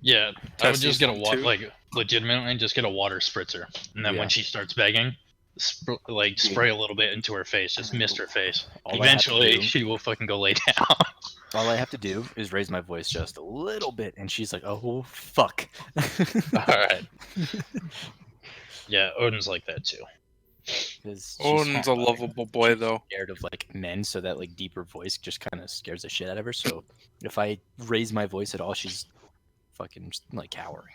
Yeah, I would just get a Season 2? like legitimately just get a water spritzer, and then when she starts begging, spray a little bit into her face, just mist her face. All I have to Eventually, do- she will fucking go lay down. All I have to do is raise my voice just a little bit, and she's like, "Oh fuck!" All right. Yeah, Odin's like that too. Odin's a lovable boy, though. Scared of like men, so that like deeper voice just kind of scares the shit out of her. So if I raise my voice at all, she's fucking like cowering.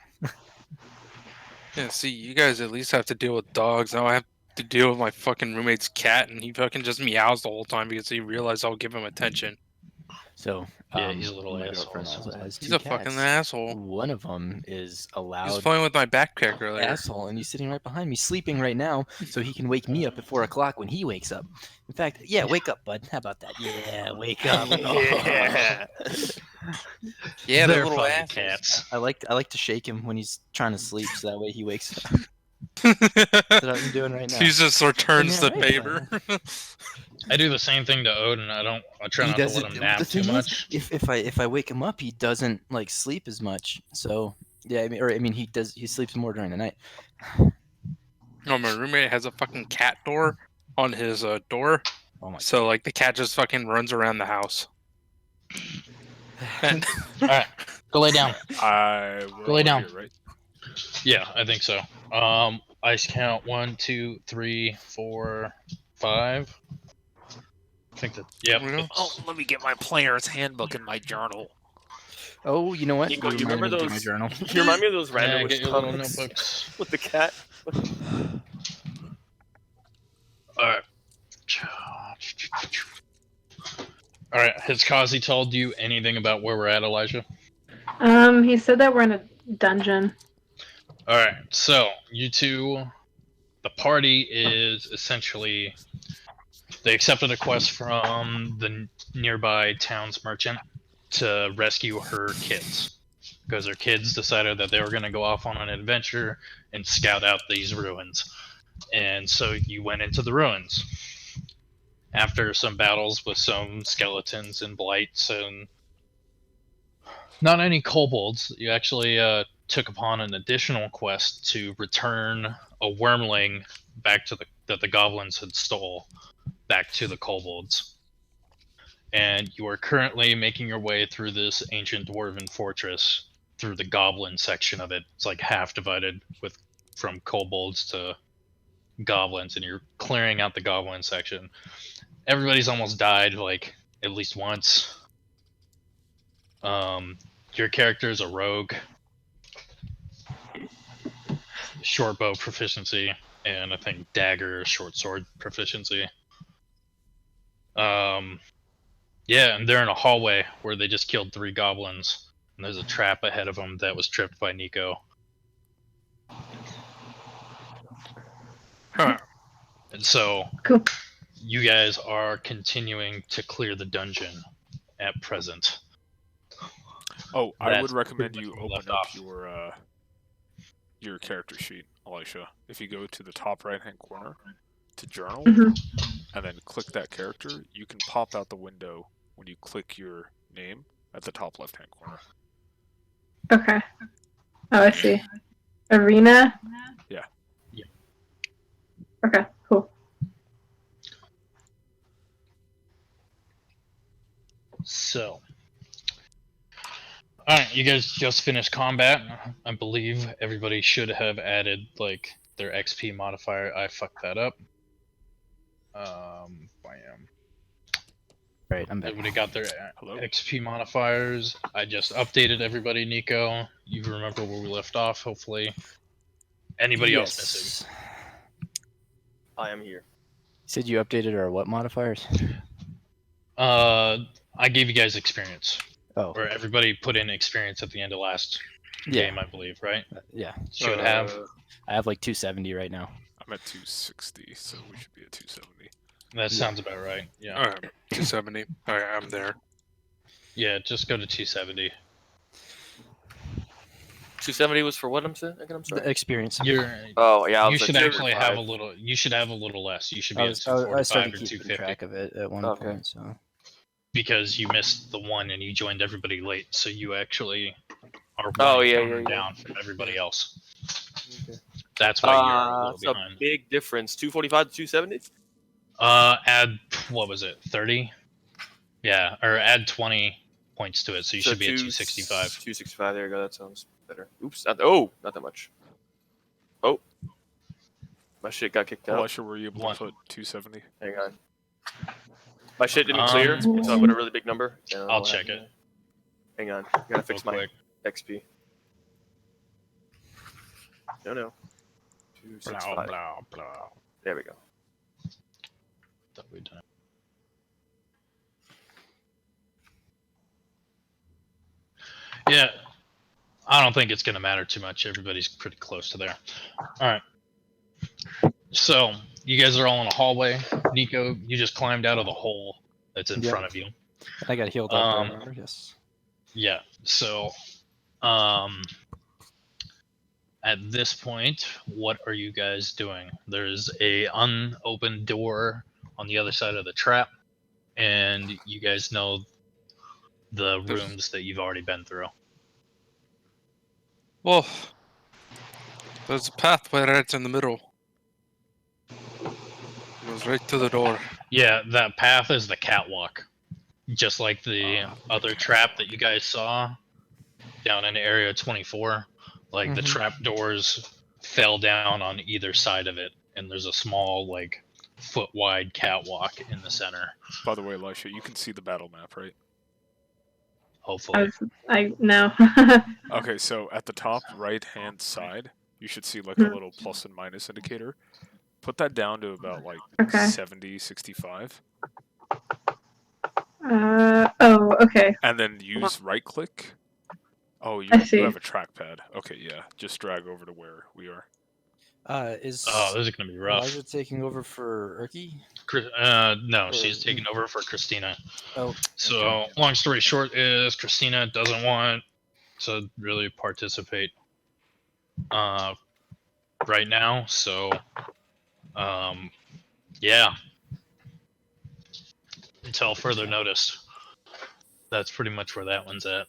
Yeah, see, you guys at least have to deal with dogs. Now I have to deal with my fucking roommate's cat, and he fucking just meows the whole time because he realized I'll give him attention. So yeah, he's a little my asshole. girlfriend also has He's two a cats. fucking asshole. One of them is He was allowed playing with my backpack earlier. asshole, and he's sitting right behind me, sleeping right now, so he can wake me up at 4 o'clock when he wakes up. In fact, yeah, wake up, bud. How about that? Yeah, wake up. Yeah. Yeah, They're they're little fucking assholes. cats. I like to shake him when he's trying to sleep, so that way he wakes up. That's what I'm doing right now. He just returns the Yeah, right, favor. I do the same thing to Odin. I try not to let him nap too much. If I wake him up, he doesn't like sleep as much. So yeah, I mean he does. He sleeps more during the night. No, my roommate has a fucking cat door on his door. Oh my! So like the cat just fucking runs around the house. And All right, go lay down. Go lay down. Here, right? Yeah, I think so. Ice count 1, 2, 3, 4, 5. I think that. Yep. Oh, let me get my player's handbook in my journal. Oh, you know what? Nico, do you remember reminded me those? of my journal? You remind me of those Yeah, random get your little comics notebooks. with the cat. All right. All right. Has Kazi told you anything about where we're at, Elijah? He said that we're in a dungeon. All right. So you two, the party is essentially they accepted a quest from the nearby town's merchant to rescue her kids because her kids decided that they were going to go off on an adventure and scout out these ruins. And so you went into the ruins. After some battles with some skeletons and blights and not any kobolds, you actually took upon an additional quest to return a wormling back to that the goblins had stole back to the kobolds. And you are currently making your way through this ancient dwarven fortress through the goblin section of it. It's like half divided with from kobolds to goblins, and you're clearing out the goblin section. Everybody's almost died like at least once. Your character is a rogue, short bow proficiency, and I think dagger short sword proficiency. Yeah, and they're in a hallway where they just killed 3 goblins, and there's a trap ahead of them that was tripped by Nico. Huh. And so, Cool. you guys are continuing to clear the dungeon at present. Oh, I would That's recommend pretty you much where we open left up your character sheet, Elisha. If you go to the top right-hand corner to journal, Mhm. and then click that character, you can pop out the window when you click your name at the top left-hand corner. Okay. Oh, I see. Arena? Yeah. Yeah. Okay, cool. So, alright, you guys just finished combat. I believe everybody should have added, like, their XP modifier. I fucked that up. Bam. Right, I'm back. Everybody got their Hello? XP modifiers. I just updated everybody, Nico. You remember where we left off, hopefully. Anybody else missing? I am here. You said you updated our what modifiers? I gave you guys experience. Oh. Or everybody put in experience at the end of last game, I believe, right? Yeah. Should have. I have like 270 right now. I'm at 260, so we should be at 270. That sounds about right. Yeah. Alright, 270. Alright, I'm there. Yeah, just go to 270. 270 was for what? I'm sorry. The experience. Oh yeah. You should actually have a little. You should have a little less. You should be at 245 I started or keeping 250. track of it at one point. So because you missed the one and you joined everybody late, so you actually are Oh, running yeah, counter yeah. down from everybody else. Okay. That's why you're a little It's a behind. big difference. 245 to 270. Add what was it? 30? Yeah, or add 20 points to it, so you should be at 265. 265. There you go. That sounds better. Oops. Not that much. Oh, my shit got kicked out. Elysia, were you able One. to put 270? Hang on. My shit didn't clear, so I put a really big number. I don't know I'll what check happened it. there. Hang on. I gotta fix Real my quick. XP. No. Blah 265. blah blah. There we go. Thought we'd done it. Yeah, I don't think it's going to matter too much. Everybody's pretty close to there. All right. So, you guys are all in a hallway. Nico, you just climbed out of the hole that's in Yep. front of you. I got healed up. I remember. Yes. Yeah. So, at this point, what are you guys doing? There's a unopened door on the other side of the trap, and you guys know the rooms that you've already been through. Well, there's a pathway right in the middle. It goes right to the door. Yeah, that path is the catwalk. Just like the other trap that you guys saw down in Area 24. Like, the trap doors fell down on either side of it, and there's a small, like, foot-wide catwalk in the center. By the way, Elysia, you can see the battle map, right? Hopefully. I no. Okay, so at the top right-hand side, you should see like a little plus and minus indicator. Put that down to about like Okay. 70, 65. Oh, okay. And then use right-click. Oh, you I see. have a trackpad. Okay, yeah. Just drag over to where we are. Is Oh, this is going to be rough. Elijah taking over for Urki? No, she's taking over for Christina. Oh. So, okay. long story short is Christina doesn't want to really participate right now. So, yeah. Until further notice. That's pretty much where that one's at.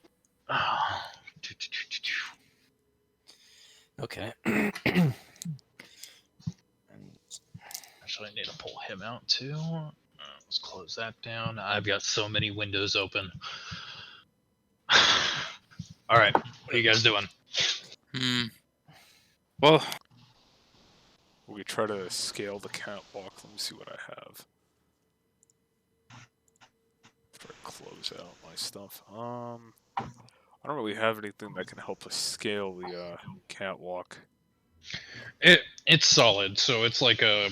Okay. Actually, I need to pull him out too. Let's close that down. I've got so many windows open. All right, what are you guys doing? Well, We try to scale the catwalk. Let me see what I have. Try to close out my stuff. I don't really have anything that can help us scale the catwalk. It's solid, so it's like a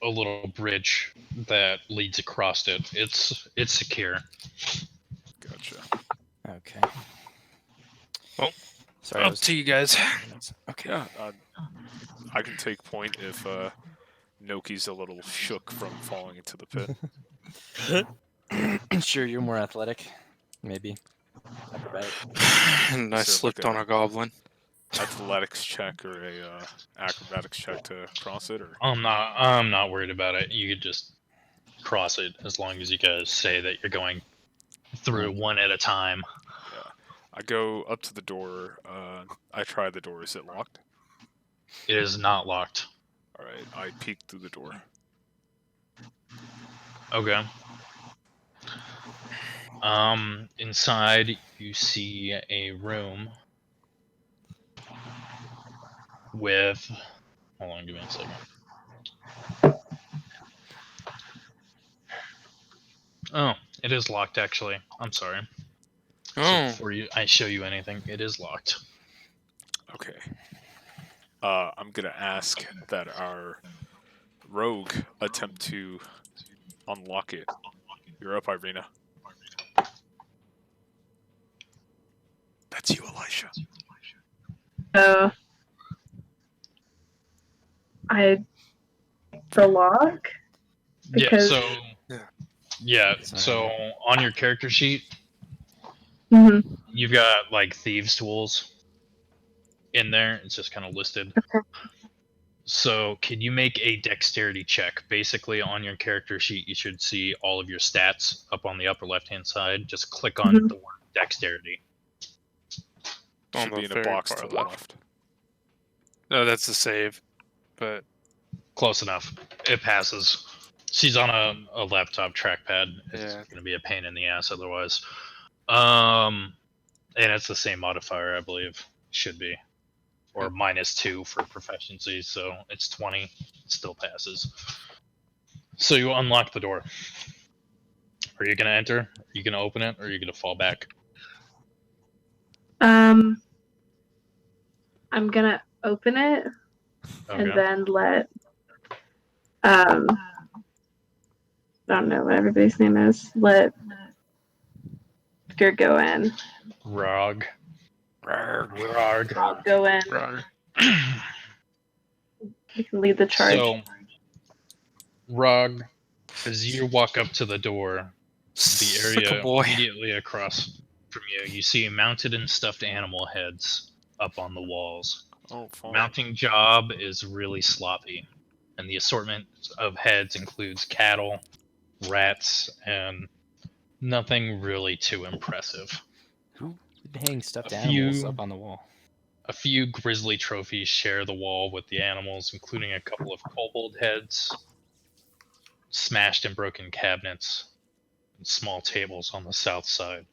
little bridge that leads across it. It's secure. Gotcha. Okay. Well, sorry. up to you guys. Okay. Yeah, I can take point if Noki's a little shook from falling into the pit. Sure, you're more athletic. Maybe. Acrobatic. And I So, slipped like on a goblin. Athletics check or a acrobatics check to cross it, or I'm not worried about it. You could just cross it as long as you guys say that you're going through one at a time. yeah. I go up to the door. I try the door. Is it locked? It is not locked. All right. I peek through the door. Okay. Inside you see a room with. Hold on, give me a second. Oh, it is locked actually. I'm sorry. So Oh, before I show you anything, it is locked. Okay. I'm gonna ask that our rogue attempt to unlock it. You're up, Irina. That's you, Elysia. The lock? Because- Yeah, so on your character sheet, Mm-hmm. you've got like thieves' tools in there. It's just kind of listed. Okay. So, can you make a dexterity check? Basically, on your character sheet, you should see all of your stats up on the upper left-hand side. Just click on the word dexterity. Should be in a box to the left. No, that's the save. But Close enough. It passes. She's on a laptop trackpad. It's Yeah. gonna be a pain in the ass otherwise. And it's the same modifier, I believe. Should be. Or -2 for proficiency, so it's 20. It still passes. So you unlock the door. Are you gonna enter? Are you gonna open it? Or are you gonna fall back? I'm gonna open it Okay. and then let I don't know what everybody's name is. Let Edgar go in. Rog. Rog. I'll go in. You can lead the charge. So, Rog, as you walk up to the door, the area immediately across from you see mounted and stuffed animal heads up on the walls. Oh, fine. Mounting job is really sloppy, and the assortment of heads includes cattle, rats, and nothing really too impressive. Who would hang stuffed A animals few- up on the wall? A few grisly trophies share the wall with the animals, including a couple of kobold heads, smashed and broken cabinets, and small tables on the south side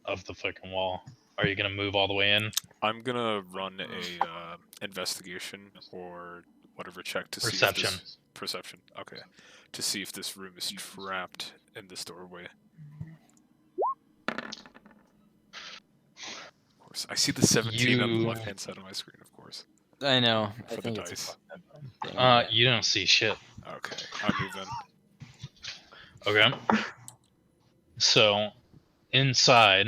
of the fucking wall. Are you gonna move all the way in? I'm gonna run a investigation or whatever check to Perception. see if this perception. Okay, to see if this room is trapped in this doorway. Of course, I see the 17 on the You- left-hand side of my screen. Of course. I know. For I the think dice. it's a fucked up thing. Yeah. You don't see shit. Okay, I move in. Okay. So, inside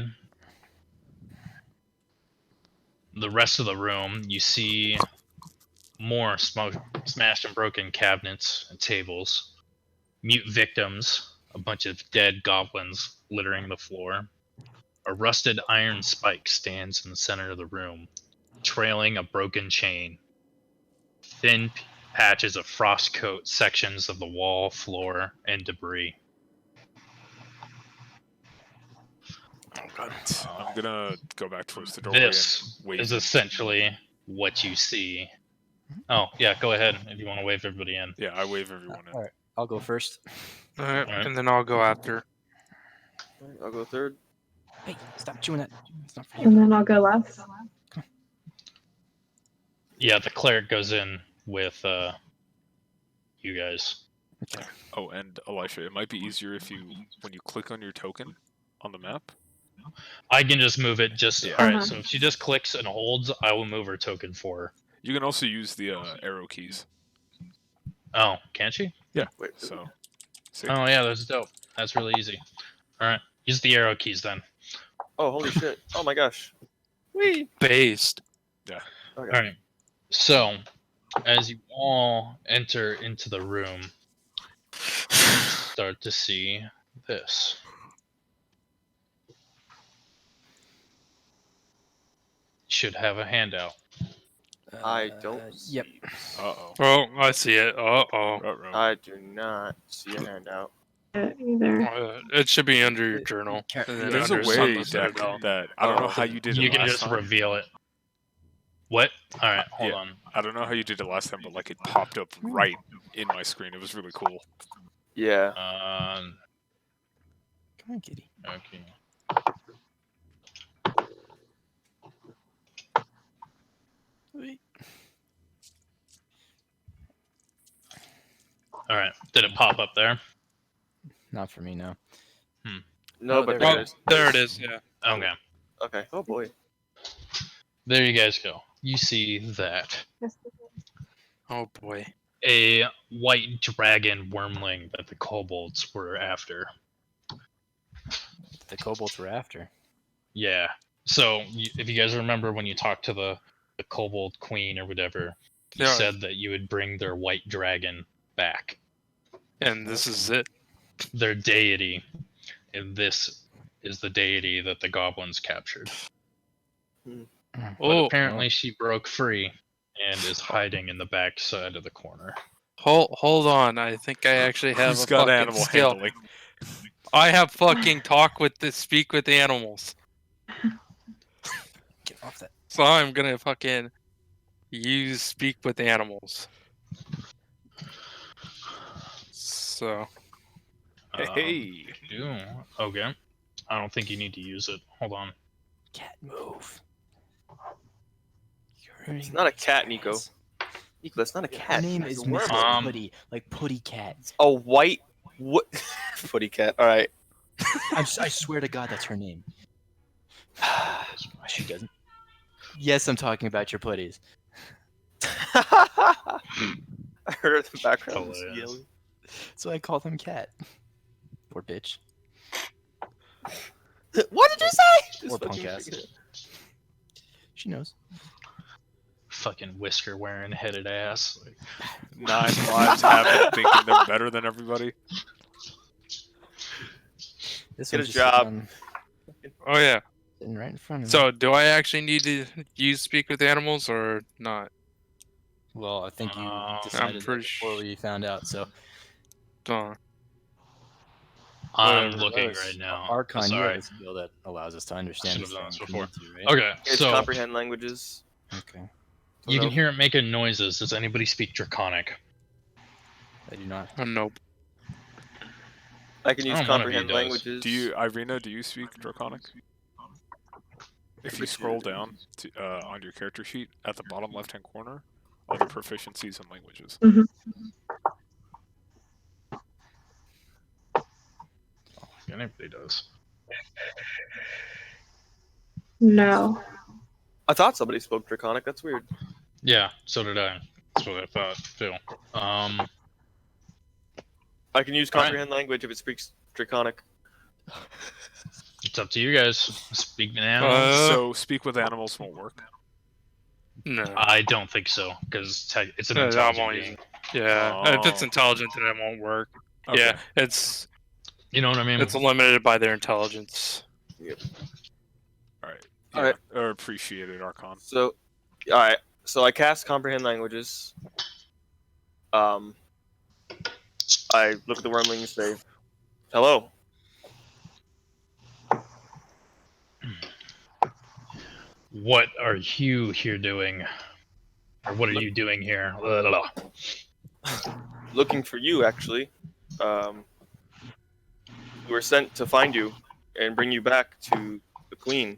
the rest of the room, you see more smashed and broken cabinets and tables, mute victims, a bunch of dead goblins littering the floor. A rusted iron spike stands in the center of the room, trailing a broken chain. Thin patches of frost coat sections of the wall, floor, and debris. Oh god. I'm gonna go back towards the doorway This and wave. is in. essentially what you see. Oh, yeah, go ahead if you want to wave everybody in. Yeah, I wave everyone in. All right, I'll go first. Alright, Alright. and then I'll go after. I'll go third. Hey, stop chewing that. It's not for And you. then I'll go last. Yeah, the cleric goes in with you guys. Oh, and Elisha, it might be easier if when you click on your token on the map. I can just move it just... Yeah. Alright, Uh-huh. so if she just clicks and holds, I will move her token for her. You can also use the arrow keys. Oh, can she? Wait. So, see? Oh, yeah, that's dope. That's really easy. Alright, use the arrow keys then. Oh, holy shit. Oh my gosh. Whee! Based. Okay. Alright, so as you all enter into the room, start to see this. Should have a handout. I don't Yep. see. Uh-oh. Oh, I see it. Uh-oh. Ruh-roh. I do not see a handout. Either. It should be under your journal. Car- And then There's a under way, Sunless Deck, Citadel. that I don't know Oh, how you did it You can last just time. reveal it. What? Alright, hold Yeah. on. I don't know how you did it last time, but like it popped up right in my screen. It was really cool. Yeah. Come on, kitty. Okay. Wait. Alright, did it pop up there? Not for me, no. No, Oh, but there Oh, there's. there it is, yeah. Okay. Okay. Oh boy. There you guys go. You see that. Oh boy. A white dragon wormling that the kobolds were after. The kobolds were after. Yeah. So, if you guys remember when you talked to the kobold queen or whatever, you Yeah. said that you would bring their white dragon back. And this is it. Their deity. And this is the deity that the goblins captured. But Oh, apparently she broke free and is hiding in the back side of the corner. hold on. I think I actually have Who's a got fucking animal skill. handling? I have fucking speak with animals. So I'm gonna fucking use speak with animals. So Hey. Do okay. I don't think you need to use it. Hold on. Cat, move. You're It's hurting not my a cat, Nico. experience. Nico, that's not a Her cat. name It's is a Miss worm. Putty, like Putty Cat. A white what? Footy cat. All right. I swear to God, that's her name. She doesn't. Yes, I'm talking about your putties. I heard it in the background. Just Hilarious. yelling. So I call them Cat. Or bitch. What did you say? Or Just fucking punk ass. freaking out. She knows. Fucking whisker wearing headed ass. 9 lives have them thinking they're better than everybody. This Get one's a just sitting job. on- oh yeah. sitting right in front of me. So do I actually need to use speak with animals or not? Well, I think you I'm decided pretty that before we found out. So Uh, I'm Whatever, looking Lois, right now. Archon, you Sorry. have a skill that allows us to understand Should've this done thing this if we before. need to, right? Okay, It's so comprehend languages. Okay. you No. can hear it making noises. Does anybody speak Draconic? I do not. nope. I can use Oh, one of you comprehend does. languages. Do you, Irina? Do you speak Draconic? If you scroll down to, on your character sheet at the bottom left-hand corner, other proficiencies and languages. Anybody does. No. I thought somebody spoke Draconic. That's weird. Yeah, so did I. That's what I thought too. I can use All right. comprehend language if it speaks Draconic. It's up to you guys. Speak to animals. So speak with animals won't work. No. I don't think so because it's an I intelligent won't use being. Yeah. If it's Oh. intelligent, then it won't work. Okay. Yeah. It's You know what I mean? limited by their intelligence. All right. All right. Or appreciate it, Archon. So, all right. So I cast comprehend languages. I look at the wormling and say, "Hello." What are you here doing? Or what are you doing here? Blah, blah, blah. Looking for you, actually. We were sent to find you and bring you back to the Queen.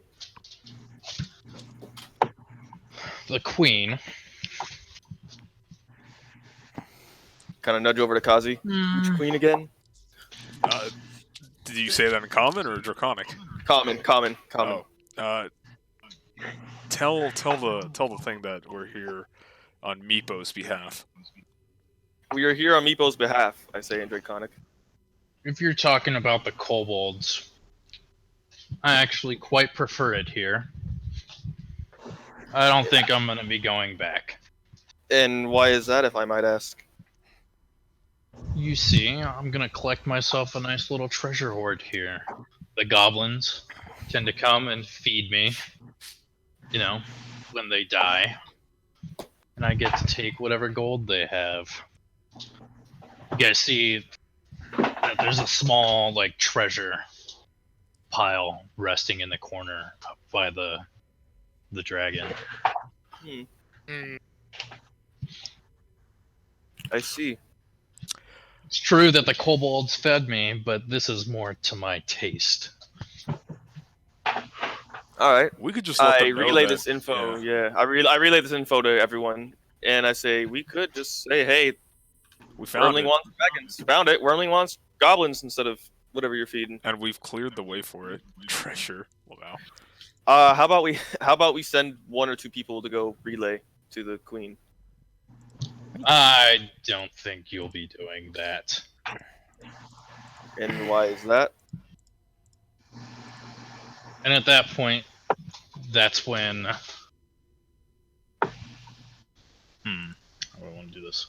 The Queen. Kind of nudge over to Kazi. Which Queen again? Did you say that in common or Draconic? Common. Oh. Tell the thing that we're here on Meepo's behalf. We are here on Meepo's behalf, I say in Draconic. If you're talking about the kobolds, I actually quite prefer it here. I don't think I'm going to be going back. And why is that, if I might ask? You see, I'm going to collect myself a nice little treasure hoard here. The goblins tend to come and feed me, you know, when they die. And I get to take whatever gold they have. You guys see that there's a small, like, treasure pile resting in the corner up by the dragon. I see. It's true that the kobolds fed me, but this is more to my taste. All right. We could just let I them know relay that- this info. Yeah, I relay this info to everyone, and I say we could just say, "Hey, We found Wormling it, wants dragons. Found it. Wormling wants goblins instead of whatever you're feeding." and we've cleared the way for it. Treasure. Wow. How about we send 1 or 2 people to go relay to the Queen? I don't think you'll be doing that. And why is that? And at that point, that's when... How do I want to do this?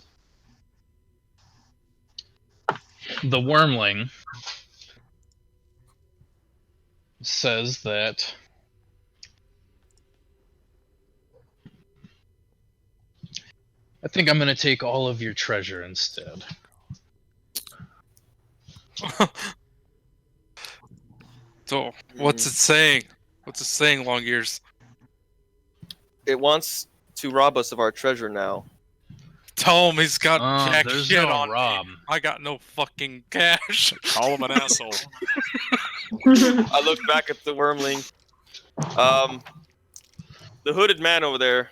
The wormling says that I think I'm going to take all of your treasure instead. So what's it saying? What's it saying, Long Ears? It wants to rob us of our treasure now. Tell him he's got jack There's shit no on Rob. me. I got no fucking cash. Call him an asshole. I look back at the wormling. The hooded man over there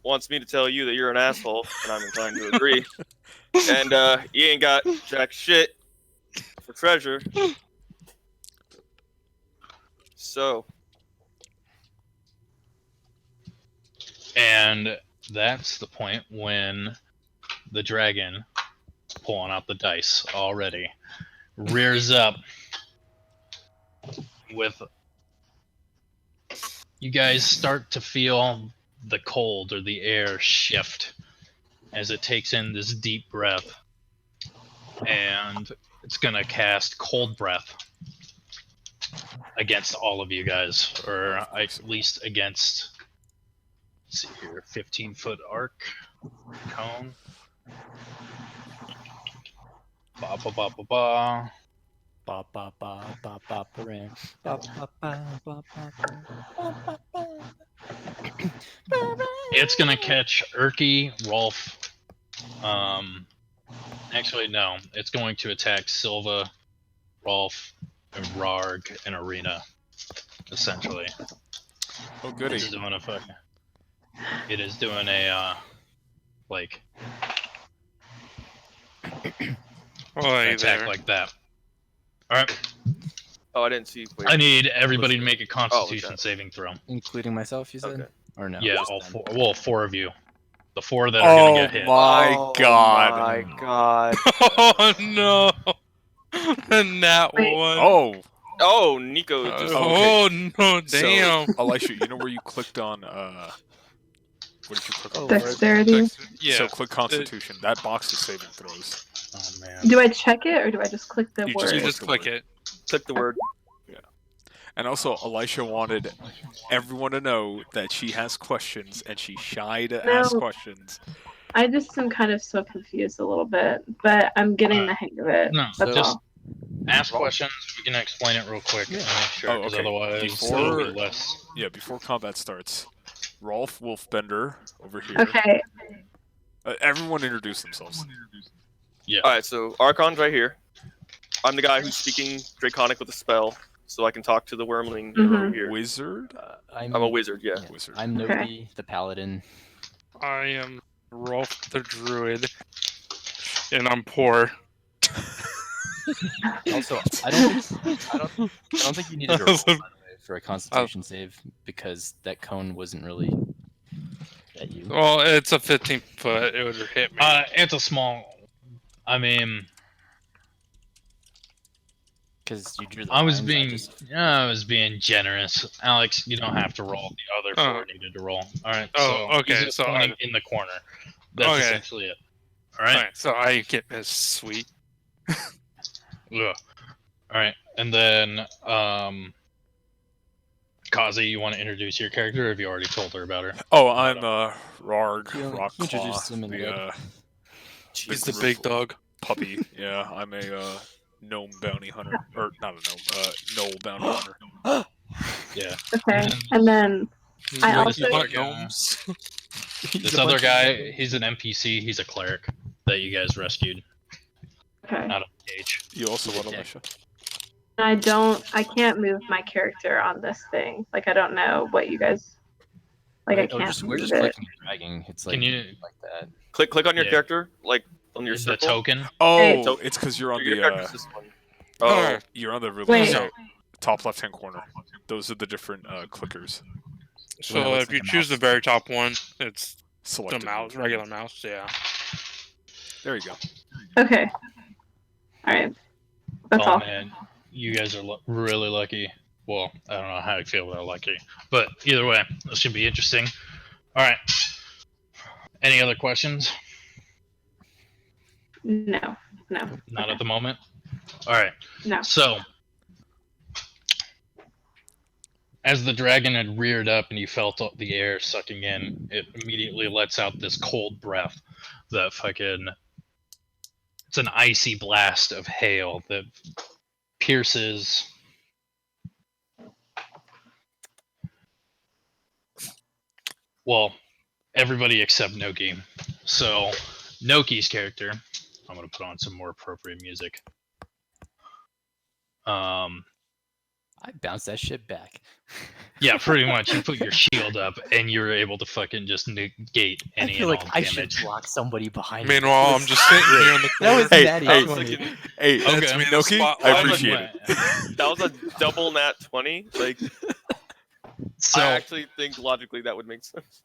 wants me to tell you that you're an asshole, and I'm inclined to agree. And he ain't got jack shit for treasure. So, And that's the point when the dragon, pulling out the dice already, rears up with. You guys start to feel the cold or the air shift as it takes in this deep breath. And it's going to cast Cold Breath against all of you guys, or at least against, let's see here, 15-foot arc cone. Ba ba ba ba ba. Ba ba ba ba ba ba ram. Ba ba ba ba ba ba ba. It's gonna catch Erky, Rolf. Actually, no. It's going to attack Silva, Rolf, and Rarg, and Arena. Essentially, Oh, goody. it's doing a fucking. It is doing a like Oi attack there. like that. All right. oh, I didn't see. Wait. I need everybody to make a Constitution okay. saving throw. Including myself, you said? Okay. Or no? Yeah, just all them? four. Well, 4 of you. The 4 that are gonna Oh get hit. my Oh god. my god. Oh no! And that Wait. one. Oh, Oh, Nico just. okay. Oh no! Damn. Elisha, you know where you clicked on what did you click on? Oh, Dexterity. Yeah. So click Constitution. That box is saving throws. Oh man. Do I check it or do I just click the You word? You Click just the click word. it. Click the word. And also, Elisha wanted everyone to know that she has questions and she's shy to ask No. questions. I just am kind of so confused a little bit, but I'm getting the hang of it. No, That's just all. ask questions. We can explain it real quick. Yeah. And make sure, Oh, 'cause okay. otherwise Before- it'll be less. Yeah, before combat starts, Rolf Wolfbender over here. Okay. Everyone introduce themselves. Yeah. Alright, so Archon's right here. I'm the guy who's speaking Draconic with a spell, so I can talk to the wormling over here. Wizard? I'm I'm a wizard, yeah. Wizard. I'm Okay. Nobi, the paladin. I am Rolf the Druid, and I'm poor. Also, I don't think you needed a roll, by the way, for a Constitution save because that cone wasn't really at you. Well, it's a 15-foot. It would hit me. It's a small. I mean, Because you drew the I was lines, being generous. Alex, you don't have to roll. The other 4 needed to roll. All right. Oh, so okay, He's just so pointing in the corner. That's Okay. essentially it. All right. Alright, so I get this sweet. Ugh. All right, and then Kazi, you want to introduce your character, or have you already told her about her? Oh, I'm Rarg, You Rockclaw, introduced him in the He's the big dog. puppy. Yeah, I'm a gnome bounty hunter, or not a gnome, gnoll bounty hunter. Yeah. Okay. And then I Like, also- you want This other gnomes? This other guy, he's an NPC. He's a cleric that you guys rescued okay. out of the cage. You also want Okay. Elisha? I can't move my character on this thing. Like I don't know what you guys like. I can't we're move just it. clicking and dragging. It's like Can you like that. Click on your Yeah. character, like on your the circle. token? Oh, so- it's because you're on Your the character's this one. Oh, you're on the really Wait. top left-hand corner. Those are the different clickers. so looks if like you a choose the mouse. very top one, it's Select the mouse, regular mouse, yeah. There you go. Okay. All right. That's Oh all. man, you guys are really lucky. Well, I don't know how you feel about lucky, but either way, this should be interesting. All right. Any other questions? No. Not at the moment. All right. No. So, as the dragon had reared up and you felt the air sucking in, it immediately lets out this cold breath that fucking. It's an icy blast of hail that pierces. well, everybody except Noki. So Noki's character, I'm gonna put on some more appropriate music. I bounced that shit back. Yeah, pretty much. You put your shield up, and you're able to fucking just negate I any feel and like all I should damage. block somebody behind me. Meanwhile, I'm just sitting here in the That was corner. natty hey, 20. Hey, Okay. That's me in the Noki, I spotlight. appreciate it. That was a double nat 20. Like, So I actually think logically that would make sense.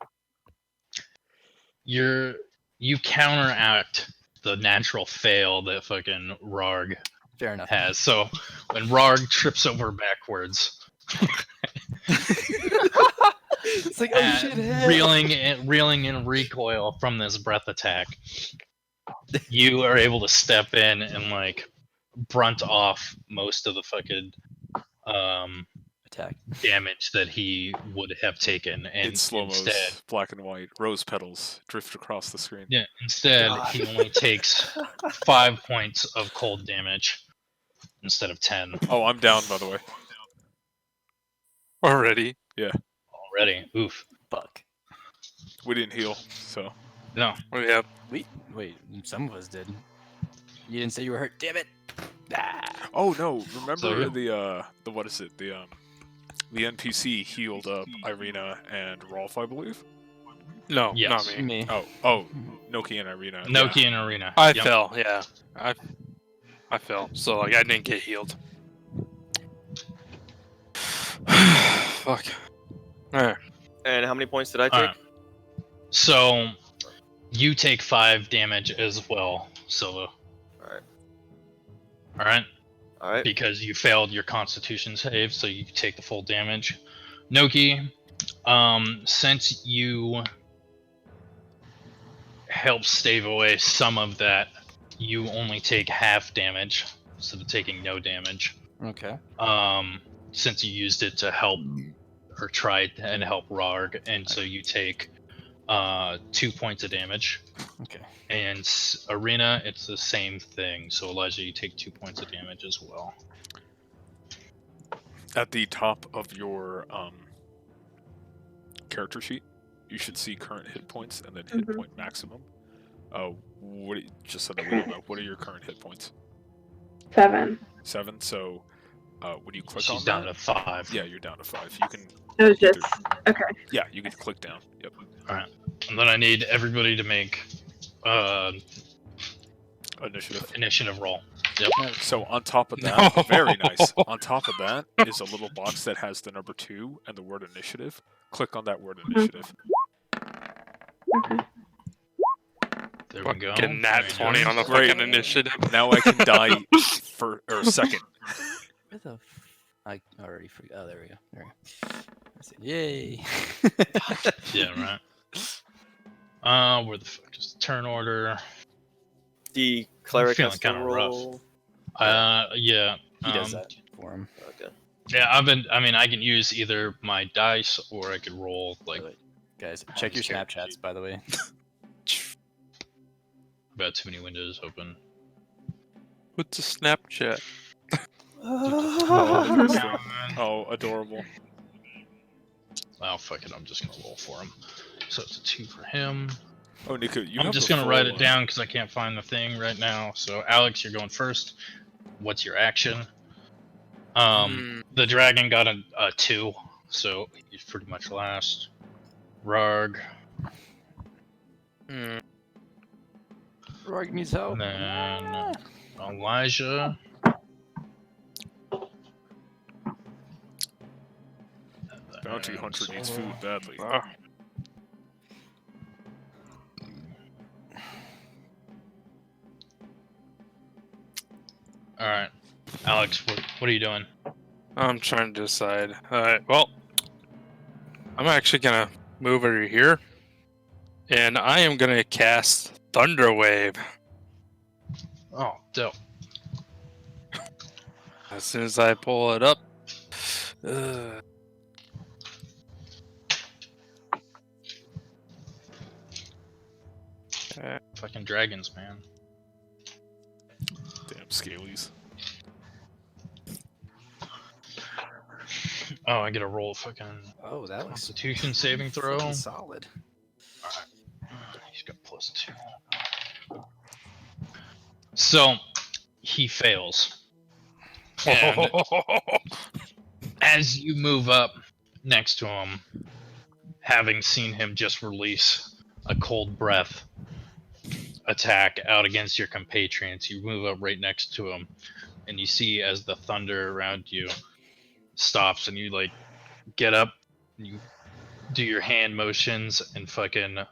you counteract the natural fail that fucking Rarg Fair enough. has. So when Rarg trips over backwards, It's like, oh shit, hell. reeling in recoil from this breath attack, you are able to step in and like brunt off most of the fucking Attack. damage that he would have taken, and It's slow instead, mos, black and white, rose petals drift across the screen. instead God. he only takes 5 points of cold damage instead of 10 Oh, I'm down, by the way. Already. already. Oof. Fuck. We didn't heal, so. No. Oh, yeah. Wait, some of us did. You didn't say you were hurt, damn it! Ah. Oh no! Remember So, the what is it? The NPC healed up Irina and Rolf, I believe. No, Yes. not me. Me. Oh, Noki and Irina. Noki and Arena. I Yep. fell, yeah. I fell. So, like, I didn't get healed. Fuck. Alright. And how many points did I take? Alright. So you take 5 damage as well, Silva. Alright. Alright? Alright. Because you failed your constitution save, so you take the full damage. Noki, since you help stave away some of that, you only take half damage instead of taking no damage. Okay. Since you used it to help or tried and help Rarg, and so you take 2 points of damage. Okay. And Arena, it's the same thing. So Elysia, you take 2 points of damage as well. At the top of your character sheet, you should see current hit points and then hit point maximum. Just so that we don't know, what are your current hit points? 7. 7. So, when you click She's on down that, to 5. yeah, you're down to 5. You can. It was just okay. Yeah, you can click down. Yep. And then I need everybody to make Initiative. initiative roll. So on top of that, very nice. On top of that is a little box that has the number 2 and the word initiative. Click on that word initiative. Okay. There we go. Fucking nat 20 on the Great. fucking initiative. Now I can die second. Where the I already forgot. Oh, there we go. There we go. I said, yay! Yeah, right. Where the fuck is the turn order? The cleric feeling has to kinda rough. roll. Yeah. He does that for him. Okay. Yeah, I can use either my dice or I could roll like Guys, check your Snapchats, by the way. about too many windows open. What's a Snapchat? Oh, adorable. Oh fuck it, I'm just gonna roll for him. So it's a 2 for him. Oh, Nico, you I'm have just the gonna write full, it down because I can't find the thing right now. So Alex, you're going first. What's your action? The dragon got a 2, so he's pretty much last. Rarg, Roig needs help. and then Elysia. Bounty hunter needs food badly. All right, Alex, what are you doing? I'm trying to decide. Alright, well, I'm actually gonna move over here, and I am gonna cast Thunder Wave. Oh, dope. As soon as I pull it up. Fucking dragons, man. Damn scalies. Oh, I get a roll fucking Oh, that was Constitution saving throw. fucking solid. He's got +2. So he fails. And as you move up next to him, having seen him just release a cold breath attack out against your compatriots, you move up right next to him, and you see as the thunder around you stops, and you like get up, and you do your hand motions, and fucking a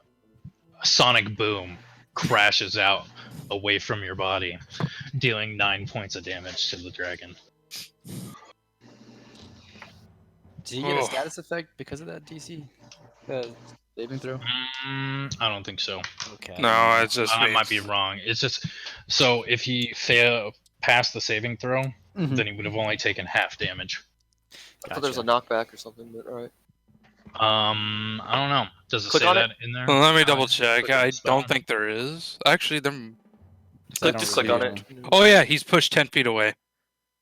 sonic boom crashes out away from your body, dealing 9 points of damage to the dragon. Do you get a status effect because of that DC? Saving throw? I don't think so. Okay. No, it's just I might be wrong. It's just so if he passed the saving throw, then he would have only taken half damage. I thought there was a knockback or something, but alright. I don't know. Does it Click say on that in there? Well, let me double check. Click on I the spell. don't think there is. Actually, there. Just click on it. Oh yeah, he's pushed 10 feet away.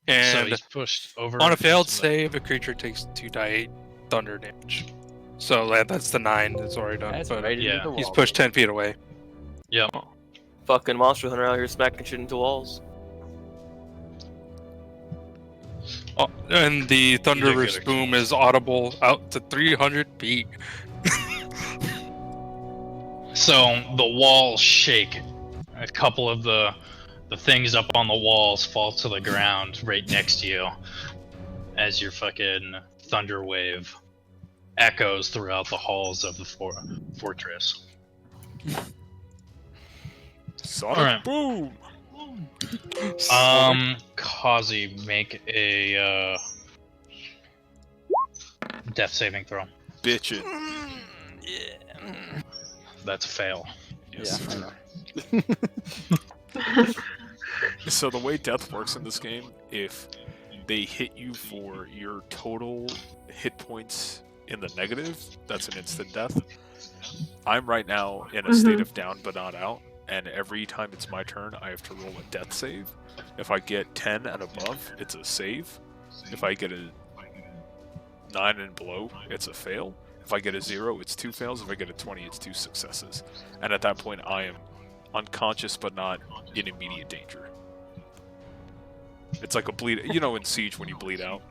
So And he's pushed over. on a failed save, a creature takes 2d8 thunder damage. So that's the 9 that's already done. That's But right into yeah, the he's wall. pushed 10 feet away. Yep. Fucking monster hunter out here smacking shit into walls. Oh, and the thunderous good boom is audible out to 300 feet. So the walls shake. A couple of the things up on the walls fall to the ground right next to you as your fucking thunder wave echoes throughout the halls of the fortress. Sonic Alright. boom! Kazi, make a death saving throw. Bitchin'. Yeah. That's a fail. Yes. Yeah, I know. So the way death works in this game, if they hit you for your total hit points in the negative, that's an instant death. I'm right now in a state of down but not out, and every time it's my turn, I have to roll a death save. If I get 10 and above, it's a save. If I get a 9 and below, it's a fail. If I get a 0, it's 2 fails. If I get a 20, it's 2 successes. And at that point, I am unconscious but not in immediate danger. It's like a bleed, you know, in Siege when you bleed out.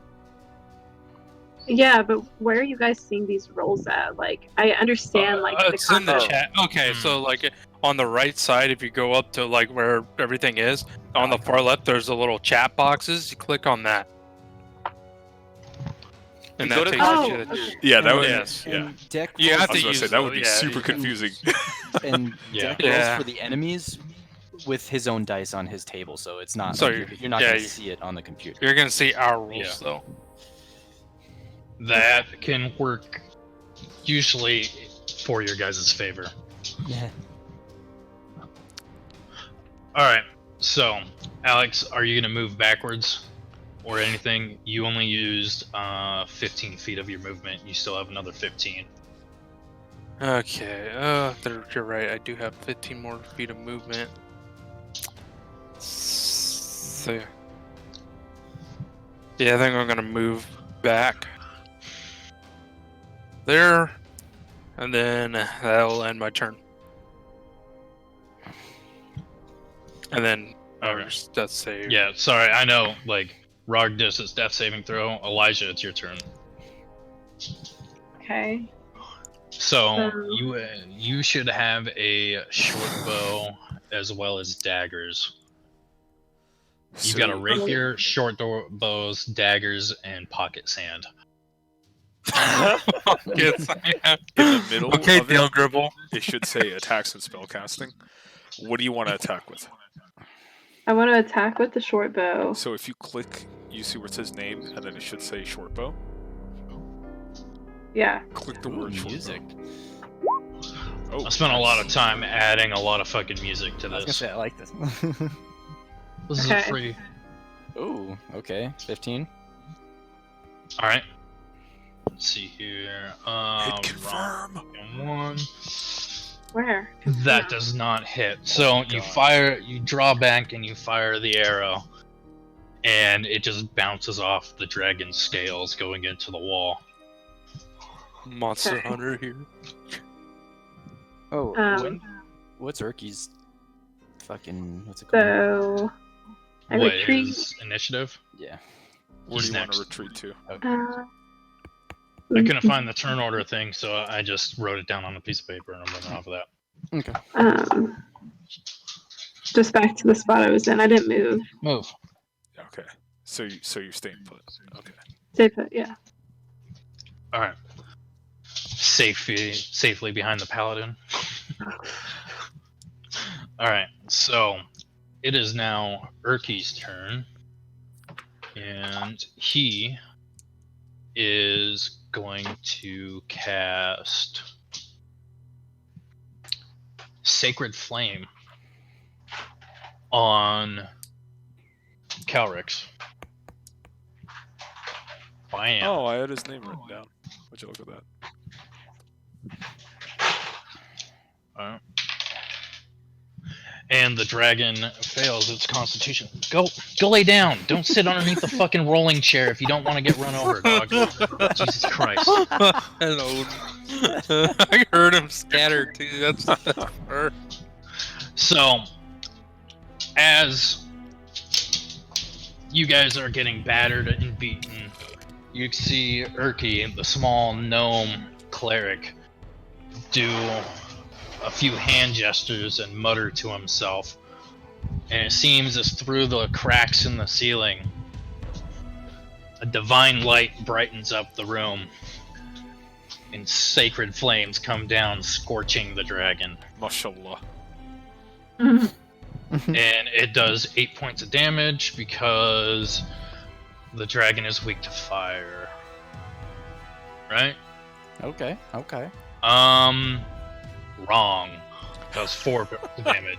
Yeah, but where are you guys seeing these rolls at? Like, I understand, like, the It's in the combo. chat. Okay, so like on the right side, if you go up to like where everything is, on the far left, there's a little chat boxes. You click on that. And You go that to takes Oh, you to okay. Yeah, that would. Yes. Yeah. And deck You rolls have I was to gonna say use that would be yeah, super you can- confusing. and Yeah. deck rolls Yeah. for the enemies with his own dice on his table, so it's not. So like you're not yeah, gonna you- see it on the computer. You're gonna see our rules Yeah. though. That can work usually for your guys' favor. Yeah. Alright, so Alex, are you gonna move backwards or anything? You only used 15 feet of your movement. You still have another 15. Okay. You're right. I do have 15 more feet of movement. So yeah, I think I'm gonna move back there, and then that'll end my turn. And then Okay. death save. Yeah, sorry, I know, like, Rogdus is death saving throw. Elijah, it's your turn. Okay. So, you should have a short bow as well as daggers. You got a rapier, short bows, daggers, and pocket sand. Yes, I have. In the middle Okay, of Dale it, Gribble. it should say attacks and spellcasting. What do you want to attack with? I want to attack with the short bow. So if you click, you see where it says name, and then it should say short bow. Yeah. Click the Ooh, word short music. bow. Oh, I spent a lot of nice. time adding a lot of fucking music to I was gonna this. say I like this. This is Okay. a free. Ooh, okay, 15. Alright. Let's see here. Hit confirm. One. Where? That does not hit. So you God. fire, you draw back and you fire the arrow. and it just bounces off the dragon's scales going into the wall. Monster Okay. Hunter here. Oh, what's Urky's fucking what's it called? So I What retreat. is initiative? Yeah. Where do He's you want to next. retreat to? I couldn't find the turn order thing, so I just wrote it down on a piece of paper and I'm running off of that. Okay. Just back to the spot I was in. I didn't move. Move. Okay. So you're staying put. Okay. Stay put, yeah. All right. Safely behind the paladin. All right. So it is now Urky's turn, and he is going to cast Sacred Flame on Calrix. Bam. Oh, I had his name written down. Would you look at that? And the dragon fails its constitution. Go lay down. Don't sit underneath the fucking rolling chair if you don't want to get run over, dog. Jesus Christ. Hello. I heard him scatter too. That's her. So, as you guys are getting battered and beaten, you see Urky, the small gnome cleric, do a few hand gestures and mutter to himself. And it seems as through the cracks in the ceiling, a divine light brightens up the room, and sacred flames come down, scorching the dragon. Mashallah. And it does 8 points of damage because the dragon is weak to fire. Right? Okay. Wrong. Does 4 points of damage.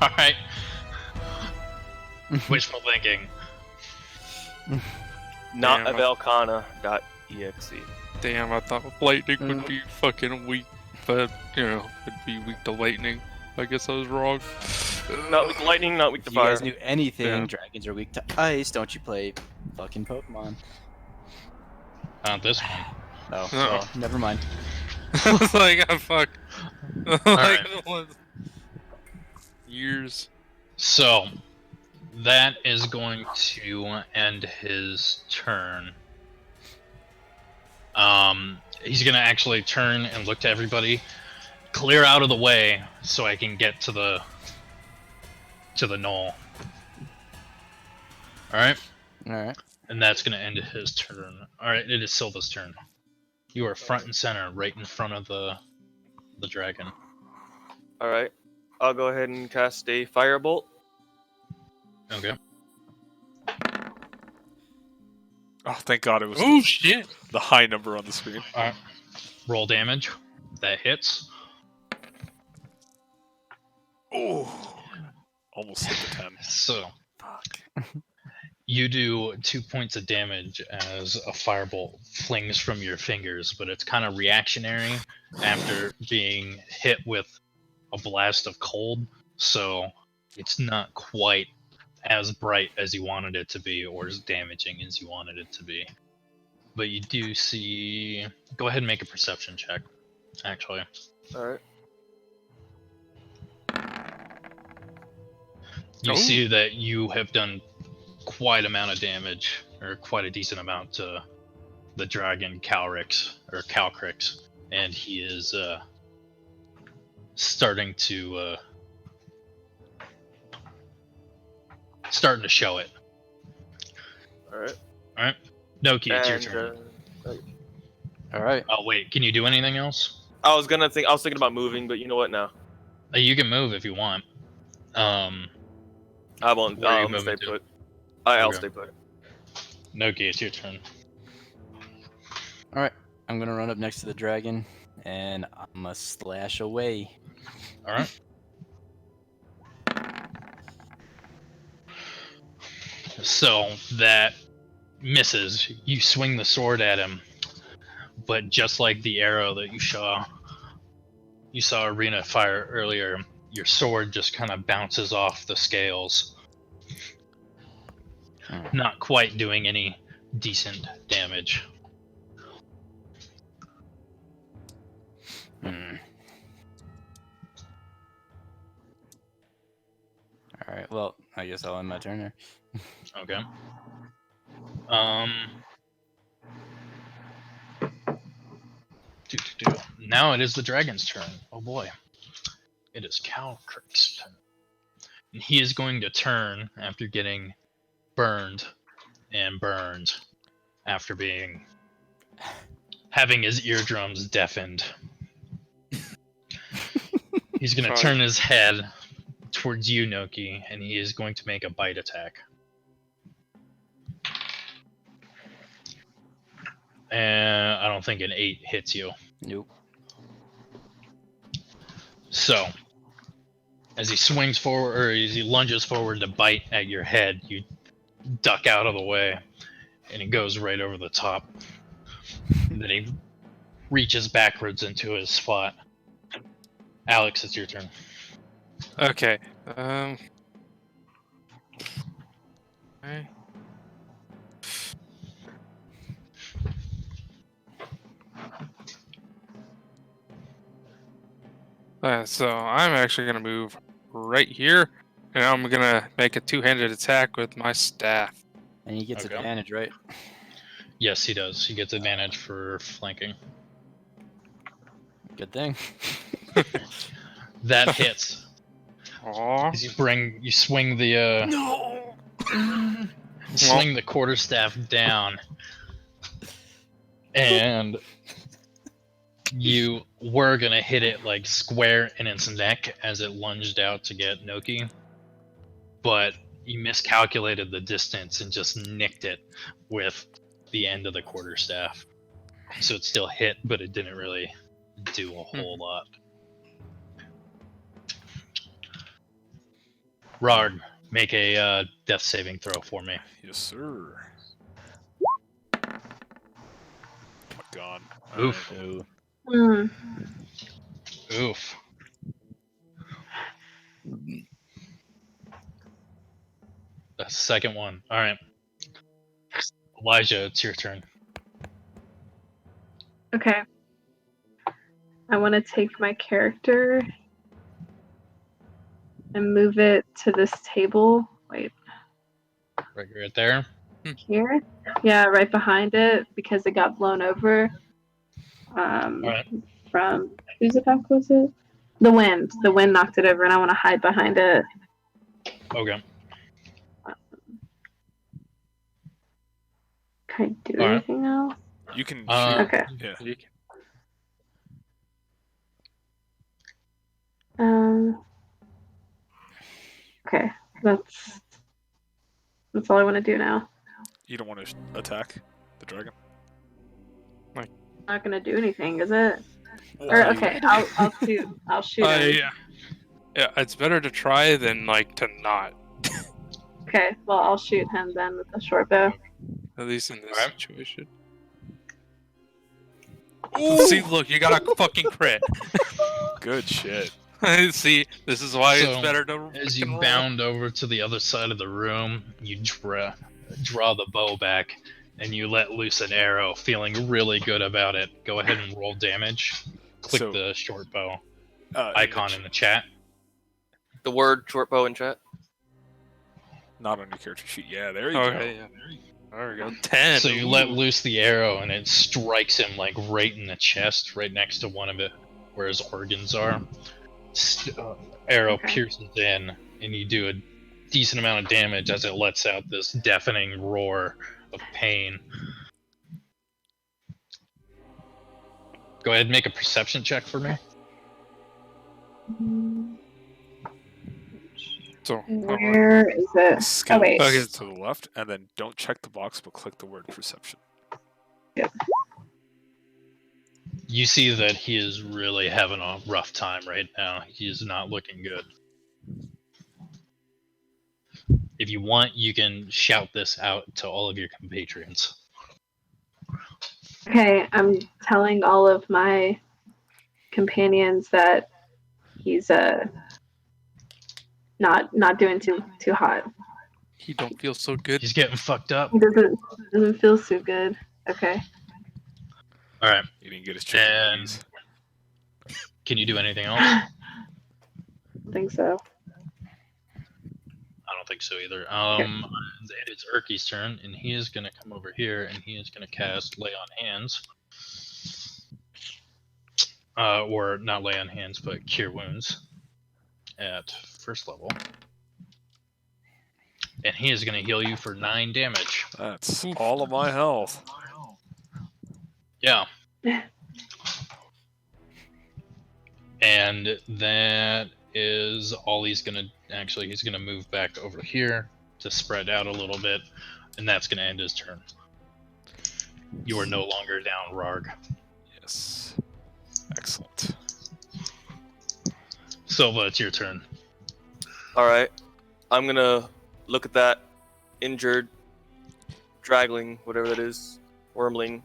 Alright. Wishful thinking. Not Damn. of Elcana.exe. Damn, I thought lightning would be fucking weak, but it'd be weak to lightning. I guess I was wrong. Not weak to lightning, not weak to If you fire. guys knew anything, Yeah. dragons are weak to ice. Don't you play fucking Pokemon? Not this one. No. No. Well, never mind. I was like, oh, fuck. Alright. Years. So, that is going to end his turn. He's gonna actually turn and look to everybody, clear out of the way so I can get to the knoll. Alright? Alright. And that's gonna end his turn. Alright, it is Silva's turn. You are front and center, right in front of the dragon. Alright. I'll go ahead and cast a firebolt. Okay. Oh, thank God it was Oh shit! the high number on the screen. Alright. Roll damage. That hits. Oh, almost hit the 10. So, you do 2 points of damage as a firebolt flings from your fingers, but it's kind of reactionary after being hit with a blast of cold, so it's not quite as bright as you wanted it to be or as damaging as you wanted it to be. But you do see... Go ahead and make a perception check, actually. Alright. You Oh. see that you have done quite amount of damage, or quite a decent amount to the dragon Calrix, and he is starting to show it. Alright. Noki, it's your turn. Alright. Oh wait, can you do anything else? I was thinking about moving, but you know what now? You can move if you want. I won't. Where are you I'll stay moving to? put. I'll Okay. stay put. Noki, it's your turn. Alright. I'm gonna run up next to the dragon and I'm gonna slash away. All right. So that misses. You swing the sword at him, but just like the arrow that you saw Arena fire earlier, your sword just kind of bounces off the scales not quite doing any decent damage. Alright, well, I guess I'll end my turn here. Okay. Now it is the dragon's turn. Oh boy. It is Calcrick's turn. And he is going to turn after getting burned and burned after having his eardrums deafened. He's going to turn his head towards you, Noki, and he is going to make a bite attack. And I don't think an 8 hits you. Nope. So, as he swings forward, or as he lunges forward to bite at your head, you duck out of the way, and it goes right over the top. And then he reaches backwards into his spot. Alex, it's your turn. Okay. Okay. So I'm actually gonna move right here, and I'm gonna make a two-handed attack with my staff. And he gets Okay. advantage, right? Yes, he does. He gets advantage for flanking. Good thing. That hits. Aww. As you swing the No. swing the quarterstaff down, and you were gonna hit it like square in its neck as it lunged out to get Noki, but you miscalculated the distance and just nicked it with the end of the quarterstaff. So it still hit, but it didn't really do a whole lot. Rog, make a death saving throw for me. Yes, sir. Oh my god. Oof. Ooh. Mm. Oof. The second one. All right. Elijah, it's your turn. Okay. I want to take my character and move it to this table. Wait, Right there. here? Yeah, right behind it because it got blown over. Alright. From whose attack was it? The wind. The wind knocked it over, and I want to hide behind it. Okay. Can I do Alright. anything else? You can Uh, shoot. Okay. Yeah. Okay, that's all I want to do now. You don't want to attack the dragon? Not gonna do anything, is it? Or okay, I'll shoot. I'll shoot him. Yeah, it's better to try than like to not. Okay, well I'll shoot him then with the short bow. At least in this Alright. situation. See, look, you got a fucking crit. Good shit. See, this is why So, it's better to. As you fucking roll. bound over to the other side of the room, you draw the bow back, and you let loose an arrow, feeling really good about it. Go ahead and roll damage. Click So, the short bow in icon in the chat. The word short bow in chat. Not on your character sheet. Yeah, there you Okay, go. yeah. There we go. 10. So you let loose the arrow, and it strikes him like right in the chest, right next to one of it, where his organs are. Arrow Okay. pierces in, and you do a decent amount of damage as it lets out this deafening roar of pain. Go ahead and make a perception check for me. So, Where is it? Skip Oh wait. Okay. to the left, and then don't check the box, but click the word perception. You see that he is really having a rough time right now. He is not looking good. If you want, you can shout this out to all of your compatriots. Okay, I'm telling all of my companions that he's not doing too hot. He don't feel so good. He's getting fucked up. It doesn't feel so good. Okay. All right. He didn't get his chicken And nuggets. can you do anything else? I think so. I don't think so either. It is Urky's turn, and he is gonna come over here, and he is gonna cast Lay on Hands. Or not Lay on Hands, but Cure Wounds at first level. And he is gonna heal you for 9 damage. That's all of my health. Yeah. And that is all he's gonna move back over here to spread out a little bit, and that's gonna end his turn. You are no longer down, Rarg. Yes. Excellent. Silva, it's your turn. All right, I'm gonna look at that injured dragling, whatever that is, wormling,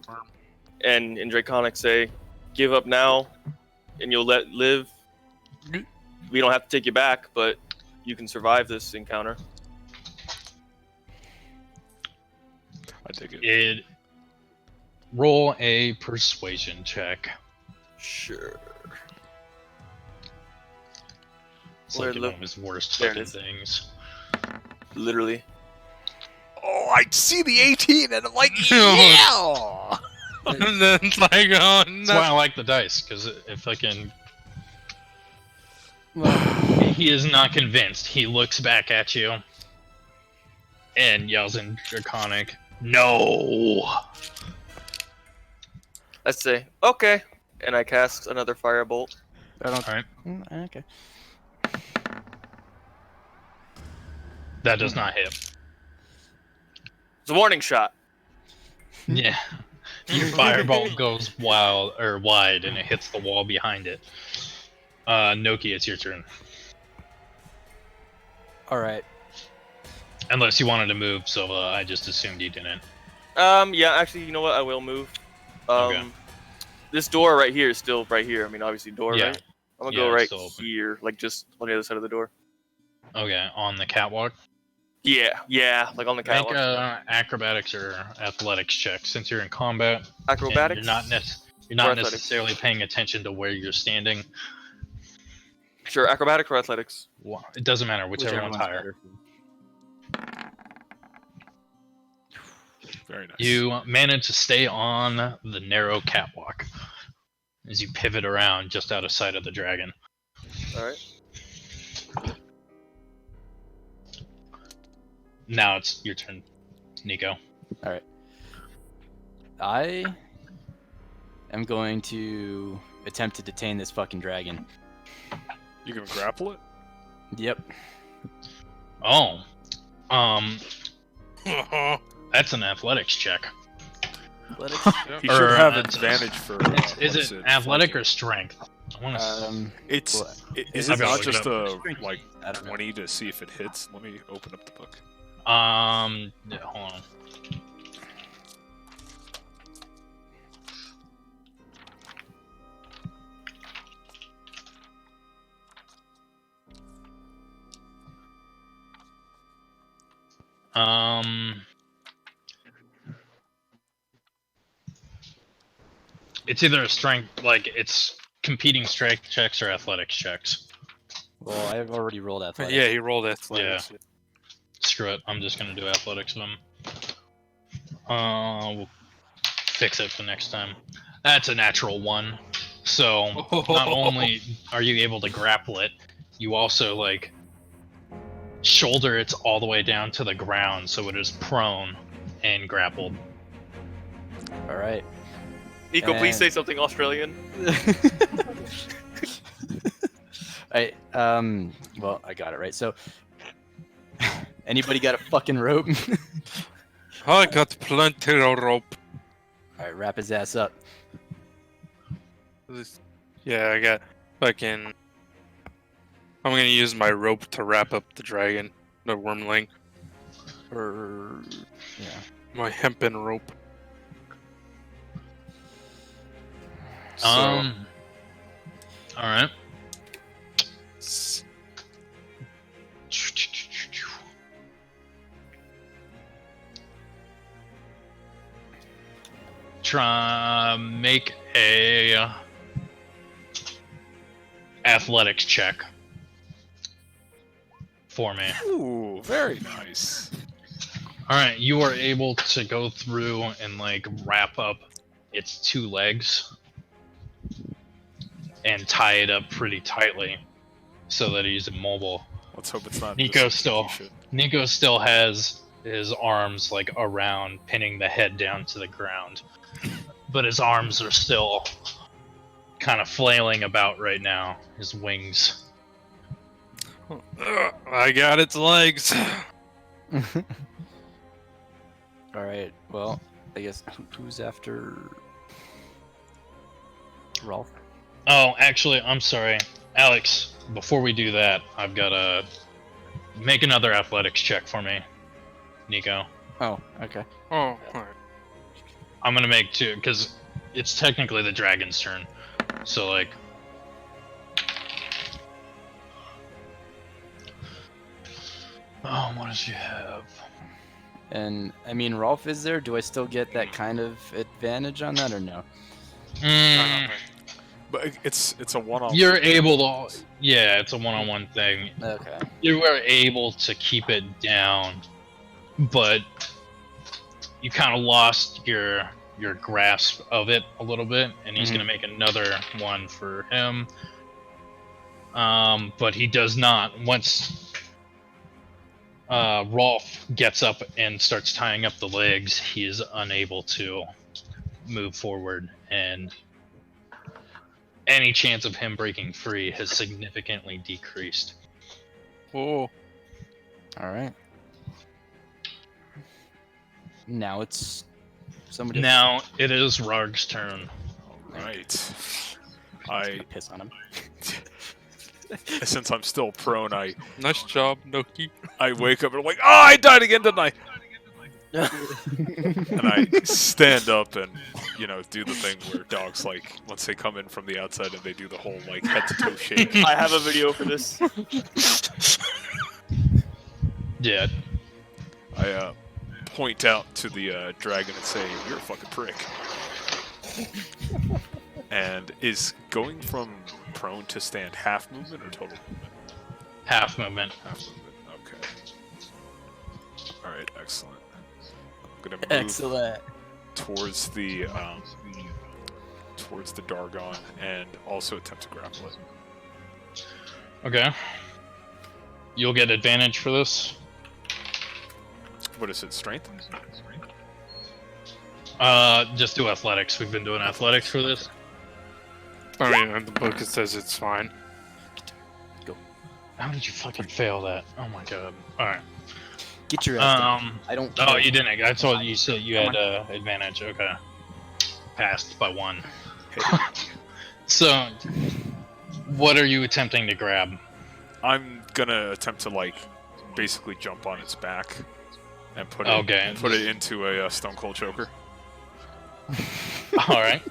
and in Draconic say, "Give up now, and you'll let live. We don't have to take you back, but you can survive this encounter." I dig it. Roll a persuasion check. Sure. It's Where like look- one of his worst there it fucking is. things. Literally. Oh, I see the 18 and I'm like, yeah! And then it's like, oh That's why I no. like the dice, because if I can... He is not convinced. He looks back at you and yells in Draconic, "No!" I say, "Okay," and I cast another firebolt. Alright. Okay. That does not hit. It's a warning shot. Yeah. Your fireball goes wide and it hits the wall behind it. Noki, it's your turn. Alright. Unless you wanted to move, so I just assumed you didn't. Yeah, actually, you know what? I will move. Okay. This door right here is still right here. I mean, obviously, door, Yeah. right? I'm gonna Yeah, go it's right still open. here, like just on the other side of the door. Okay, on the catwalk. Yeah, like on the Make catwalk. acrobatics or athletics check since you're in combat. and Acrobatics. You're not Or athletics? necessarily paying attention to where you're standing. Sure, acrobatics or athletics. Well, it doesn't matter, whichever one's higher. Very nice. You manage to stay on the narrow catwalk as you pivot around just out of sight of the dragon. All right. Now it's your turn, Nico. Alright. I am going to attempt to detain this fucking dragon. You can grapple it? Yep. Oh, that's an athletics check. Athletics. He Or, should have it's- advantage for. Is what's it athletic or flanking. strength? I want to. It's. Well, Is I've it gotta not look it just up. a like I don't know. 20 to see if it hits? Let me open up the book. Yeah, hold on. It's either a strength, like it's competing strength checks or athletics checks. Well, I've already rolled athletics. Yeah, he rolled athletics. Screw it, I'm just gonna do athletics of them. We'll fix it for next time. That's a natural 1. So not only are you able to grapple it, you also like shoulder it all the way down to the ground, so it is prone and grappled. Alright. Nico, please And- say something Australian. Well, I got it right. So, anybody got a fucking rope? I got plenty of rope. Alright, wrap his ass up. Yeah, I got fucking. I'm gonna use my rope to wrap up the dragon, the wormling. Or Yeah. my hempen rope. So, All right. make a athletics check for me. Ooh, very nice. All right, you are able to go through and like wrap up its 2 legs and tie it up pretty tightly so that he's immobile. Let's hope it's not. Nico this still, shit. Nico still has his arms like around, pinning the head down to the ground, but his arms are still kind of flailing about right now. His wings. I got its legs. All right. Well, I guess who's after Rolf? Oh, actually, I'm sorry, Alex. Before we do that, I've got to make another athletics check for me, Nico. Oh, okay. Oh, alright. I'm gonna make 2 because it's technically the dragon's turn. So like, oh, what does she have? And I mean, Rolf is there. Do I still get that kind of advantage on that, or no? But it's a one-on. You're able to, yeah, it's a one-on-one thing. Okay. You were able to keep it down, but you kind of lost your grasp of it a little bit, and he's gonna make another one for him. But he does not. Once Rolf gets up and starts tying up the legs, he is unable to move forward, and any chance of him breaking free has significantly decreased. Whoa. All right. Now it's somebody. Now it is Rarg's turn. Right. I piss on him. Since I'm still prone, Nice job, Noki. I wake up and I'm like, oh, I died again, didn't I? And I stand up and, do the thing where dogs, like, once they come in from the outside and they do the whole, like, head-to-toe shake. I have a video for this. Yeah. I point out to the dragon and say, you're a fucking prick. And is going from prone to stand half movement or total movement? Half movement. Half movement, okay. Alright, excellent. I'm gonna move Excellent. towards the Dargon and also attempt to grapple it. Okay. You'll get advantage for this. What is it, strength? Just do athletics. We've been doing athletics for this. I mean, in the book it says it's fine. How did you fucking fail that? Oh my god. Alright. Get your ass down. I don't. Oh, you didn't. I told you said you had advantage. Okay. Passed by 1. So, what are you attempting to grab? I'm gonna attempt to, like, basically jump on its back and put it into a Stone Cold Choker. Alright.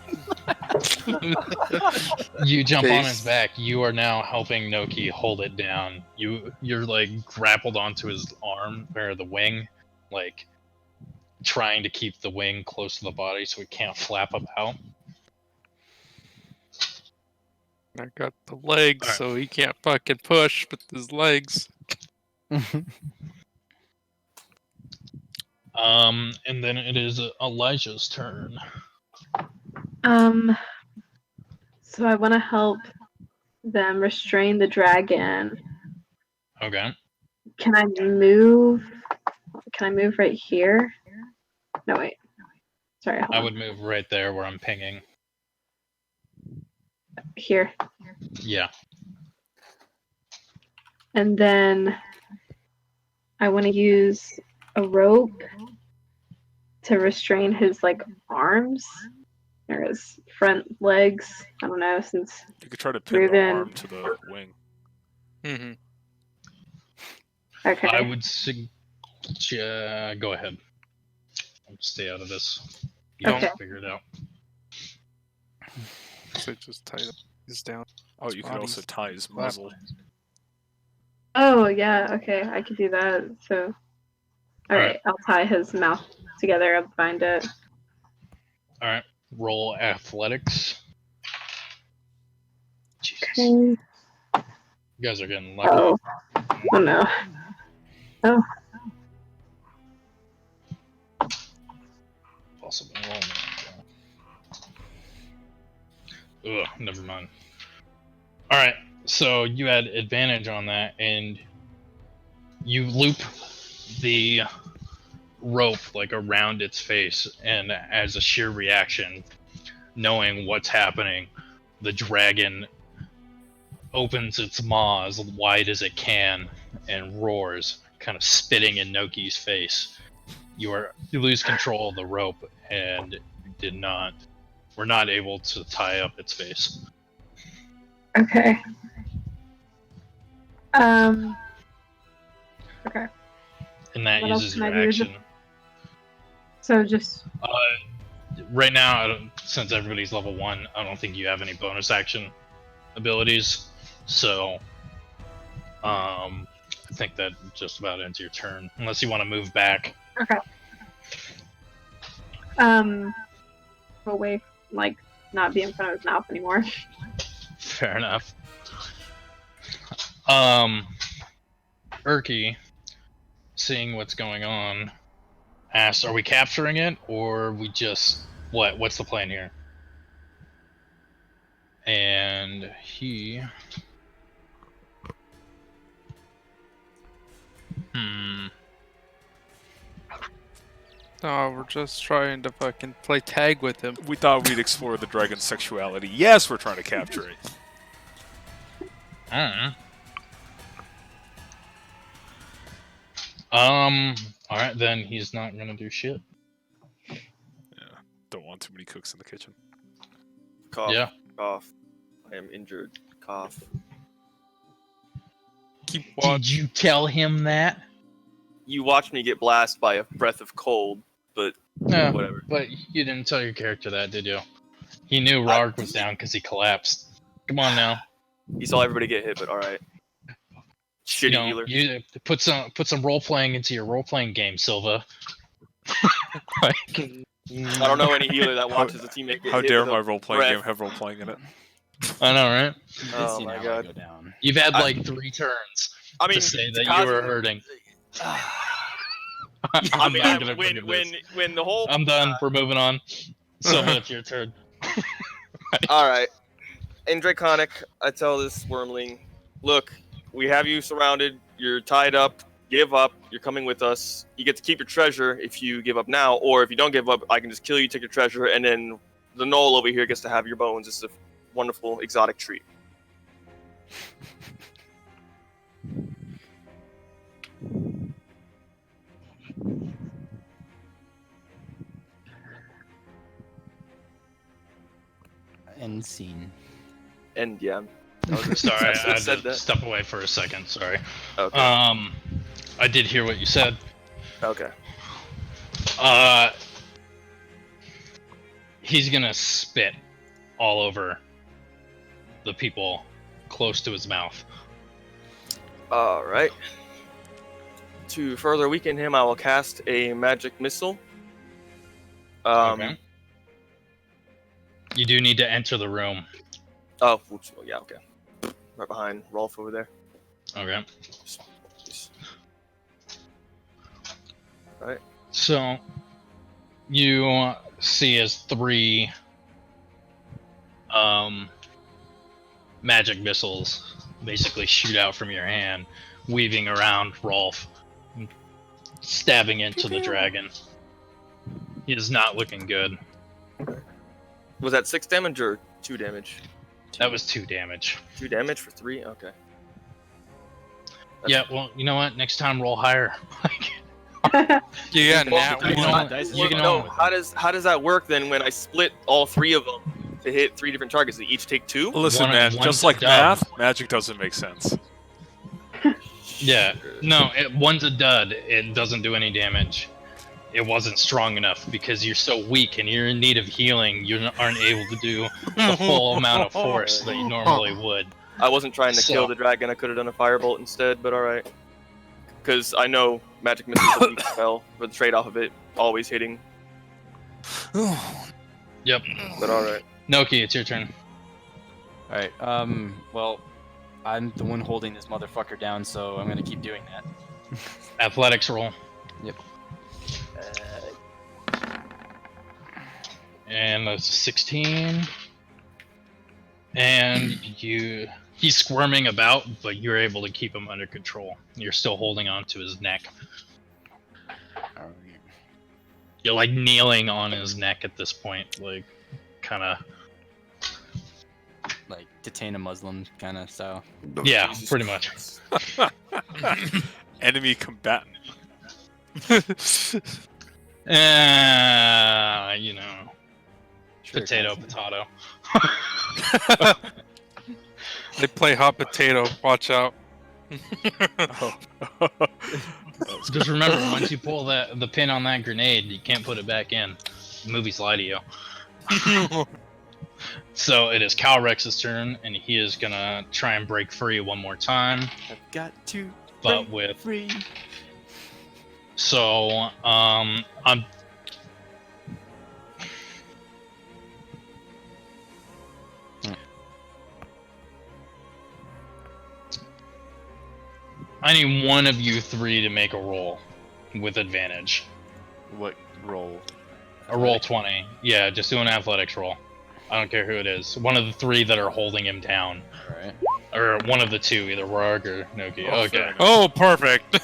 You jump on his back. You are now helping Noki hold it down. You're like grappled onto his arm, or the wing, like trying to keep the wing close to the body so it can't flap about. I got the legs, so he can't fucking push with his legs. And then it is Elijah's turn. So I want to help them restrain the dragon. Okay. Can I move? Can I move right here? No, wait. Sorry. I would move right there where I'm pinging. Here. Yeah. And then I want to use a rope to restrain his like arms or his front legs. I don't know, since You could try to pin the Ruben. arm to the wing. Mm-hmm. Okay. I would go ahead. I'll stay out of this. You Okay. figure it out. So just tie this down. Oh, you could also tie his muzzle. Oh yeah, okay, I could do that. So, all right, I'll tie his mouth together. I'll bind it. All right. Roll athletics. Jesus. Okay. You guys are getting lucky. Oh. Oh no. Oh. Possible enrollment. Ugh, never mind. All right. So you had advantage on that, and you loop the rope like around its face, and as a sheer reaction, knowing what's happening, the dragon opens its maw as wide as it can and roars, kind of spitting in Noki's face. You lose control of the rope, and you were not able to tie up its face. Okay. Okay. And that What else uses can your I do? action. So just Right now, since everybody's level 1, I don't think you have any bonus action abilities. So, I think that just about ends your turn, unless you want to move back. okay. Away, like not be in front of his mouth anymore. Fair enough. Urki, seeing what's going on, asks, "Are we capturing it, or we just what's the plan here?" And he, No, we're just trying to fucking play tag with him. We thought we'd explore the dragon's sexuality. Yes, we're trying to capture it. I don't know. All right, then he's not gonna do shit. Yeah, don't want too many cooks in the kitchen. Cough. Yeah. Cough. I am injured. Cough. Keep watch. Did you tell him that? You watched me get blasted by a breath of cold, but No, whatever. but you didn't tell your character that, did you? He knew Rarg was down because he collapsed. Come on now. He saw everybody get hit, but alright. Shitty healer. You put some role playing into your role playing game, Silva. I don't know any healer that watches a teammate get How hit dare with my a role-playing breath. game have role-playing in it? I know, right? You did Oh see my an ally God. go down. You've had like 3 turns I mean, to say that Kazi- you were hurting. I I'm mean, not gonna bring when the whole I'm done. We're moving on. Silva, it's your turn. all right, in Draconic, I tell this wormling, look, we have you surrounded. You're tied up. Give up. You're coming with us. You get to keep your treasure if you give up now, or if you don't give up, I can just kill you, take your treasure, and then the knoll over here gets to have your bones. It's a wonderful exotic treat. End scene. And yeah, Sorry, I had said to that. step away for a second. Sorry. Okay. I did hear what you said. Okay. He's gonna spit all over the people close to his mouth. All right. To further weaken him, I will cast a magic missile. Okay. You do need to enter the room. Oh, whoops. Oh, yeah, okay. Right behind Rolf over there. Okay. Just- Alright. So you see as 3 magic missiles basically shoot out from your hand, weaving around Rolf, stabbing into the dragon. He is not looking good. Was that 6 damage or 2 damage? That was 2 damage. 2 damage for 3? Okay. Yeah, well, you know what? Next time, roll higher. Yeah, Well, now you know, Dice you is can no, know. how does that work then when I split all 3 of them to hit 3 different targets? They each take 2? Listen, One- man, one's just a like dub. math, magic doesn't make sense. Yeah, no, one's a dud. It doesn't do any damage. It wasn't strong enough because you're so weak and you're in need of healing. You aren't able to do the full amount of force that you normally would. I wasn't trying to So- kill the dragon. I could have done a firebolt instead, but alright. Because I know magic missile is a weak spell, for the trade-off of it always hitting. Yep. But all right. Noki, it's your turn. All right. Well, I'm the one holding this motherfucker down, so I'm gonna keep doing that. Athletics roll. Yep. And that's 16. And he's squirming about, but you're able to keep him under control. You're still holding on to his neck. You're like kneeling on his neck at this point, like kind of. Like detain a Muslim kind of style. Yeah, pretty much. Enemy combatant. You know, Sure, potato. They play hot potato. Watch out. Just remember, once you pull the pin on that grenade, you can't put it back in. The movies lie to you. So it is Calrex's turn, and he is gonna try and break free one more time. I've got to But break with free. So I'm. I need one of you three to make a roll with advantage. What roll? A roll 20. Yeah, just do an athletics roll. I don't care who it is. One of the three that are holding him down. Alright. Or one of the two, either Rarg or Noki. Oh, Okay. fair enough. Oh, perfect.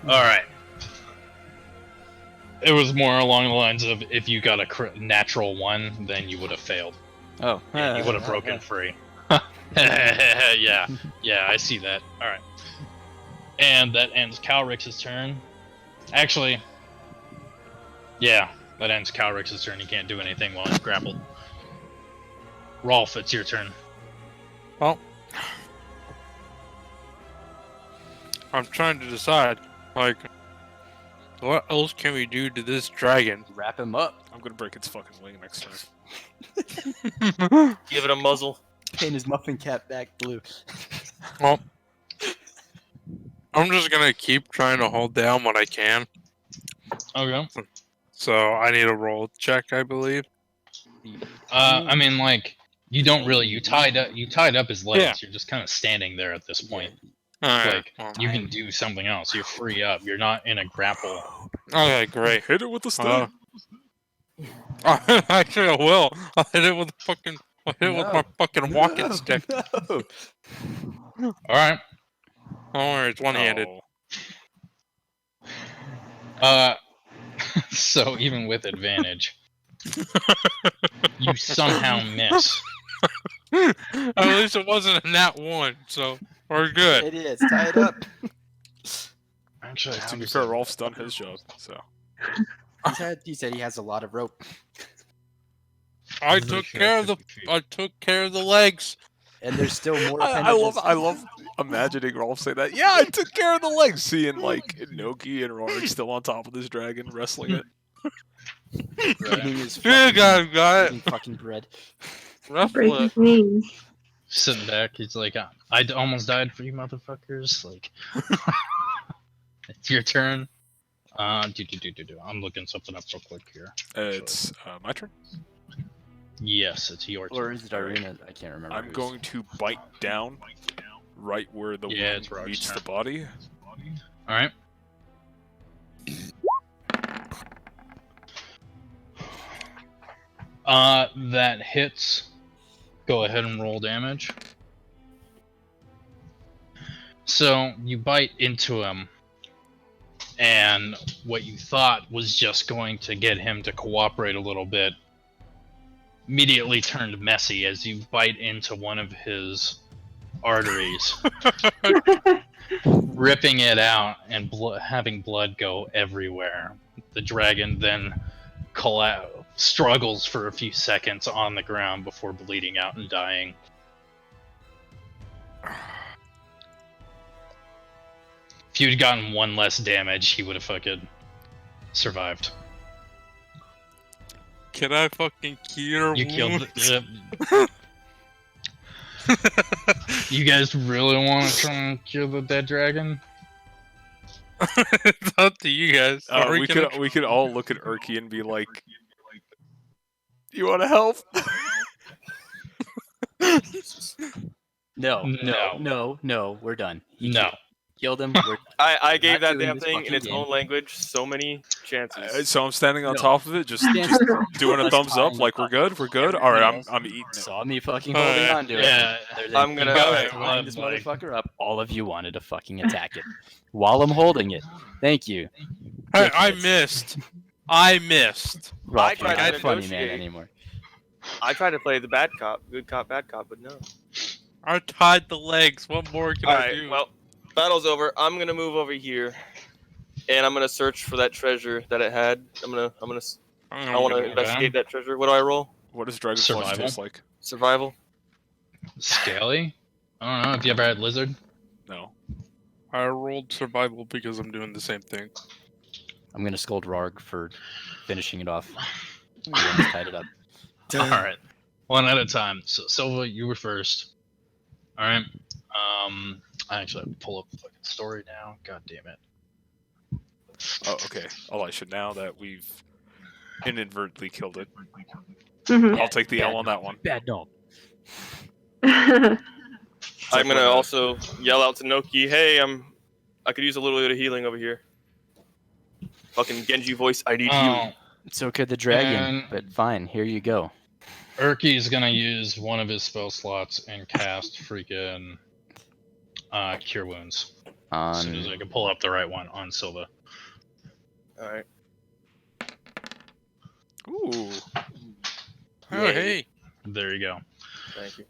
Alright. It was more along the lines of if you got a natural one, then you would have failed. Oh. And you would have broken free. Yeah, I see that. Alright. And that ends Calrix's turn. Actually, yeah, that ends Calrix's turn. He can't do anything while he's grappled. Rolf, it's your turn. Well, I'm trying to decide, like, what else can we do to this dragon? Wrap him up. I'm gonna break its fucking wing next turn. Give it a muzzle. Paint his muffin cap back blue. Well, I'm just gonna keep trying to hold down what I can. Okay. So I need a roll check, I believe. I mean, like, you don't really. You tied up his legs. Yeah. You're just kind of standing there at this point. Alright. Like, you can do something else. You're free up. You're not in a grapple. Okay, great. Hit it with the stick. Actually, I will. I'll hit it with I'll hit it with my fucking walking stick. No. All right. Don't worry, it's one-handed. Oh. So even with advantage, you somehow miss. At least it wasn't a nat one, so we're good. It is. Tie it up. Actually, To be fair, Rolf's done his job, so. He said he has a lot of rope. I took care of the legs. And there's still more I appendages. love imagining Rolf say that. Yeah, I took care of the legs. Seeing like Noki and Rorik still on top of this dragon wrestling it. Eating his You fucking, guys got eating fucking bread. Rough Break foot. his wings. Sitting back, he's like, I almost died for you motherfuckers. Like, it's your turn. I'm looking something up real quick here. It's my turn. Yes, it's your turn. Or is it Arena? I can't remember. I'm whose. going to bite down right where the Yeah, wing it's Rorik's meets turn. the body. All right. That hits. Go ahead and roll damage. So you bite into him, and what you thought was just going to get him to cooperate a little bit immediately turned messy as you bite into one of his arteries, ripping it out and having blood go everywhere. The dragon then struggles for a few seconds on the ground before bleeding out and dying. If you'd gotten one less damage, he would have fucking survived. Can I fucking cure You killed wounds? it. You guys really want to try and kill the dead dragon? It's up to you guys. Are We gonna could all look at Urki and be like, You want to help? No. We're done. He No. killed him. I gave not that doing damn this thing in fucking its game. own language so many chances. So I'm standing on No. top of it, just doing a thumbs up, like we're good, we're good. All right, I'm eating it. Saw me fucking All holding right. on to it. Yeah. I'm gonna- tying this motherfucker up. All of you wanted to fucking attack it while I'm holding it. Thank you. I Dickheads. missed. I missed. Rolf, you're tried not to a funny man negotiate. anymore. I tried to play the bad cop, good cop, bad cop, but no. I tied the legs. What more can All I right, do? well, battle's over. I'm gonna move over here, and I'm gonna search for that treasure that it had. I want to investigate that treasure. What do I roll? What does dragon flesh Survival. taste like? Survival. Scaly? I don't know. Have you ever had lizard? No. I rolled survival because I'm doing the same thing. I'm gonna scold Rarg for finishing it off. He almost tied it up. All right. One at a time. So, Silva, you were first. All right. I actually have to pull up the fucking story now. God damn it. Oh, okay. Elisha, now that we've inadvertently killed it, Mhm. I'll take the L on that one. Bad dog. I'm like gonna when, also yell out to Noki, "Hey, I could use a little bit of healing over here." Fucking Genji voice, I need healing. So could the dragon, And- but fine. Here you go. Urki's gonna use one of his spell slots and cast freaking Cure Wounds. As soon as I can pull up the right one on Silva. All right. Ooh. Oh, Yay. hey. There you go. Thank you.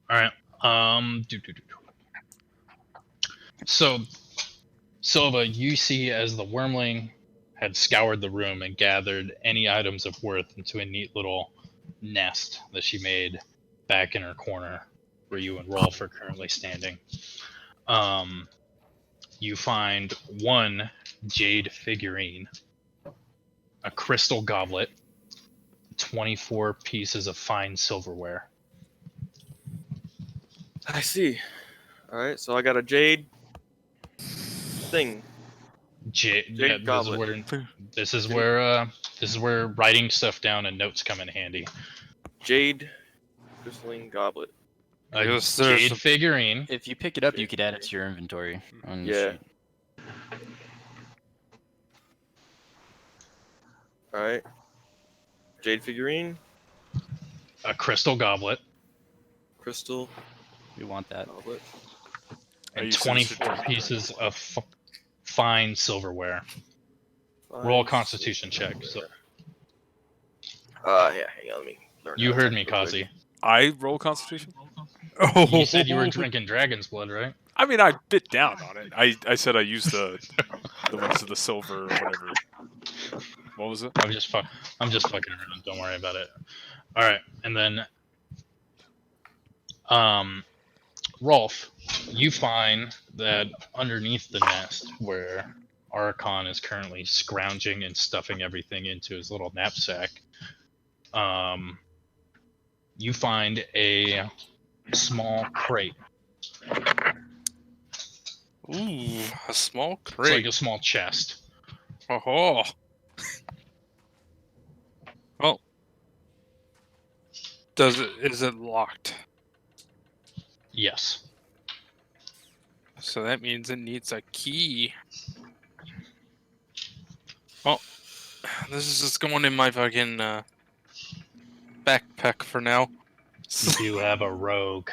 All right. So, Silva, you see as the wormling had scoured the room and gathered any items of worth into a neat little nest that she made back in her corner where you and Rolf are currently standing. You find one jade figurine, a crystal goblet, 24 pieces of fine silverware. I see. All right, so I got a jade thing. Jade goblet. This is where writing stuff down and notes come in handy. Jade crystalline goblet. A Yes, there's jade a- figurine. If you pick it up, you could add it to your inventory. On the Yeah. sheet. All right. Jade figurine, A crystal goblet. crystal We want that. goblet. Are And you 24 sensitive? pieces of fine silverware. Roll a Constitution check. So Yeah, hang on, let me learn. you how to heard me, type real quick. Kazi. I roll Constitution? Oh, You said you were drinking dragon's blood, right? I mean, I bit down on it. I said I used the ones of the silver or whatever. What was it? I'm just fucking around. Don't worry about it. All right, and then, Rolf, you find that underneath the nest, where Archon is currently scrounging and stuffing everything into his little knapsack, you find a small crate. Ooh, a small It's crate. like a small chest. Oh. Well, is it locked? Yes. So that means it needs a key. Well, this is just going in my fucking backpack for now. You do have a rogue.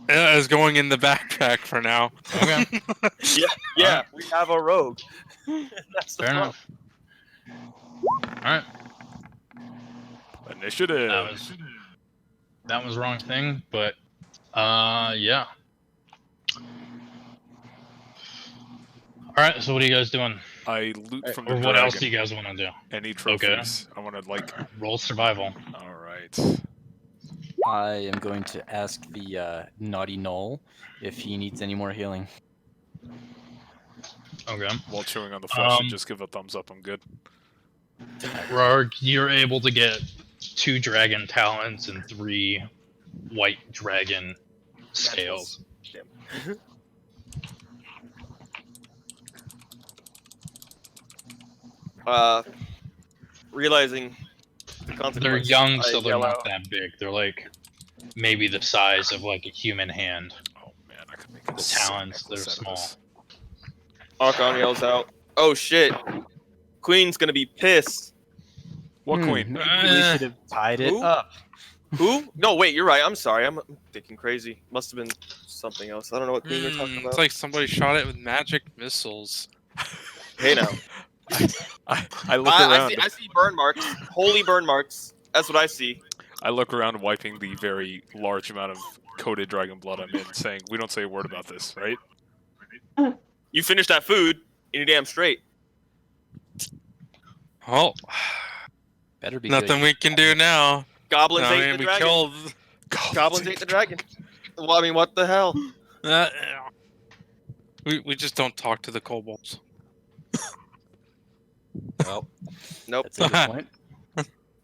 Yeah, it's going in the backpack for now. Okay. Yeah, we have a rogue. That's the Fair problem. enough. All right. Initiative. That was wrong thing, but yeah. All right. So what are you guys doing? I loot from the Or what dragon. else do you guys want to do? Any trophies? I want to like. Roll survival. All right. I am going to ask the naughty Knoll if he needs any more healing. Okay. While chewing on the flesh, and just give a thumbs up. I'm good. Rarg, you're able to get 2 dragon talons and 3 white dragon scales. Realizing the They're young, so they're not that big. They're like maybe the size of like a human hand. Oh man, I could make a The sick talons, they're necklace out of small. this. Archon yells out, "Oh shit! Queen's gonna be pissed." What queen? Maybe we should have tied it Who? up. Who? No, wait, you're right. I'm sorry. I'm thinking crazy. Must have been something else. I don't know what queen you're talking about. It's like somebody shot it with magic missiles. Hey now. I look around. I see burn marks. Holy burn marks. That's what I see. I look around, wiping the very large amount of coated dragon blood I'm in, saying, "We don't say a word about this, right?" You finished that food, and you're damn straight. Oh, Better be nothing good. we can do now. Goblins I ate mean, the we dragon. killed. Goblins ate the dragon. Well, I mean, what the hell? We just don't talk to the kobolds. Well, Nope. that's a good point.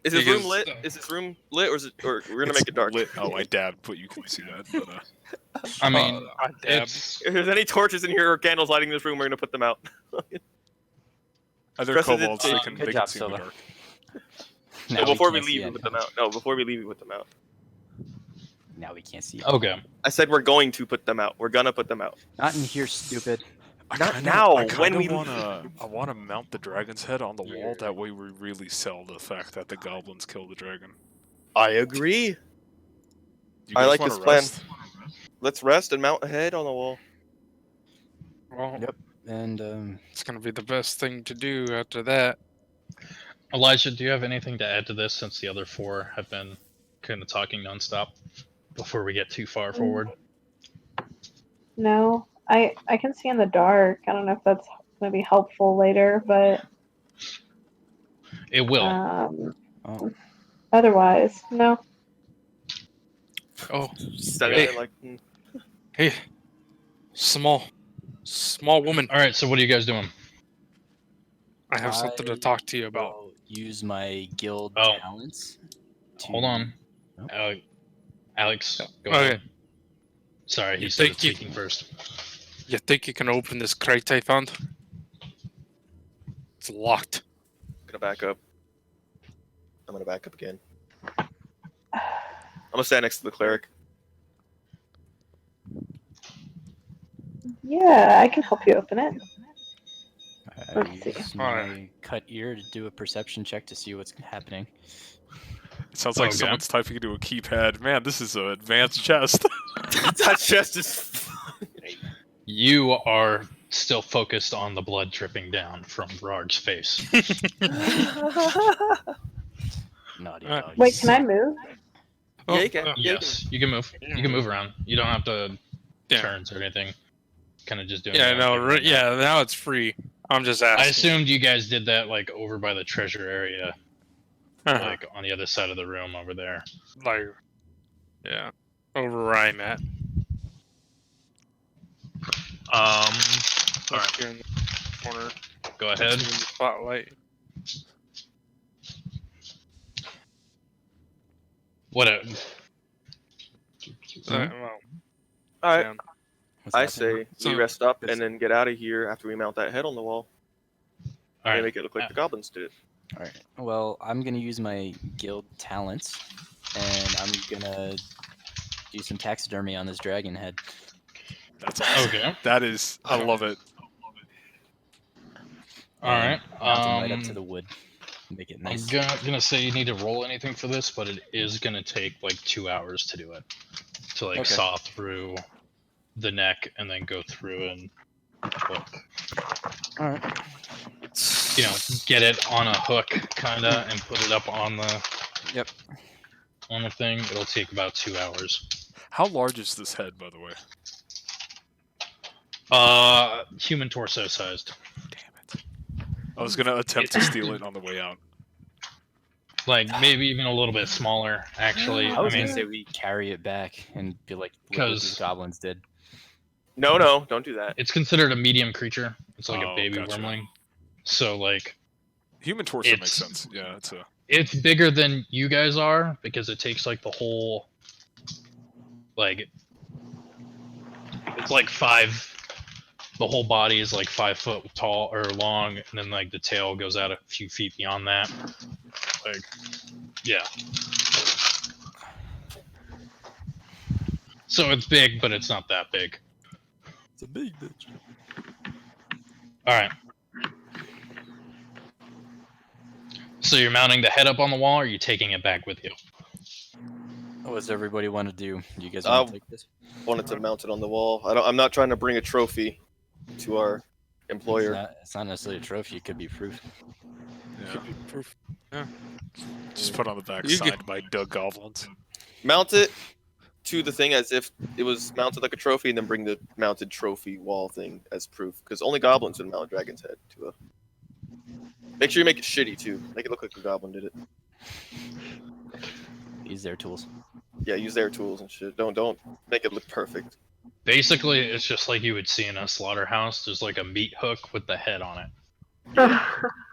Is this room Because- lit? Is this room lit, or is it? Or we're gonna make it dark? Lit. Oh, I dabbed, but you couldn't see that. But, I mean, I dabbed. it's If there's any torches in here or candles lighting this room, we're gonna put them out. Other Precedent kobolds, they taken. can, Good they job, can see in the Silva. dark. Now No, before we can't see leave, we it. put them out. No, before we leave, we put them out. Now we can't see it. okay. I said we're going to put them out. We're gonna put them out. Not in here, stupid. Not now, I when we- wanna mount the dragon's head on the wall. That way, we really sell the fact that the goblins killed the dragon. I agree. You I guys like wanna this plan. rest? Let's rest and mount a head on the wall. Well, Yep. And it's gonna be the best thing to do after that. Elijah, do you have anything to add to this since the other four have been kind of talking nonstop before we get too far forward? No, I can see in the dark. I don't know if that's gonna be helpful later, but It will. oh, otherwise, no. Oh, Standing Hey. there like, hey, small woman. All right. So what are you guys doing? I have something to talk to you about. I'll use my guild Oh. talents. To... Hold on. Oh. Alex, go Okay. ahead. Sorry, he You started think you- speaking first. You think you can open this crate I found? It's locked. gonna back up. I'm gonna back up again. I'm gonna stand next to the cleric. Yeah, I can help you open it. I Let's see. use my cut ear to do a perception check to see what's happening. It sounds like Okay. someone's typing into a keypad. Man, this is an advanced chest. That chest is. You are still focused on the blood dripping down from Rarg's face. Naughty Alright. dogs. Wait, can I move? Yeah, you can. Yeah, you Yes, you can move. You can move around. You don't have to Yeah. turns or anything. Kind of just doing. Yeah, it no, right now. yeah. Now it's free. I'm just asking. I assumed you guys did that like over by the treasure area, Uh-huh. like on the other side of the room over there. Like, yeah, over where I'm at. All Up right, here in the corner. go next to ahead. me in the spotlight. What a Well, All right. down. What's I happening? say So- we rest up and then get out of here after we mount that head on the wall. all And right. make it look like the goblins did it. All right. Well, I'm gonna use my guild talents, and I'm gonna do some taxidermy on this dragon head. That's awesome. Okay. That is, I love it. All right. Mount them right up to the wood. Make it I'm nice. gonna say you need to roll anything for this, but it is gonna take like 2 hours to do it. To like Okay. saw through the neck and then go through and like, All right. you know, get it on a hook kinda and put it up on the Yep. on the thing. It'll take about 2 hours. How large is this head, by the way? Human torso sized. Damn it. I was gonna attempt to steal it on the way out. Like maybe even a little bit smaller, actually. I I was mean, gonna say we carry it back and be like, look what these 'Cause- goblins did. No, don't do that. it's considered a medium creature. It's like Oh, a baby gotcha. wormling. So like Human torso makes It's- sense. Yeah, it's a. it's bigger than you guys are because it takes like the whole like it's like the whole body is like 5 foot tall or long, and then like the tail goes out a few feet beyond that. big. Yeah. So it's big, but it's not that big. It's a big bitch. Alright. So you're mounting the head up on the wall, or are you taking it back with you? What does everybody want to do? Do you guys want to take this? Wanted to mount it on the wall. I'm not trying to bring a trophy to our employer. It's not necessarily a trophy. It could be proof. Yeah. Proof. Just put on the back You signed by Doug Goblins. Mount it to the thing as if it was mounted like a trophy, and then bring the mounted trophy wall thing as proof. Because only goblins would mount a dragon's head to a. Make sure you make it shitty too. Make it look like a goblin did it. Use their tools. Yeah, use their tools and shit. Don't make it look perfect. Basically, it's just like you would see in a slaughterhouse. There's like a meat hook with the head on it.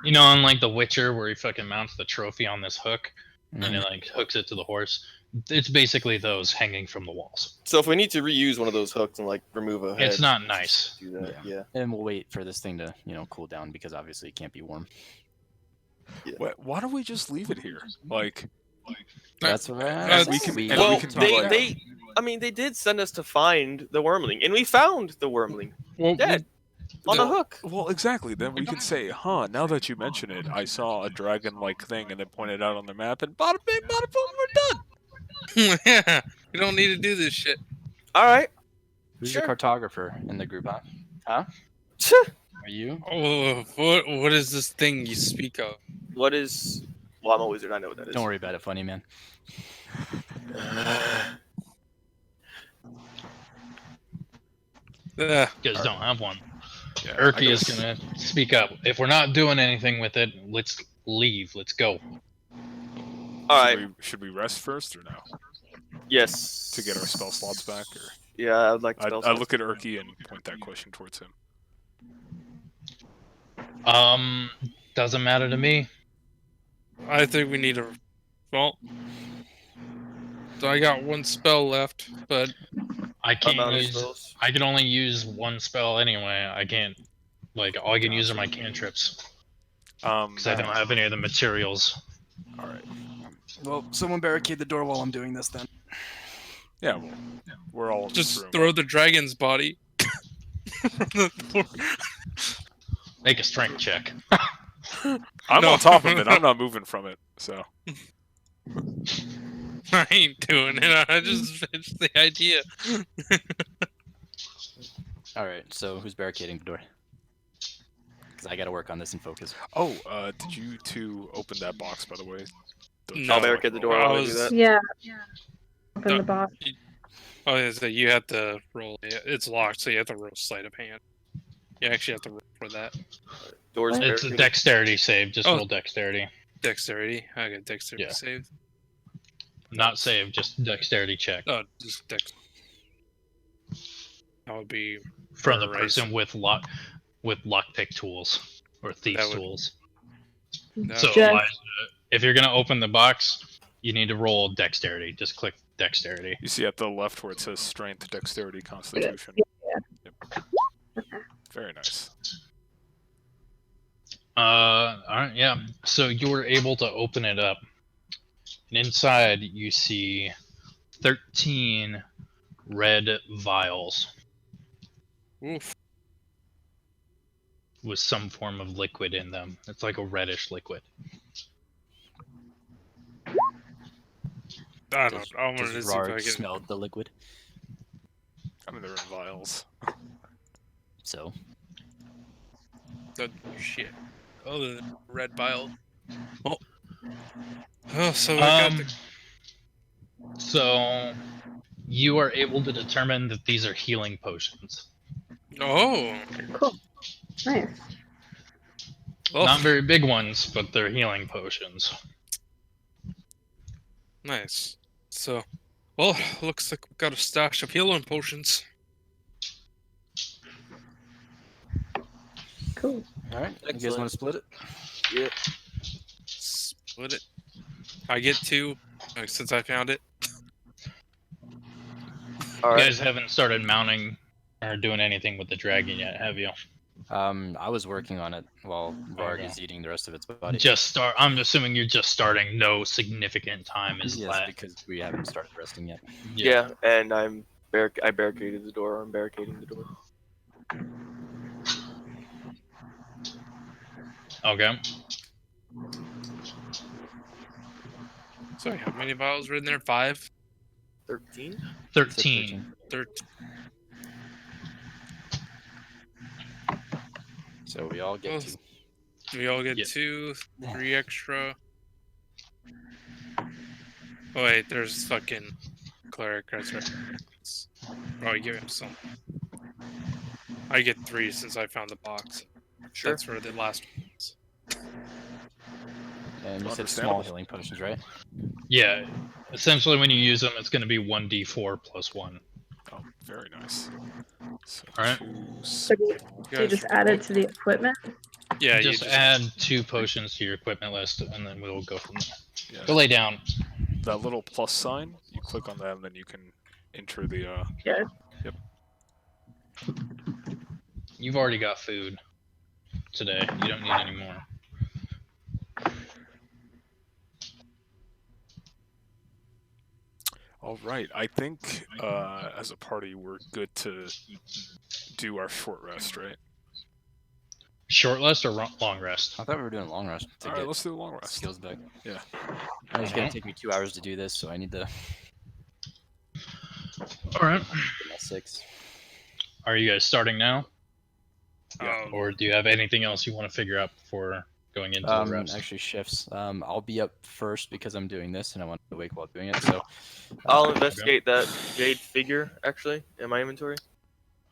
You know, on like The Witcher, where he fucking mounts the trophy on this hook, and then he like hooks it to the horse. It's basically those hanging from the walls. So if we need to reuse one of those hooks and like remove a head, It's not nice. do that. Yeah. And we'll wait for this thing to, cool down because obviously it can't be warm. Why don't we just leave it here? Like, That's right. and we can- and Well, we can do, like- they did send us to find the wormling, and we found the wormling Well, dead on a hook. well, exactly. Then we can say, huh, now that you mention it, I saw a dragon-like thing and then pointed out on the map, and bada bing, bada boom, we're done. Yeah, you don't need to do this shit. All right. Who's Sure. your cartographer in the group, huh? Huh? Tch. Are you? Oh, what is this thing you speak of? What is? Well, I'm a wizard. I know what that is. Don't worry about it, funny man. You guys don't have one. Yeah, Urki is gonna speak up. If we're not doing anything with it, let's leave. Let's go. All right. Should we rest first or no? Yes. To get our spell slots back, or Yeah, I would like to. I look at Urki and point that question towards him. Doesn't matter to me. I think we need a. Well, so I got one spell left, but I can't out of use. spells. I can only use one spell anyway. I can't. Like all I can use are my cantrips because I don't have any of the materials. All right. Well, someone barricade the door while I'm doing this then. Yeah, well, we're all in this just room. throw the dragon's body. Make a strength check. I'm No. on top of it. I'm not moving from it. So I ain't doing it. It's the idea. All right, so who's barricading the door? Because I got to work on this and focus. did you two open that box, by the way? No. I'll barricade the door while I do that. Yeah. Open the box. Oh, yeah, so you have to roll. It's locked, so you have to roll sleight of hand. You actually have to roll for that. Doors What? It's a barricaded. dexterity save. Just Oh. roll dexterity. Dexterity. I got dexterity Yeah. saved. Not save, just dexterity check. Oh, just dex. That would be From the Right. person with lockpick tools or thieves That would- tools. that So would- Just- Elijah, if you're gonna open the box, you need to roll dexterity. Just click dexterity. you see at the left where it says Strength, Dexterity, Constitution. Yep. Very nice. All right, yeah. So you were able to open it up, and inside you see 13 red vials Oof. with some form of liquid in them. It's like a reddish liquid. I don't know. I'm gonna Does see if I Rarg can. smell the liquid? I mean, they're in vials. So, Oh, shit. Oh, the red vial. Oh. Oh, so I got the. So you are able to determine that these are healing potions. Oh. Cool. Nice. Well, Not very big ones, but they're healing potions. nice. So, well, looks like we've got a stash of healing potions. Cool. all right, you guys Excellent. want to split it? Yeah. Split it. I get two, since I found it. All You right. guys haven't started mounting or doing anything with the dragon yet, have you? I was working on it while Varg Okay. is eating the rest of its body. I'm assuming you're just starting. No significant time is Yes, left. because we haven't started resting yet. Yeah, and I barricaded the door. I'm barricading the door. Okay. Sorry, how many vials were in there? 5? 13? 13. 13. So we all get Well, 2. We all get Yep. 2, 3 extra. Oh wait, there's fucking cleric. That's right. Oh, I give him some. I get 3 since I found the box. Sure. That's for the last ones. And you said Understandable. small healing potions, right? Yeah. Essentially, when you use them, it's going to be 1d4 plus 1. Oh, very nice. So Alright. choose So do you just add it to the equipment? Yeah, you Just add 2 potions to your equipment list, and then we'll go from there. yeah, Go lay down. that little plus sign. You click on that, and then you can enter the. Yeah. Yep. You've already got food today. You don't need any more. All right. I think as a party, we're good to do our short rest, right? Short rest or long rest? I thought we were doing a long rest to All right, get let's do a long rest. skills back. Yeah. It's gonna take me 2 hours to do this, so I need to Alright. get my 6. Are you guys starting now? Yeah. Or do you have anything else you want to figure out before going into the rest? Actually, shifts. I'll be up first because I'm doing this, and I want to wake while doing it. So I'll investigate that jade figure actually in my inventory.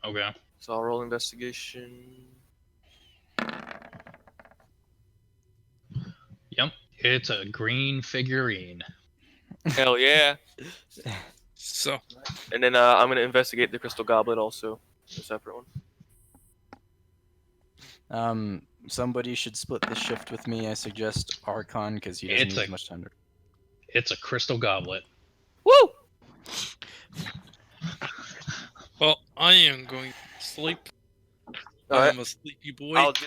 Okay. So I'll roll investigation. Yep. It's a green figurine. Hell yeah! So, And then I'm gonna investigate the crystal goblet also, a separate one. Somebody should split the shift with me. I suggest Archon because he doesn't It's use a- much time. It's a crystal goblet. Woo! well, I am going to sleep. All right. I'm a sleepy boy. I'll do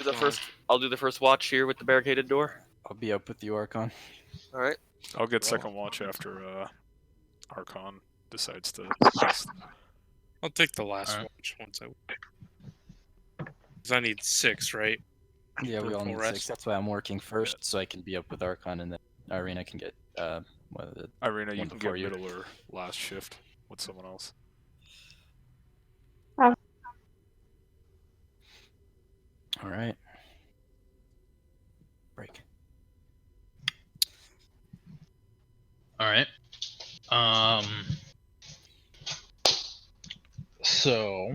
the first watch here with the barricaded door. I'll be up with you, Archon. All right. I'll get second watch after Archon decides to. I'll take the last Alright. watch once I. Because I need 6, right? Yeah, we For all full need rest. 6. That's why I'm working first, so I can be up with Archon, and then Irina can get Irina, you One can before get you. middle or last shift with someone else. All right. Break. Alright. So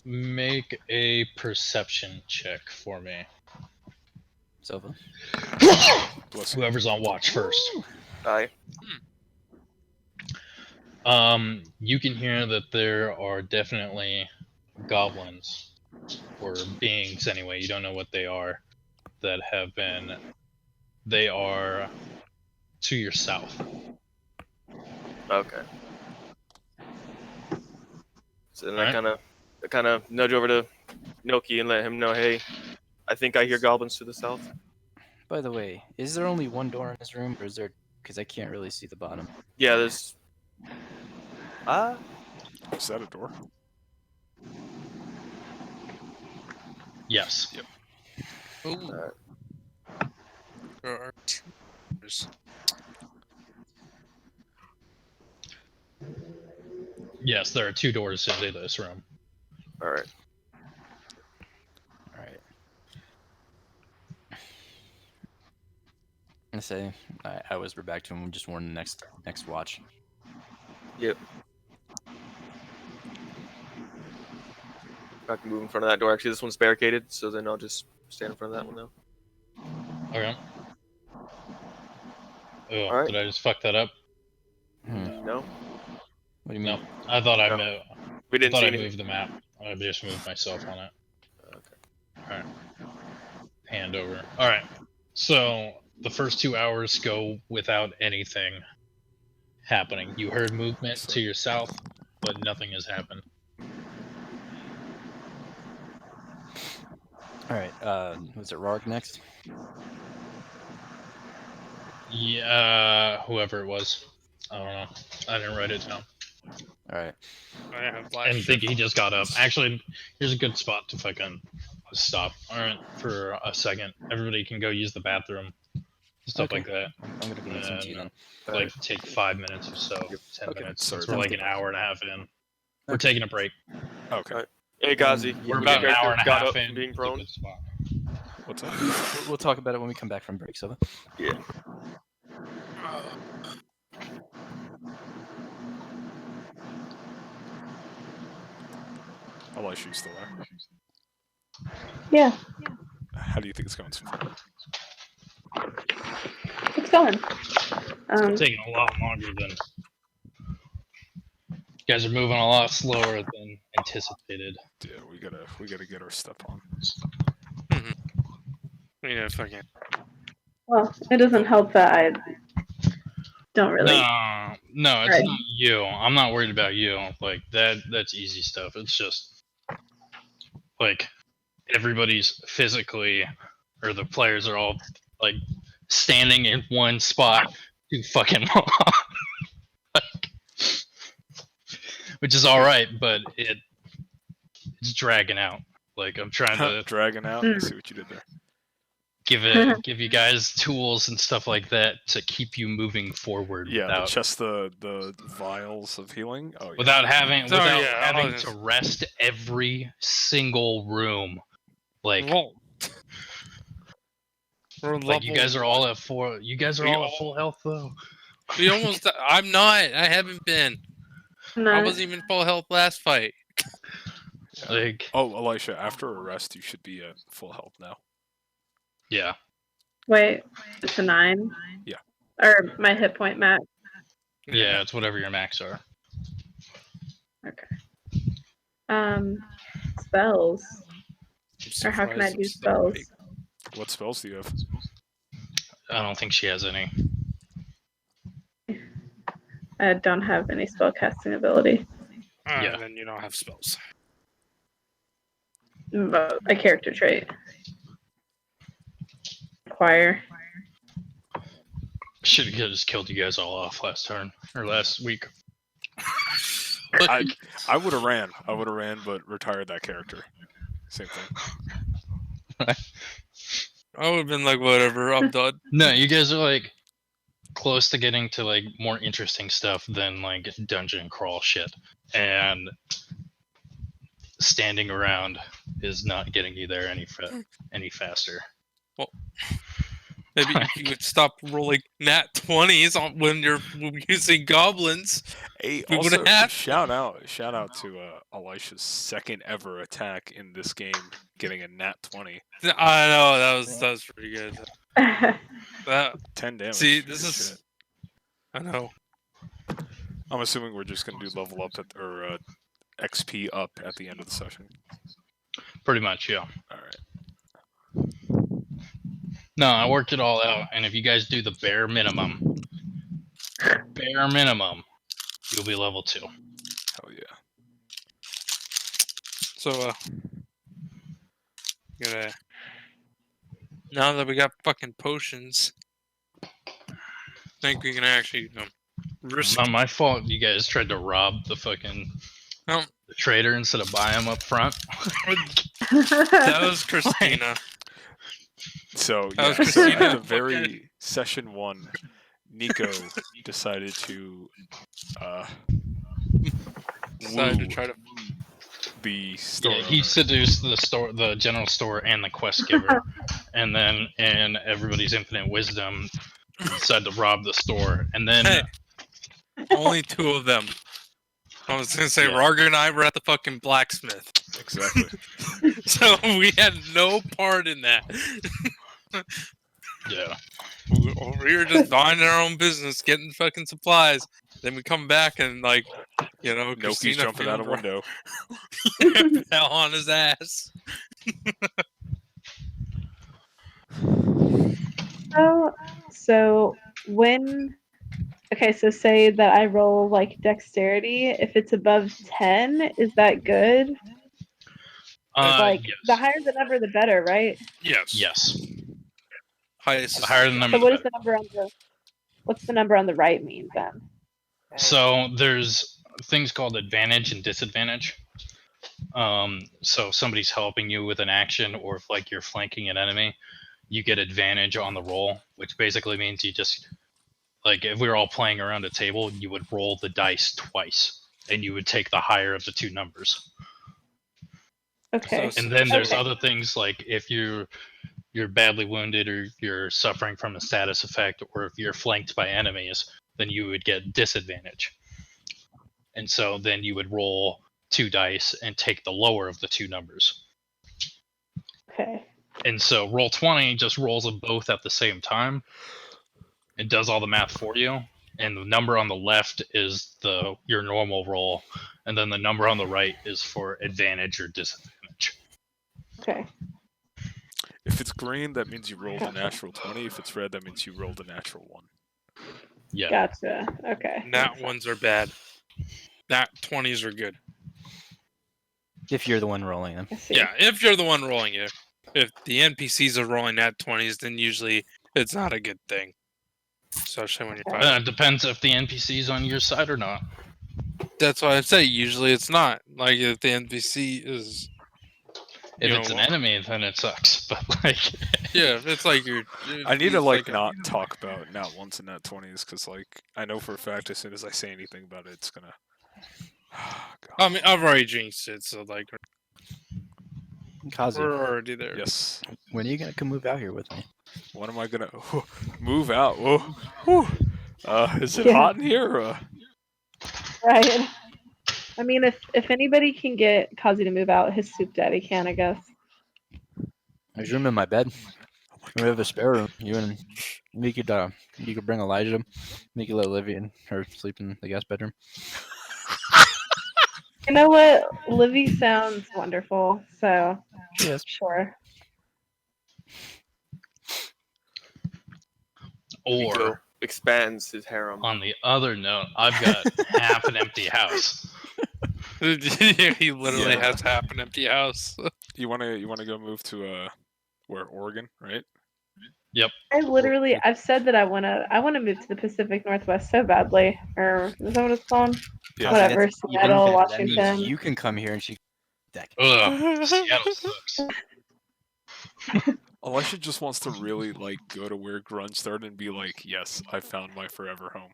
make a perception check for me. Silva. Bless you. Whoever's on watch first. Aye. You can hear that there are definitely goblins, or beings anyway, you don't know what they are, that have been. They are to your south. Okay. So then Alright. I kind of nudge over to Noki and let him know, hey, I think I hear goblins to the south. By the way, is there only one door in this room, or is there? Because I can't really see the bottom. Yeah, there's. Is that a door? Yes. Oh, Alright. there are 2 doors. Yes, there are 2 doors into this room. All right. All right. I say I whisper back to him. Just warn the next watch. Yep. I can move in front of that door. Actually, this one's barricaded, so then I'll just stand in front of that one now. Okay. Oh, Alright. did I just fuck that up? No, What do you mean? No. I thought I No. moved. we I didn't thought see I anything. moved the map. I just moved myself on it. Okay. Alright. Hand over. Alright. So the first 2 hours go without anything happening. You heard movement to your south, but nothing has happened. All right. Was it Rarg next? Yeah, whoever it was. I don't know. I didn't write it down. All right. And think he just got up. Actually, here's a good spot to fucking stop. All right, for a second. Everybody can go use the bathroom, stuff Okay. like that. I'm gonna go get some tea then. Like take 5 minutes or so, Yep. 10 Okay. minutes. Sorry, Since we're sounds like good. an hour and a half in. We're Okay. taking a break. Okay. Alright. Hey, Kazi. Yeah, We're we about got an hour and a got half up in. from being It's a prone. good spot. What's up? We'll talk about it when we come back from break, Silva. Yeah. Elysia, you still there? Yeah, How do you think it's going so far? it's going. It's taking a lot longer than. You guys are moving a lot slower than anticipated. Yeah, we gotta get our stuff on. Yeah, fucking. Well, it doesn't help that I don't really. No, it's Right. not you. I'm not worried about you. Like that's easy stuff. It's just like everybody's physically, or the players are all like standing in one spot too fucking long. Like, which is all right, but it's dragging out. Like I'm trying to Dragging out. I see what you did there. give you guys tools and stuff like that to keep you moving forward Yeah, without the vials of healing. Oh yeah. without having So, without yeah, having I'll to just- rest every single room. Like Well, we're like you level guys are all at full. You guys are We all at all- full health though. We almost. I'm not. I haven't been. I No. wasn't even full health last fight. Like Oh, Elysia, after a rest, you should be at full health now. yeah, Wait, it's a 9? Yeah. Or my hit point max? yeah, it's whatever your max are. Spells. I'm Or how can I surprised do I'm still awake. spells? What spells do you have? I don't think she has any. I don't have any spell casting ability. Yeah. Then you don't have spells. But a character trait. Acquire. Should have just killed you guys all off last turn or last week. I would have ran. I would have ran, but retired that character. Same thing. I would have been like, whatever, I'm done. No, you guys are like close to getting to like more interesting stuff than like dungeon crawl shit, and standing around is not getting you there any faster. Maybe you would stop rolling nat 20s on when you're using goblins. Hey, We also wouldn't have- shout out to Elisha's second ever attack in this game, getting a nat 20, I know that was pretty good. That 10 damage. see, Good this is. shit. I know. I'm assuming we're just gonna do level up or XP up at the end of the session. Pretty much, yeah. All right. No, I worked it all out, and if you guys do the bare minimum, you'll be level 2. Hell yeah. So, now that we got fucking potions, I think we can actually risk. Not my fault. You guys tried to rob the fucking Um, the trader instead of buy him up front. That was Christina. So That was yeah, so Christina. at the very session 1, Nico decided to Decided to woo try to. the store Yeah, he owner. seduced the general store, and the quest giver, and then in everybody's infinite wisdom, decided to rob the store, and then Hey, only 2 of them. I was gonna say, Yeah. Rarga and I were at the fucking blacksmith, Exactly. so we had no part in that. yeah, We were just minding our own business, getting fucking supplies. Then we come back and Noki's Christina jumping out a Field window. fell on his ass. So when okay, so say that I roll like dexterity, if it's above 10, is that good? Like yes. the higher the number, the better, right? Yes. Yes. Highest The is higher the number, So the what is better. the number on the? What's the number on the right mean then? So there's things called advantage and disadvantage. So if somebody's helping you with an action, or if like you're flanking an enemy, you get advantage on the roll, which basically means you just like if we were all playing around a table, you would roll the dice twice, and you would take the higher of the two numbers. Okay. So- And then there's Okay. other things like if you're badly wounded or you're suffering from a status effect, or if you're flanked by enemies, then you would get disadvantage. And so then you would roll 2 dice and take the lower of the two numbers. Okay. And so roll 20 just rolls them both at the same time. It does all the math for you. And the number on the left is your normal roll, and then the number on the right is for advantage or disadvantage. Okay. If it's green, that means you rolled a natural 20. If it's red, that means you rolled a natural 1. Yeah. Gotcha. Okay. Nat ones are bad. Nat 20s are good. If you're the one rolling them. I see. Yeah, if you're the one rolling it. If the NPCs are rolling Nat 20s, then usually it's not a good thing. Especially when you're fighting. It depends if the NPC's on your side or not. That's why I say usually it's not. Like if the NPC is If You it's know an enemy, then it sucks. But like, yeah, if it's like you're I need to he's like a- not talk about nat 1s and nat 20s because like I know for a fact as soon as I say anything about it, it's gonna. God. I mean I've already jinxed it, so like Kazi, we're already there. Yes. when are you gonna come move out here with me? When am I gonna move out? Whoa. Whew. Is it Yeah. hot in here? Right. I mean, if anybody can get Kazi to move out, his soup daddy can, I guess. There's room in my bed. Oh my We have a God. spare room. You could bring Elijah. You could let Olivia and her sleep in the guest bedroom. You know what? Livy sounds wonderful, so Yes. sure. Nico or expands his harem. on the other note, I've got half an empty house. He literally Yeah. has half an empty house. You wanna go move to where Oregon, right? I've said that I wanna move to the Pacific Northwest so badly. Or is that what it's called? Yeah. Kazi, Whatever, that's even Seattle, better. That Washington. means you can come here and she. Ugh, Seattle sucks. Elysia just wants to really like go to where grunge started and be like, yes, I found my forever home.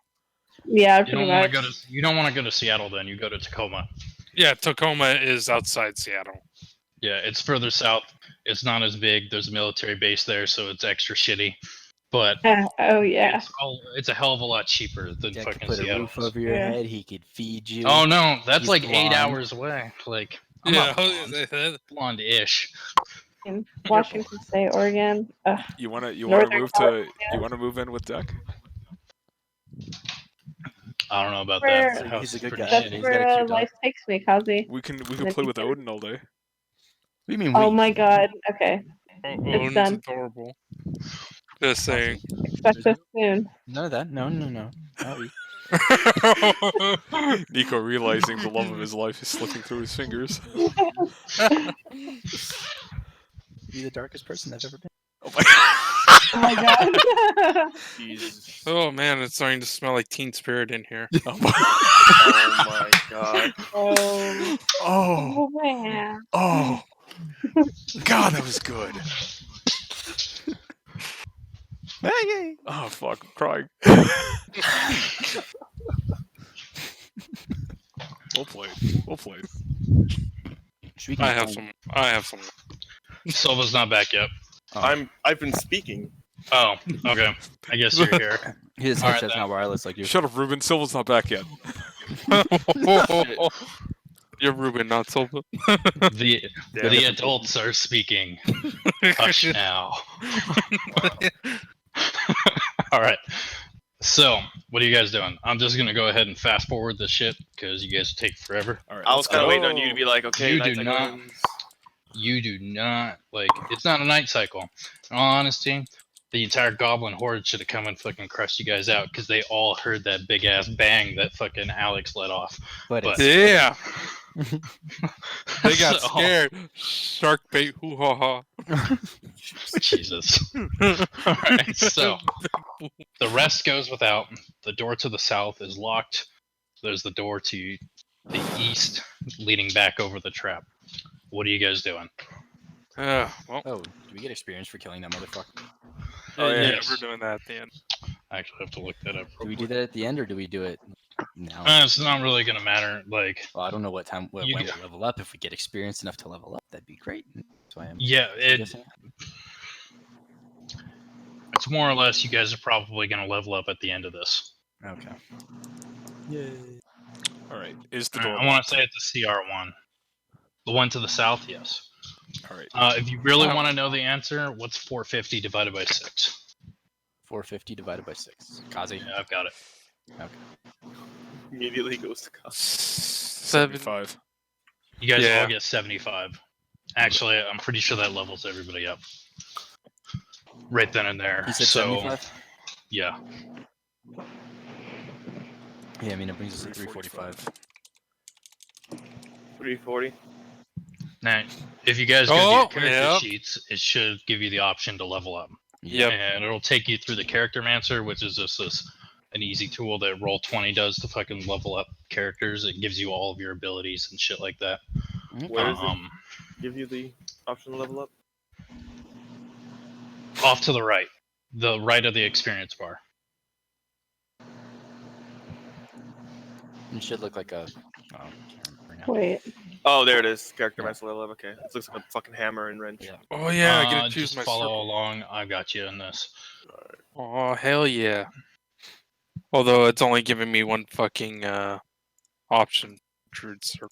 Yeah, You pretty don't want much. to go to you don't want to go to Seattle. Then you go to Tacoma. Yeah, Tacoma is outside Seattle. Yeah, it's further south. It's not as big. There's a military base there, so it's extra shitty. But Oh yeah. it's a hell of a lot cheaper than Jack could fucking put a Seattle. roof over your Yeah. head. He could feed you. Oh no, that's He's like 8 blonde. hours away. Like I'm Yeah, not blonde, blonde-ish. In Washington State, Oregon. Ugh. You wanna Northern move in with Deck? I don't know about Where- that. The house He's a is good pretty guy. That's He's shitty. got a where cute dog. life takes me, Kazi. We can if play you with can- Odin all day. What do you mean? Oh we? my god. Okay. Odin's done. adorable. Just saying. Expect us soon. None of that. No. Not we. Nico realizing the love of his life is slipping through his fingers. Be the darkest person I've ever been. Oh my Oh my god. Jesus. Oh man, it's starting to smell like Teen Spirit in here. Oh my, Oh my god. Oh, oh, oh man. oh. God, that was good. Hey, Oh fuck, I'm crying. Well played. Well played. Speaking I of have fun- some. Silva's not back yet. Oh. I've been speaking. Oh, okay. I guess you're here. His Alright, headset's then. not wireless like you. Shut up, Ruben. Silva's not back yet. You're Ruben, not Silva. The adults are speaking. Hush now. All right. So, what are you guys doing? I'm just gonna go ahead and fast forward this shit because you guys take forever. All right. I was kind of go. waiting on you to be like, okay, You night do cycle not. ends. You do not like. It's not a night cycle. In all honesty, the entire goblin horde should have come and fucking crushed you guys out because they all heard that big ass bang that fucking Alex let off. But But- it's Yeah. They got So- scared. Shark bait. Hoo ha ha. Jesus. Alright, so the rest goes without. The door to the south is locked. There's the door to the east leading back over the trap. What are you guys doing? Well, Oh, do we get experience for killing that motherfucker? Oh, yeah, yeah. Yes. we're doing that at the end. I actually have to look that up. Do we do that at the end or do we do it now? It's not really gonna matter. Like, Well, I don't know what time when You we get- level up. If we get experience enough to level up, that'd be great. That's why I'm yeah, guessing. it's more or less you guys are probably gonna level up at the end of this. Okay. All right. Is the All door right, I want locked? to say it's the CR1. The one to the south, yes. All right. If you really Wow. want to know the answer, what's 450 divided by 6? 450 divided by 6. Kazi. Yeah, I've got it. Immediately goes to cost. 75. You guys Yeah. all get 75. Actually, I'm pretty sure that levels everybody up. Right then and there. He said So, 75? yeah. Yeah, I mean, it brings us to 345. 340. Now, if you guys go to Oh, your character yep. sheets, it should give you the option to level up. Yep. And it'll take you through the character mancer, which is just an easy tool that Roll20 does to fucking level up characters. It gives you all of your abilities and shit like that. Where is it? Um, Give you the option to level up? off to the right of the experience bar. It should look like a. Oh, I can't remember now. Wait. Oh, there it is. Character Yeah. master level up. Okay. It looks like a fucking hammer and wrench. Yeah. Oh yeah, I get to choose Just my follow circle. along. I got you in this. Oh hell yeah. Although it's only giving me one fucking option. Druid circle.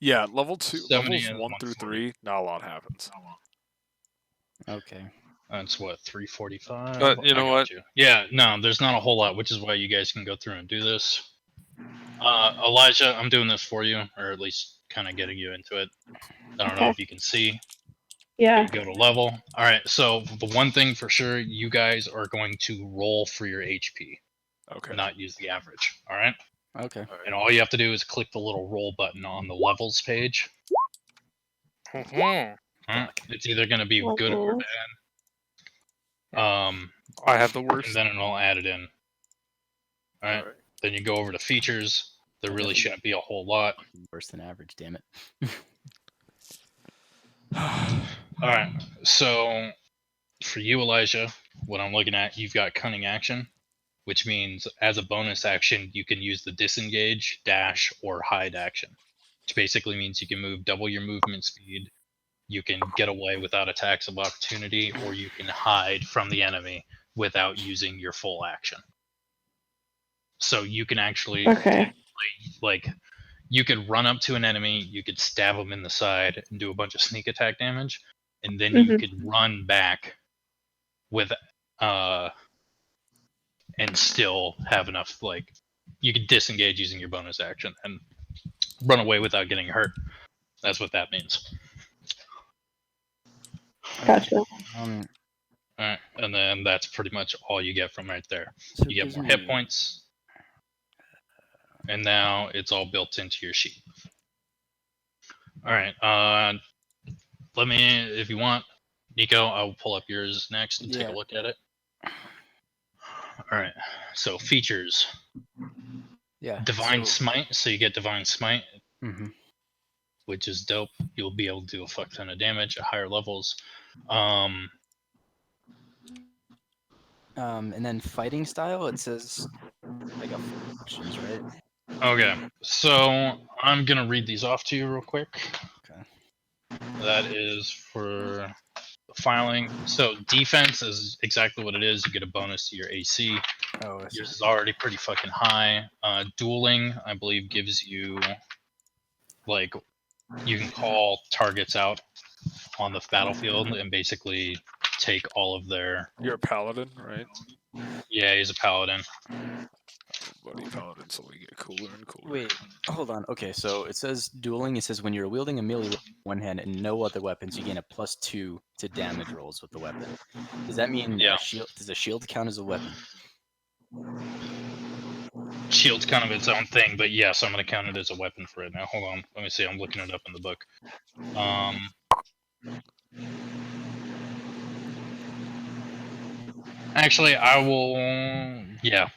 Yeah, level 2, 70 levels and 1 through 140. 3, not a lot happens. Okay. That's what, 345? You know I got what? you. Yeah, no, there's not a whole lot, which is why you guys can go through and do this. Elijah, I'm doing this for you, or at least kind of getting you into it. I don't know Okay. if you can see. Yeah. You go to level. All right, so the one thing for sure, you guys are going to roll for your HP, Okay. not use the average. All right? Okay. And all you have to do is click the little roll button on the levels page. Mhm. It's either going to be good or Levels. bad. I have the And worst. then it'll add it in. All right. Alright. Then you go over to features. There really Definitely. shouldn't be a whole lot. Worse than average, damn it. All right. So for you, Elijah, what I'm looking at, you've got cunning action, which means as a bonus action, you can use the disengage, dash, or hide action, which basically means you can move double your movement speed. You can get away without attacks of opportunity, or you can hide from the enemy without using your full action. So you can actually, Okay. like, you could run up to an enemy, you could stab them in the side and do a bunch of sneak attack damage, and then you could run back with, and still have enough, like, you could disengage using your bonus action and run away without getting hurt. That's what that means. Gotcha. Um, Alright, and then that's pretty much all you get from right there. so You get gives more me- hit points, and now it's all built into your sheet. Alright, let me, if you want, Nico, I'll pull up yours next and take a Yeah. look at it. Alright, so features. Yeah. Divine Smite, so you get Divine Smite, Mm-hmm. which is dope. You'll be able to do a fuck ton of damage at higher levels. And then fighting style, it says like options, right? Okay, so I'm gonna read these off to you real quick. Okay. That is for the filing. So defense is exactly what it is. You get a bonus to your AC. Oh, I see. Yours is already pretty fucking high. Dueling, I believe, gives you, like, you can call targets out on the battlefield and basically take all of their. You're a paladin, right? Yeah, he's a paladin. Buddy, paladins only get cooler and cooler. Wait, hold on. Okay, so it says dueling. It says when you're wielding a melee weapon in one hand and no other weapons, you gain a +2 to damage rolls with the weapon. Does that mean Yeah. does a shield count as a weapon? Shield's kind of its own thing, but yes, I'm gonna count it as a weapon for it now. Hold on, let me see. I'm looking it up in the book. Actually, I will. Yeah,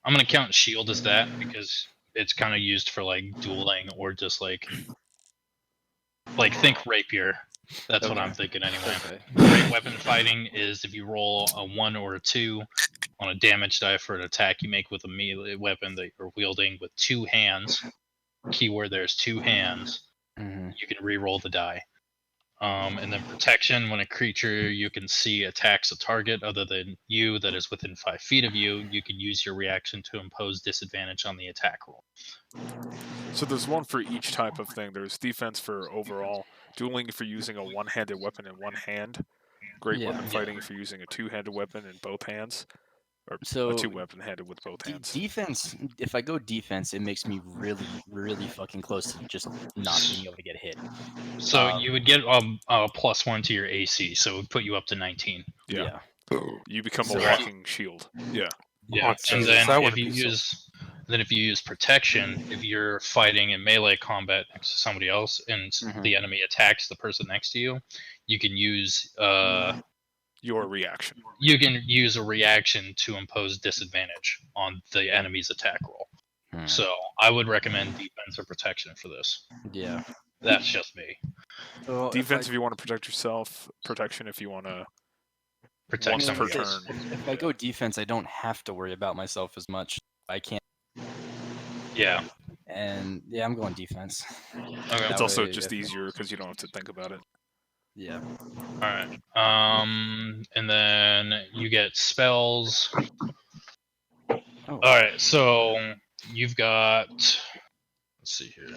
I'm gonna count shield as that because it's kind of used for like dueling or just like think rapier. That's what I'm thinking anyway. Okay. Great weapon fighting is if you roll a 1 or a 2 on a damage die for an attack you make with a melee weapon that you're wielding with 2 hands. Keyword: there's 2 hands. Mm-hmm. You can re-roll the die. And then protection: when a creature you can see attacks a target other than you that is within 5 feet of you, you can use your reaction to impose disadvantage on the attack roll. So there's one for each type of thing. There's defense for overall, dueling for using a one-handed weapon in one hand, great Yeah. weapon fighting for using a two-handed weapon in both hands, or So a two-weapon handed with both hands. defense. If I go defense, it makes me really, really fucking close to just not being able to get hit. So you would get a +1 to your AC, so it would put you up to 19. Yeah. You become So- a walking shield. Yeah. Yeah, and Jesus, then that if wouldn't you be so- use protection, if you're fighting in melee combat next to somebody else and Mhm. the enemy attacks the person next to you, you can use Your reaction. a reaction to impose disadvantage on the enemy's attack roll. Hmm. So I would recommend defense or protection for this. Yeah. That's just me. So Defense if you want to protect yourself. Protection if you want to. Protect Once per somebody else. turn. If I go defense, I don't have to worry about myself as much. I can't. Yeah. And yeah, I'm going defense. Okay. It's That also way, just if- easier because you don't have to think about it. Yeah. All right. And then you get spells. Oh. All right. So you've got. Let's see here.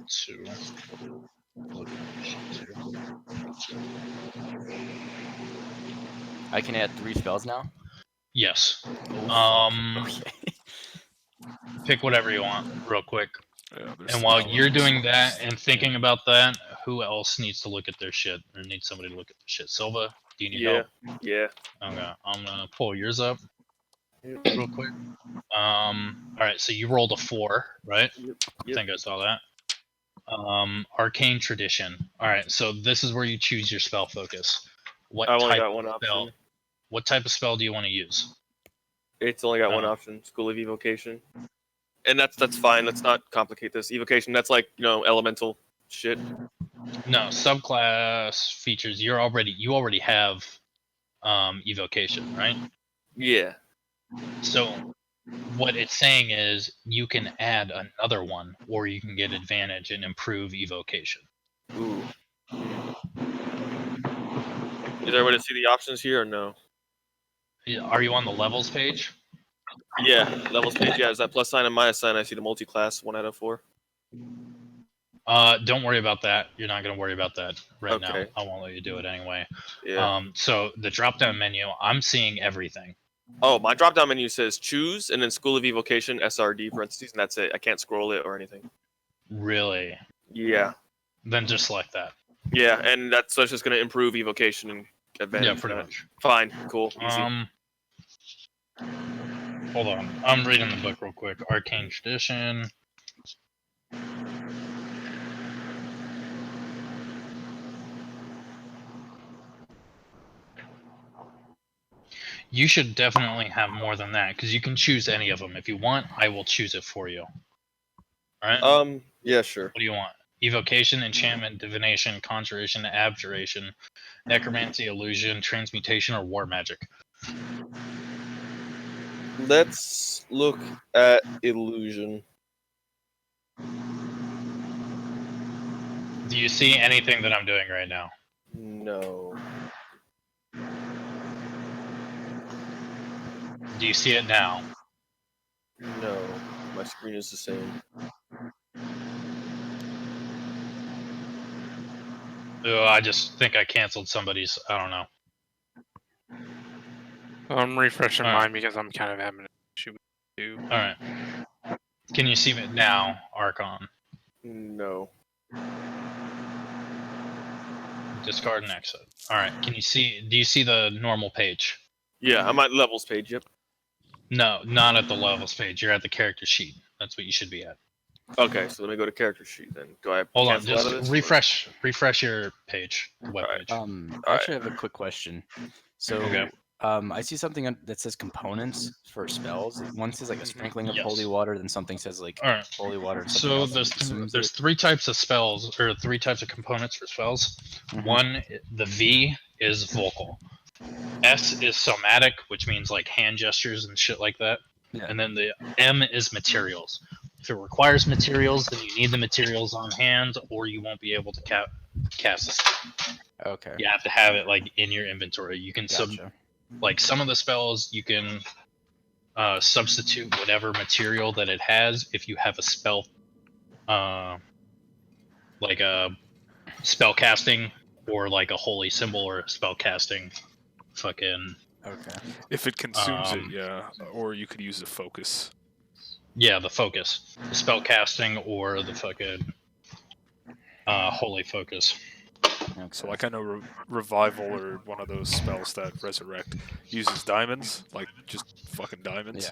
2. I can add 3 spells now. Yes. Oh, fuck. Okay. Pick whatever you want, real quick. Yeah, there's And while spells. you're doing that and thinking about that, who else needs to look at their shit or needs somebody to look at their shit? Silva, do you need help? Yeah. Okay, I'm gonna pull yours up Yep. real quick. All right, so you rolled a 4, right? Yep. I think I saw that. Arcane Tradition. All right, so this is where you choose your spell focus. What I've only type got one of spell? option. What type of spell do you want to use? It's only got one option. School of Evocation. And that's fine. Let's not complicate this. Evocation, that's like, elemental shit. No, subclass features. You already have evocation, right? Yeah. So what it's saying is you can add another one, or you can get advantage and improve evocation. Ooh. Is there a way to see the options here or no? Are you on the levels page? Yeah, levels page. Yeah, is that plus sign and minus sign? I see the multi-class 1 out of 4. Don't worry about that. You're not going to worry about that right now. Okay. I won't let you do it anyway. Yeah. So the drop-down menu, I'm seeing everything. Oh, my drop-down menu says choose and then School of Evocation SRD parentheses, and that's it. I can't scroll it or anything. Really? Yeah. Then just select that. Yeah, and that's just going to improve evocation and advantage. Yeah, pretty much. Fine. Cool. Easy. Hold on. I'm reading the book real quick. Arcane Tradition. You should definitely have more than that because you can choose any of them. If you want, I will choose it for you. All right? Yeah, sure. What do you want? Evocation, enchantment, divination, conjuration, abjuration, necromancy, illusion, transmutation, or war magic? Let's look at illusion. Do you see anything that I'm doing right now? No. Do you see it now? No. My screen is the same. I just think I canceled somebody's. I don't know. I'm refreshing Alright. mine because I'm kind of having an issue with it too. All right. Can you see it now, Archon? No. Discard and exit. All right. Can you see? Do you see the normal page? Yeah, I'm at levels page. Yep. No, not at the levels page. You're at the character sheet. That's what you should be at. Okay, so let me go to character sheet then. Do I Hold on, cancel out of just this? refresh your page, the web Alright. page. I Alright. actually have a quick question. So, Okay. I see something that says components for spells. One says like a sprinkling of holy Yes. water, then something says like All right. holy water and something So else. That assumes there's it. 3 types of spells or 3 types of components for spells. Mhm. One, the V is vocal. S is somatic, which means like hand gestures and shit like that. Yeah. And then the M is materials. If it requires materials, then you need the materials on hand, or you won't be able to cast a spell. Okay. You have to have it like in your inventory. You can Gotcha. like some of the spells you can substitute whatever material that it has if you have a spell, like a spell casting or like a holy symbol or a spell casting fucking Okay. If it consumes it, Um, yeah. Or you could use the focus. yeah, the focus, the spell casting or the fucking holy focus. Okay. So like I know revival or one of those spells that resurrect uses diamonds, like just fucking diamonds,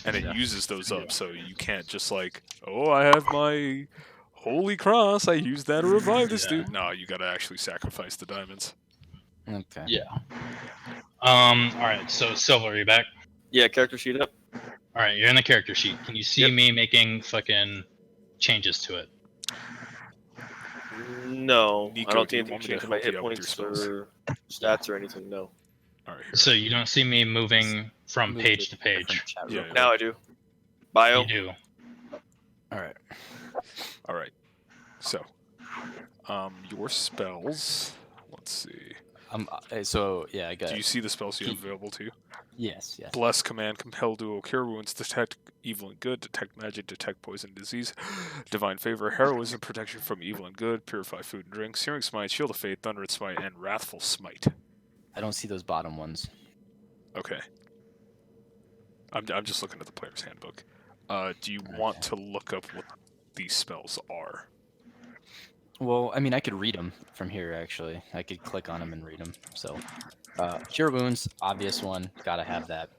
and it Yeah. uses those up. So you can't just like, oh, I have my holy cross, I use that to revive this Yeah. dude. No, you gotta actually sacrifice the diamonds. Okay. Yeah. All right. So Silver, are you back? Yeah, character sheet up. All right, you're in the character sheet. Can you see Yep. me making fucking changes to it? No, Nico, I don't do you think anything want me to changed my help you hit out with your points spells? or stats or anything. No. All right, here. So you don't see me moving from Move page to to a different page. chat Yeah, real yeah. Now I do. Bio. You do. All right. All right. So, your spells. Let's see. So yeah, I got. Do you see the spells you have available to you? Yes. Yes. Bless, command, compel, duo, cure wounds, detect evil and good, detect magic, detect poison, disease, divine favor, heroism, protection from evil and good, purify food and drink, searing smite, shield of faith, thunderous smite, and wrathful smite. I don't see those bottom ones. Okay. I'm just looking at the player's handbook. Do you want to look up what these spells are? Well, I mean, I could read them from here. Actually, I could click on them and read them. So, cure wounds, obvious one. Gotta have that.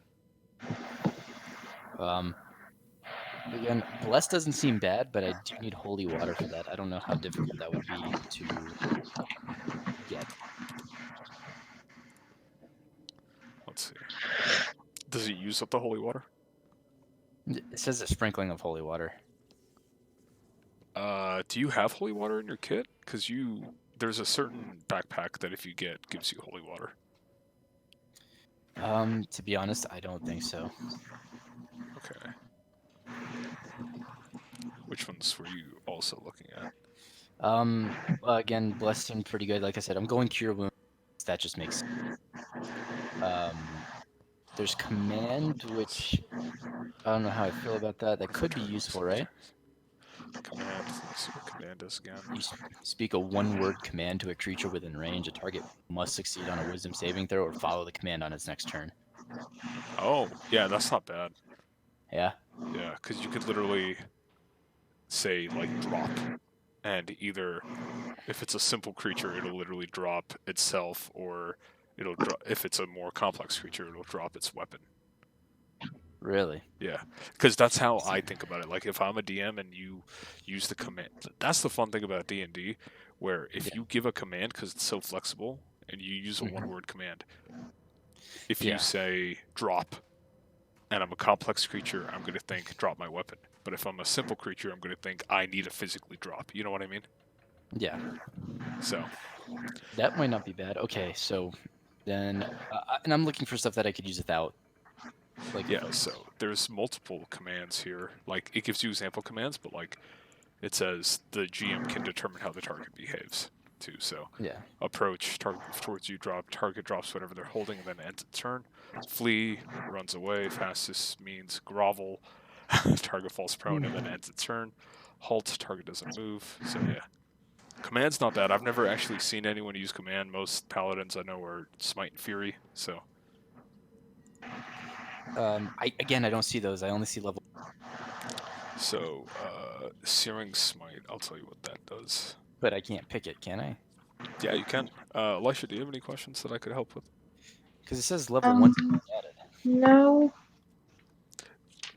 Again, bless doesn't seem bad, but I do need holy water for that. I don't know how difficult that would be to get. Let's see. Does it use up the holy water? It says a sprinkling of holy water. Do you have holy water in your kit? Because there's a certain backpack that if you get gives you holy water. To be honest, I don't think so. Okay. Which ones were you also looking at? Well, again, blessed seemed pretty good. Like I said, I'm going cure wounds. That just makes sense. There's command, which I don't know how I feel about that. That could be useful, right? Command. Let's see what command is again. You speak a one-word command to a creature within range. A target must succeed on a wisdom saving throw or follow the command on its next turn. Oh, yeah, that's not bad. Yeah? Yeah, because you could literally say, like, drop. And either, if it's a simple creature, it'll literally drop itself, or it'll drop, if it's a more complex creature, it'll drop its weapon. Really? Yeah, because that's how I think about it. Like, if I'm a DM and you use the command, that's the fun thing about D&D, where if you give a command, because it's so flexible, and you use a one-word command, if you say drop, and I'm a complex creature, I'm going to think drop my weapon. But if I'm a simple creature, I'm going to think I need to physically drop. You know what I mean? Yeah. So. That might not be bad. Okay, so then, and I'm looking for stuff that I could use without. Like, Yeah, so there's multiple commands here. Like, it gives you example commands, but like, it says the GM can determine how the target behaves too. So yeah. Approach, target towards you, drop, target drops whatever they're holding, and then ends its turn. Flee, runs away. Fastest means grovel. Target falls prone and then ends its turn. Halt, target doesn't move. So yeah. Command's not bad. I've never actually seen anyone use command. Most paladins I know are smite and fury, so. I don't see those. I only see level. So, Searing Smite, I'll tell you what that does. But I can't pick it, can I? Yeah, you can. Elysia, do you have any questions that I could help with? Because it says level 1 to be added. No.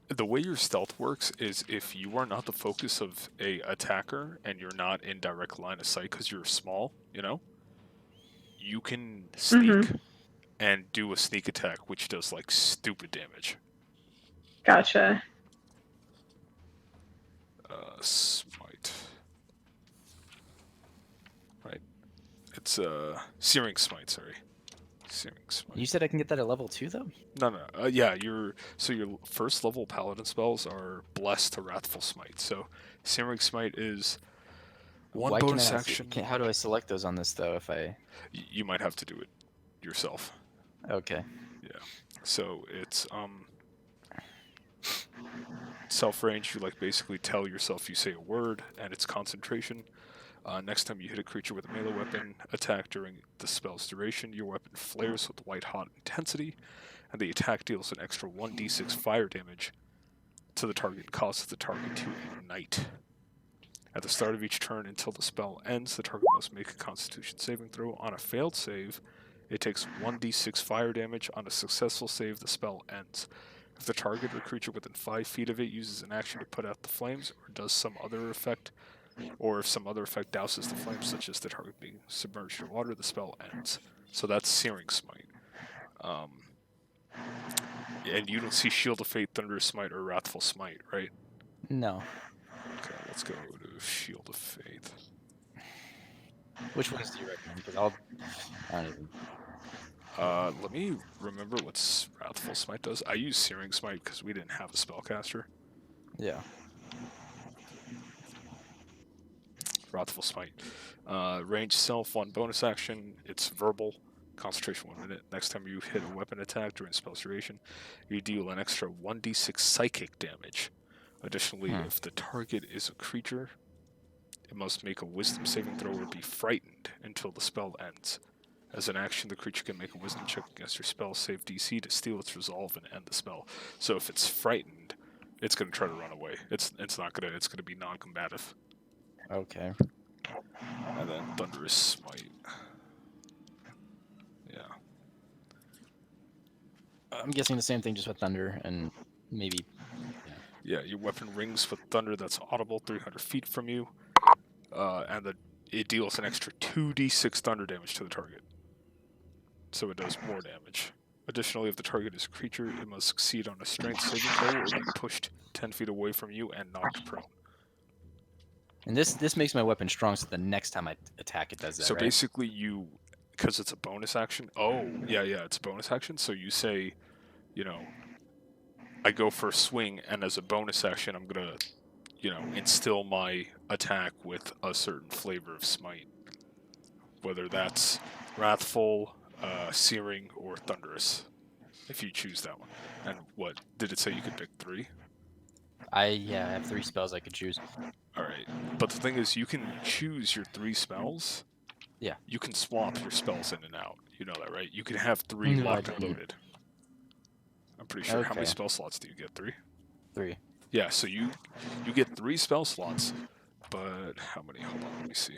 The way your stealth works is if you are not the focus of a attacker and you're not in direct line of sight because you're small, you can sneak and do a sneak attack, which does like stupid damage. Gotcha. Smite. Right. It's Searing Smite, sorry. Searing Smite. You said I can get that at level 2 though? No. Yeah, your first level paladin spells are blessed to Wrathful Smite. So Searing Smite is one Why bonus can I, action. How do I select those on this though? If I You might have to do it yourself. okay. Yeah. So it's self range. You like basically tell yourself you say a word, and it's concentration. Next time you hit a creature with a melee weapon attack during the spell's duration, your weapon flares with white hot intensity, and the attack deals an extra 1d6 fire damage to the target and causes the target to ignite. At the start of each turn until the spell ends, the target must make a Constitution saving throw. On a failed save, it takes 1d6 fire damage. On a successful save, the spell ends. If the target or creature within 5 feet of it uses an action to put out the flames, or does some other effect, or if some other effect douses the flames, such as the target being submerged in water, the spell ends. So that's Searing Smite. And you don't see Shield of Fate, Thunderous Smite, or Wrathful Smite, right? No. Okay, let's go to Shield of Faith. Which ones do you recommend? Because I don't even. Let me remember what Wrathful Smite does. I use Searing Smite because we didn't have a spellcaster. Yeah. Wrathful Smite. Range self, 1 bonus action. It's verbal. Concentration 1 minute. Next time you hit a weapon attack during spell's duration, you deal an extra 1d6 psychic damage. Additionally, if the target is a creature, it must make a wisdom saving throw or be frightened until the spell ends. As an action, the creature can make a wisdom check against your spell save DC to steal its resolve and end the spell. So if it's frightened, it's going to try to run away. It's going to be non-combative. Okay. And then Thunderous Smite. Yeah. I'm guessing the same thing, just with thunder and maybe. Yeah, your weapon rings with thunder that's audible 300 feet from you, and it deals an extra 2d6 thunder damage to the target. So it does more damage. Additionally, if the target is a creature, it must succeed on a strength saving throw or be pushed 10 feet away from you and knocked prone. And this makes my weapon strong, so the next time I attack, it does that. So right? basically, because it's a bonus action. Oh, yeah, it's a bonus action. So you say, I go for a swing, and as a bonus action, I'm gonna, instill my attack with a certain flavor of smite, whether that's wrathful, searing, or thunderous, if you choose that one. And what did it say? You could pick 3. I have 3 spells I could choose. All right, but the thing is, you can choose your 3 spells. Yeah. You can swap your spells in and out. You know that, right? You can have 3 No, I locked and didn't. loaded. I'm pretty sure. How many Okay. spell slots do you get? 3? 3. Yeah, so you get 3 spell slots, but how many? Hold on, let me see.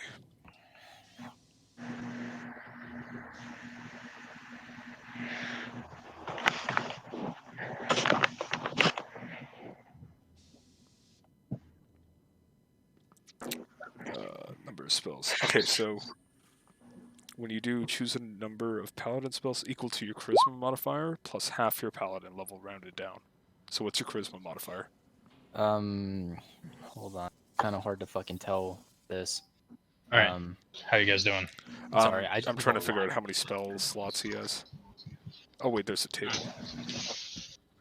Number of spells. Okay, so when you do, choose a number of paladin spells equal to your charisma modifier plus half your paladin level rounded down. So what's your charisma modifier? Hold on. Kind of hard to fucking tell this. All right. How you guys doing? Sorry, I'm trying to figure out how many spell slots he has. Oh wait, there's a table.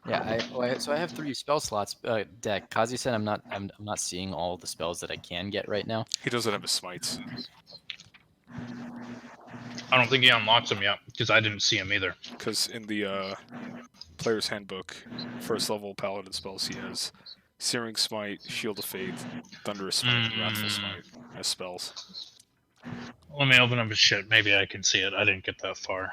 Yeah, so I have 3 spell slots. Deck. Kazi said I'm not seeing all the spells that I can get right now. He doesn't have his smites. I don't think he unlocks them yet because I didn't see him either. Because in the player's handbook, first level paladin spells, he has Searing Smite, Shield of Faith, Thunderous Smite, and Wrathful Smite as spells. Let me open up his shit. Maybe I can see it. I didn't get that far.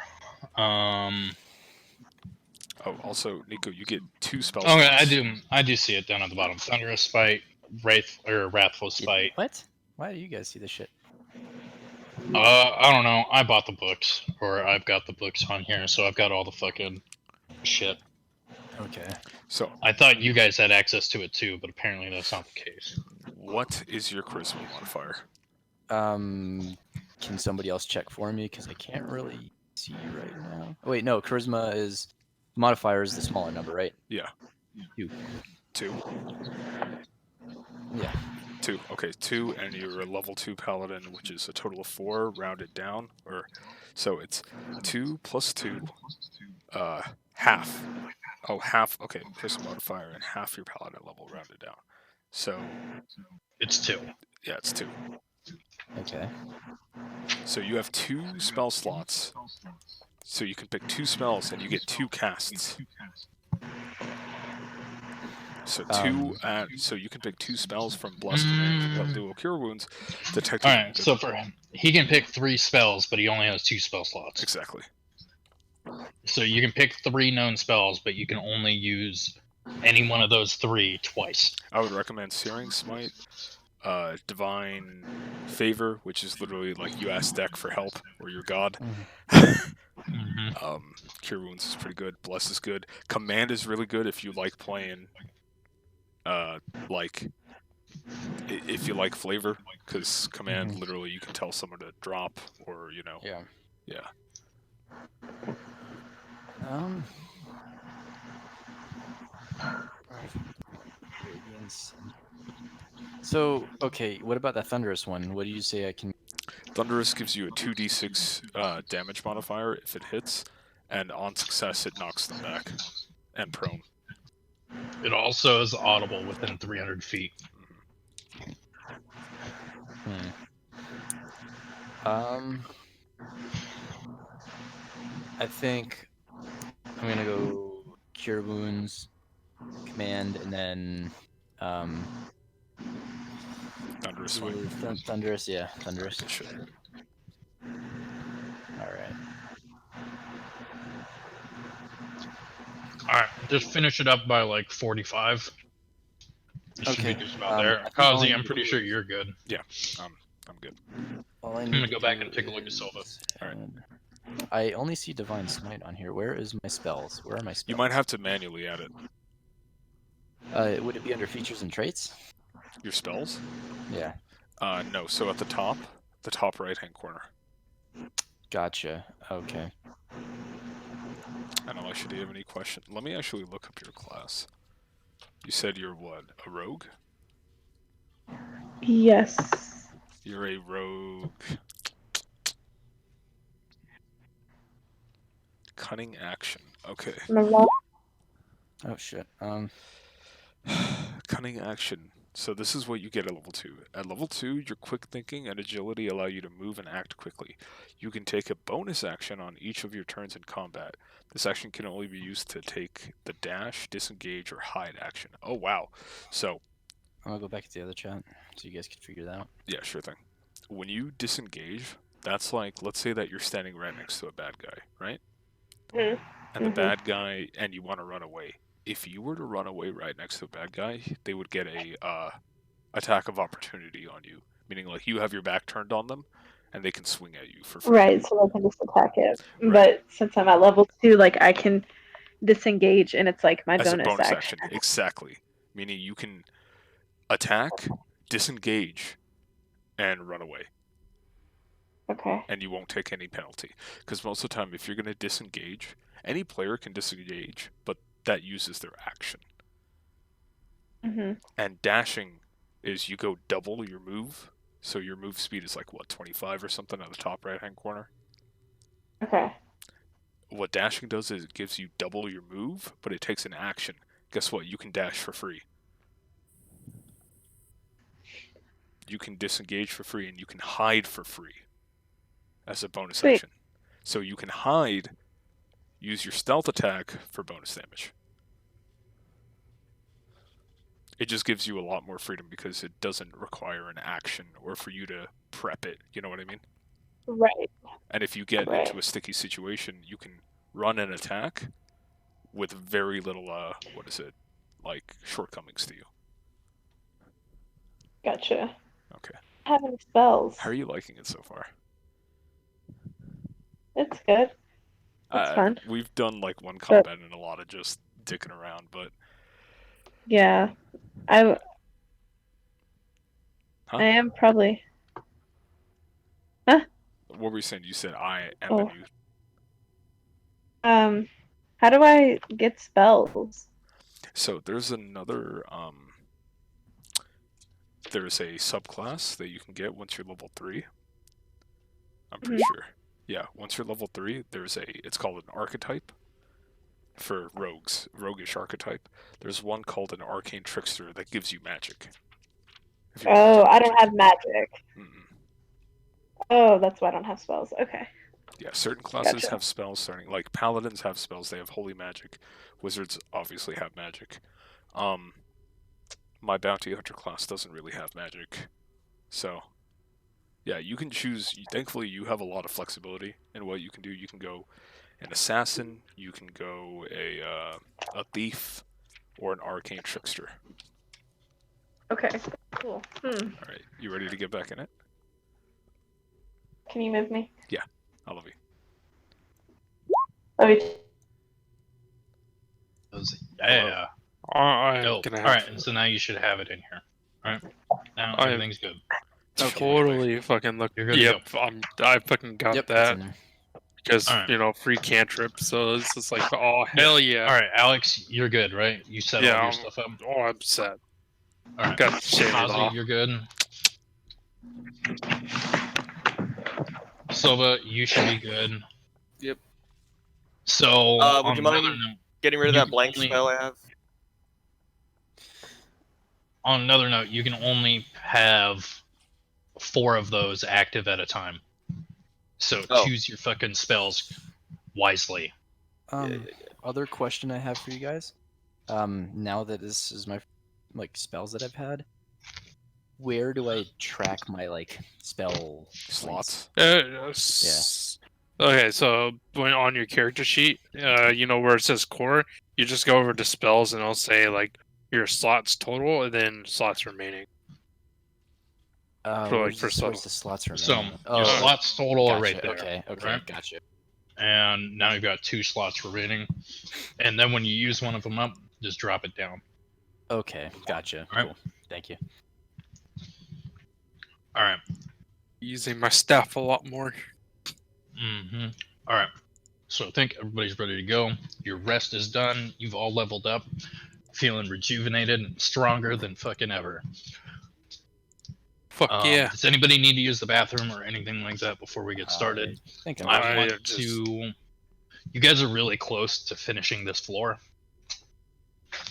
Oh, also, Nico, you get 2 spells. Okay, I do see it down at the bottom. Thunderous Spite, Wrathful Spite. What? Why do you guys see this shit? I don't know. I bought the books, or I've got the books on here, so I've got all the fucking shit. Okay. So, I thought you guys had access to it too, but apparently that's not the case. what is your charisma modifier? Can somebody else check for me? Because I can't really see right now. Oh, wait, no. Charisma is modifier is the smaller number, right? Yeah. 2. 2. Yeah. 2. Okay, 2, and you're a level 2 paladin, which is a total of 4, rounded down. So it's 2 plus 2, half. Oh, half. Okay, charisma modifier and half your paladin level rounded down. So It's 2. yeah, it's 2. Okay. So you have 2 spell slots. So you can pick 2 spells, and you get 2 casts. So so you can pick 2 spells from Bless Command that will cure wounds. Detective. All right, so for him, he can pick 3 spells, but he only has 2 spell slots. Exactly. So you can pick 3 known spells, but you can only use any one of those 3 twice. I would recommend Searing Smite, Divine Favor, which is literally like you ask deck for help or your god. Cure Wounds is pretty good. Bless is good. Command is really good if you like playing, if you like flavor, because Command literally you can tell someone to drop or Yeah. Yeah. Radiance. So, okay, what about that Thunderous one? What do you say I can... Thunderous gives you a 2d6 damage modifier if it hits, and on success it knocks them back and prone. It also is audible within 300 feet. I think I'm gonna go Cure Wounds, Command, and then Thunderous one. Thunderous, yeah, Thunderous. Good shit. Alright. Alright, just finish it up by like 45. It should Okay, be just about there. Kazi, I'm pretty sure you're good. Yeah, I'm good. I'm gonna go back and take a look at Silva. Alright. I only see Divine Smite on here. Where is my spells? Where are my spells? You might have to manually add it. Would it be under features and traits? Your spells? Yeah. No, so at the top right-hand corner. Gotcha. Okay. I don't know, do you have any question? Let me actually look up your class. You said you're what? A rogue? Yes. You're a rogue. Cunning action. Okay. Oh shit. Cunning action. So this is what you get at level 2. At level 2, your quick thinking and agility allow you to move and act quickly. You can take a bonus action on each of your turns in combat. This action can only be used to take the dash, disengage, or hide action. Oh wow. So I'll go back to the other chat so you guys can figure that out. yeah, sure thing. When you disengage, that's like, let's say that you're standing right next to a bad guy, right? And the bad guy, and you want to run away. If you were to run away right next to a bad guy, they would get a attack of opportunity on you. Meaning, like, you have your back turned on them, and they can swing at you for free. Right, so they can just attack it. Right. But since I'm at level 2, like, I can disengage, and it's like my As bonus, a bonus action. Exactly. Meaning you can attack, disengage, and run away. Okay. And you won't take any penalty. Because most of the time, if you're going to disengage, any player can disengage, but that uses their action. And dashing is you go double your move. So your move speed is like, what, 25 or something on the top right-hand corner? Okay. What dashing does is it gives you double your move, but it takes an action. Guess what? You can dash for free. You can disengage for free, and you can hide for free as a bonus action. So you can hide, use your stealth attack for bonus damage. It just gives you a lot more freedom because it doesn't require an action or for you to prep it. You know what I mean? Right. And if you get into a sticky situation, you can run an attack with very little, shortcomings to you. Gotcha. Okay. Having spells. How are you liking it so far? It's good. It's fun. We've done like one combat and a lot of just dicking around, but Yeah, I Huh? I am probably. what were you saying? You said I am Oh. and you. How do I get spells? So there's another there's a subclass that you can get once you're level 3. I'm pretty sure. Yeah, once you're level 3, it's called an archetype for rogues, roguish archetype. There's one called an arcane trickster that gives you magic. If you Oh, want I don't have magic. Mm-mm. Oh, that's why I don't have spells. Okay. Yeah, certain classes Gotcha. have spells starting like paladins have spells, they have holy magic. Wizards obviously have magic. My bounty hunter class doesn't really have magic. So yeah, you can choose. Thankfully, you have a lot of flexibility in what you can do. You can go an assassin, you can go a thief, or an arcane trickster. Okay. Cool. All right, you ready to get back in it? Can you move me? I love you. Yeah. I'm Dope. gonna All have right, and so now you should have it in here. All right. Now I- everything's good. totally fucking look. You're good to Yep, I fucking got Yep, it's that in there. because Alright. free cantrip. So it's just like, oh hell yeah. All right, Alex, you're good, right? You set all Yeah, your stuff up. Oh, I'm set. All right. Got shit Kazi, off. you're good. Silva, you should be good. Yep. So Would on you another mind note, getting rid of You that can blank only- spell I have? on another note, you can only have 4 of those active at a time. So choose your fucking spells wisely. Other question I have for you guys. Now that this is my spells that I've had, where do I track my spell Slots. Okay, so when on your character sheet, where it says core, you just go over to spells and it'll say your slots total and then slots remaining. Where's for the slots remaining? So your slots total are right there. Okay, right? gotcha. And now you've got 2 slots remaining. And then when you use one of them up, just drop it down. Okay, gotcha. All right. Cool. Thank you. All right. Using my staff a lot more. Mm-hmm. All right. So I think everybody's ready to go. Your rest is done. You've all leveled up, feeling rejuvenated and stronger than fucking ever. Fuck yeah. Does anybody need to use the bathroom or anything like that before we get started? I think I want to. You guys are really close to finishing this floor.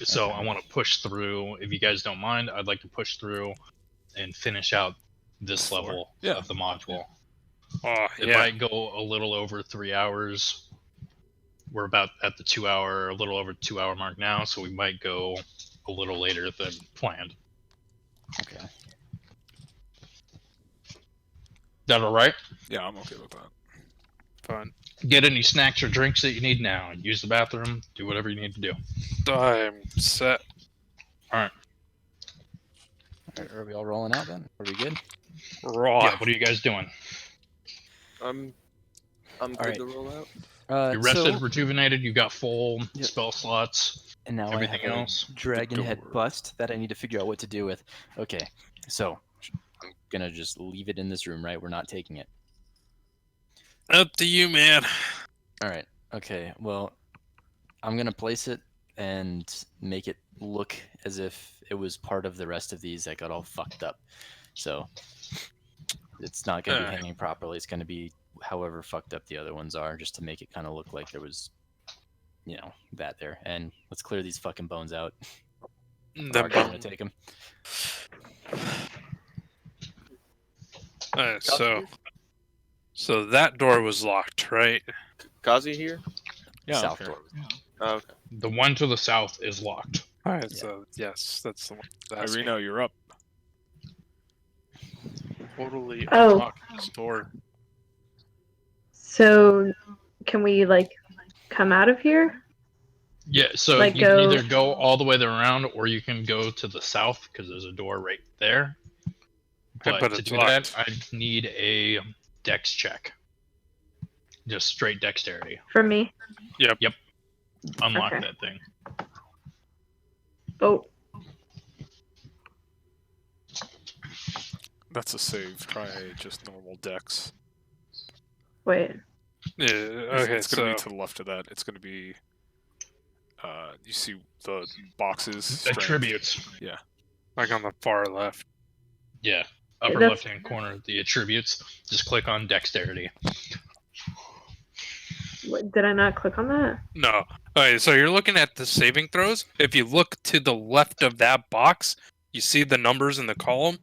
So I want to push through. If you guys don't mind, I'd like to push through and finish out this level of the module. It might go a little over 3 hours. We're about at the 2 hour, a little over 2 hour mark now, so we might go a little later than planned. Okay. That all right? Yeah, I'm okay with that. Fine. Get any snacks or drinks that you need now. Use the bathroom. Do whatever you need to do. I'm set. All right. Are we all rolling out then? Are we good? Raw. Yeah. What are you guys doing? I'm good right. to roll out. You're rested, rejuvenated. You got full Yep. spell slots. And now everything I have else. a dragon head door. bust that I need to figure out what to do with. Okay, so I'm gonna just leave it in this room, right? We're not taking it. Up to you, man. All right. Okay. Well, I'm gonna place it and make it look as if it was part of the rest of these that got all fucked up. So it's not gonna be hanging properly. It's gonna be however fucked up the other ones are, just to make it kind of look like there was, that there. And let's clear these fucking bones out. The Gonna take them. So that door was locked, right? Kazi here? Yeah. South okay. door. Oh, okay. The one to the south is locked. All right. Yeah. So yes, that's the one. Irina, you're up. Totally Oh. unlock this door. So, can we come out of here? Yeah, so Like you can go- either go all the way around, or you can go to the south because there's a door right there. Okay, But but to it's do locked. that, I need a dex check. Just straight dexterity. For me? Unlock Okay. that thing. Oh, That's a save. Try just normal dex. wait. Yeah. Okay. It's going to So be to the left of that. It's going to be. You see the boxes. Strength. Attributes. Yeah. like on the far left. Yeah. Upper That's- left-hand corner, the attributes. Just click on dexterity. What, did I not click on that? No. Okay. So you're looking at the saving throws. If you look to the left of that box, you see the numbers in the column,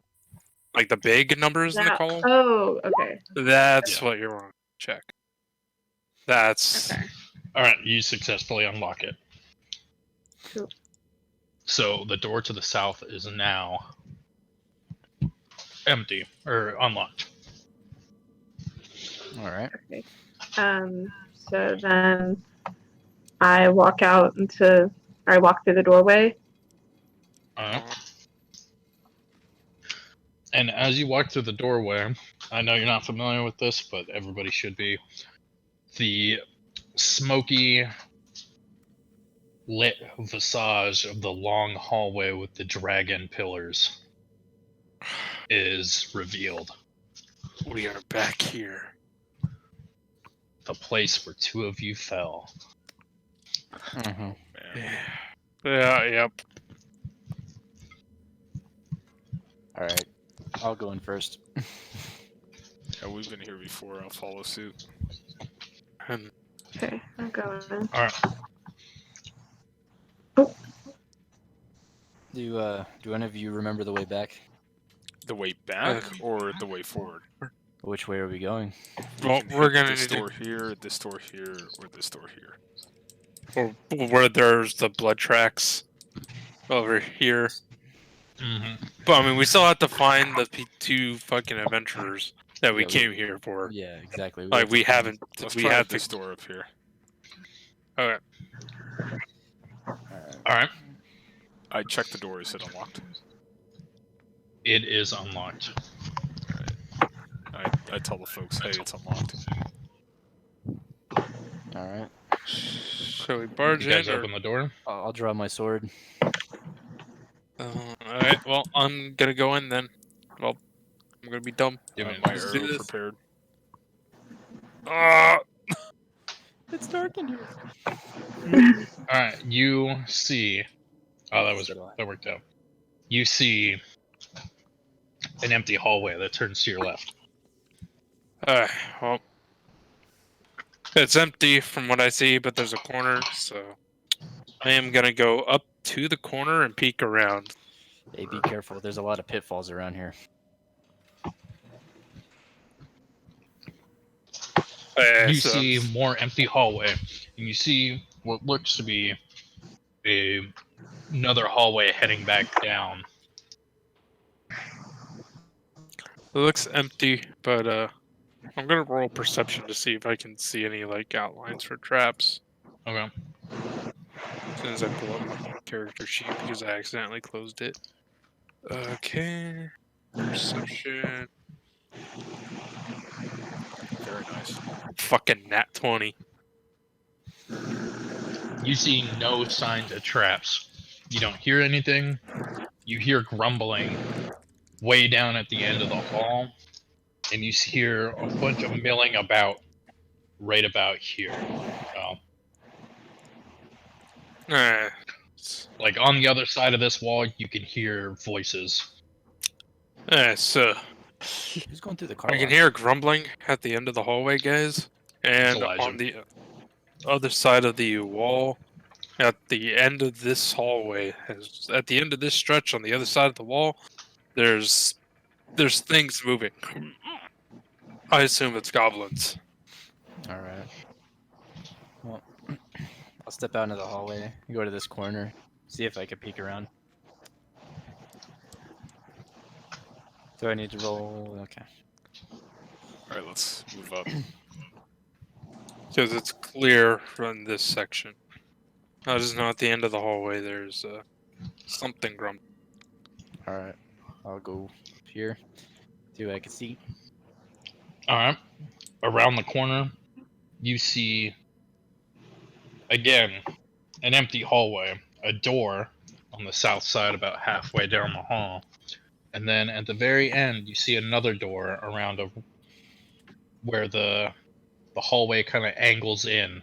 like the big numbers in the That- column. Oh, okay. That's Yeah. what you want to check. That's Okay. All right, you successfully unlock it. Cool. So the door to the south is now empty or unlocked. All right. Okay. So then I walk out into, or I walk through the doorway. And as you walk through the doorway, I know you're not familiar with this, but everybody should be. The smoky lit visage of the long hallway with the dragon pillars is revealed. we are back here. The place where two of you fell. Mm-hmm. Yeah. Yeah. Yep. All right. I'll go in first. Yeah, we've been here before. I'll follow suit. And Okay, I'm going. All right. Do any of you remember the way back? The way back or the way forward? Which way are we going? well, can we're hit gonna this need to door here, this door here, or this door here. or where there's the blood tracks over here. Mm-hmm. But I mean, we still have to find the two fucking adventurers that we Yeah, came here for. Yeah, exactly. Like we haven't. Let's We try have this to. door up here. Okay. All right. All right. I checked the door. Is it unlocked? It is unlocked. I tell the folks, hey, it's unlocked. All right. Shall we barge You guys in? Or... open the door. I'll draw my sword. all right. Well, I'm gonna go in then. Well, I'm gonna be dumb. Give me My an Let's do arrow this. prepared. Ah! It's dark in here. All right, you see. Oh, that worked out. You see an empty hallway that turns to your left. Well, it's empty from what I see, but there's a corner, so I am gonna go up to the corner and peek around. Hey, be careful. There's a lot of pitfalls around here. You So see more empty hallway, and you see what looks to be another hallway heading back down. it looks empty, but I'm gonna roll perception to see if I can see any like outlines for traps. Okay. As soon as I pull up my character sheet because I accidentally closed it. Okay. Perception. Very nice. Fucking nat 20. You see no signs of traps. You don't hear anything. You hear grumbling way down at the end of the hall, and you hear a bunch of milling about right about here. Like on the other side of this wall, you can hear voices. So Who's going through the car? I can wash? hear grumbling at the end of the hallway, guys. And Elijah. on the other side of the wall, at the end of this hallway, at the end of this stretch on the other side of the wall, there's things moving. I assume it's goblins. All right. Well, I'll step out into the hallway, go to this corner, see if I can peek around. Do I need to roll? Okay. Alright, let's move up. Because it's clear from this section. I just know at the end of the hallway there's something grumbling. All right. I'll go here. See what I can see. Alright. Around the corner, you see, again, an empty hallway, a door on the south side, about halfway down the hall. And then at the very end, you see another door around where the hallway kind of angles in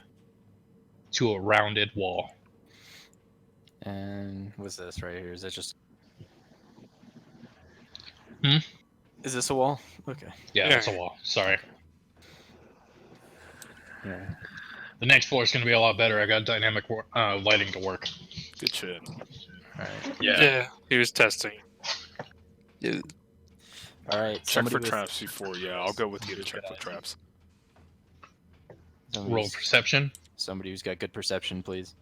to a rounded wall. And what's this right here? Is that just? Hmm? Is this a wall? Okay. Yeah, Yeah. it's a wall. Sorry. Yeah. The next floor is going to be a lot better. I got dynamic lighting to work. Good shit. All right. Yeah. He was testing. All right. Check Somebody for with, traps before. Yeah, I'll go with you to check for traps. somebody Roll who's- perception. Somebody who's got good perception, please.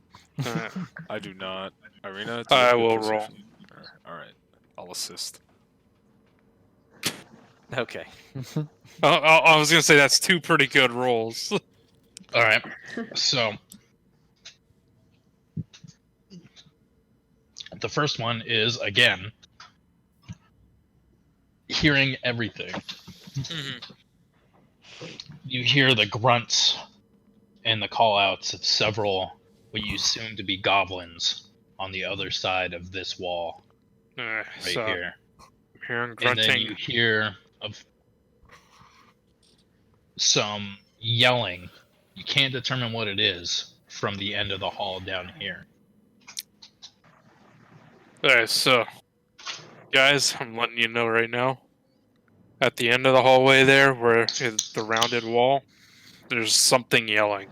I do not. Irina, do you I have good will perception? All right, I'll assist. Okay. I was gonna say that's 2 pretty good rolls. All right. So the first one is, again, hearing everything. You hear the grunts and the call-outs of several what you assume to be goblins on the other side of this wall right So here. I'm hearing And grunting. then you hear of some yelling. You can't determine what it is from the end of the hall down here. Alright, so guys, I'm letting you know right now. At the end of the hallway there, where is the rounded wall, there's something yelling.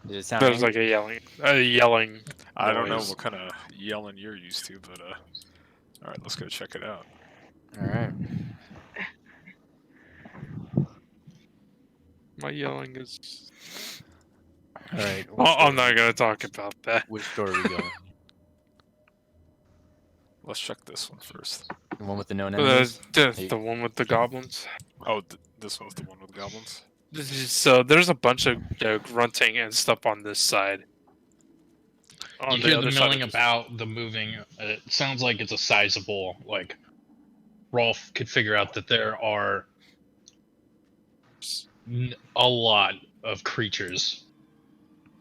Does it sound There's angry? like a yelling. I don't know noise. what kind of yelling you're used to, but all right, let's go check it out. All right. My yelling is. All right. I'm not gonna talk about that. Which door are we going? Let's check this one first. The one with the known enemies? The one with the goblins. Oh, this one's the one with goblins. So there's a bunch of grunting and stuff on this side. On You hear the other side milling of this- about, the moving. It sounds like it's a sizable, like, Rolf could figure out that there are a lot of creatures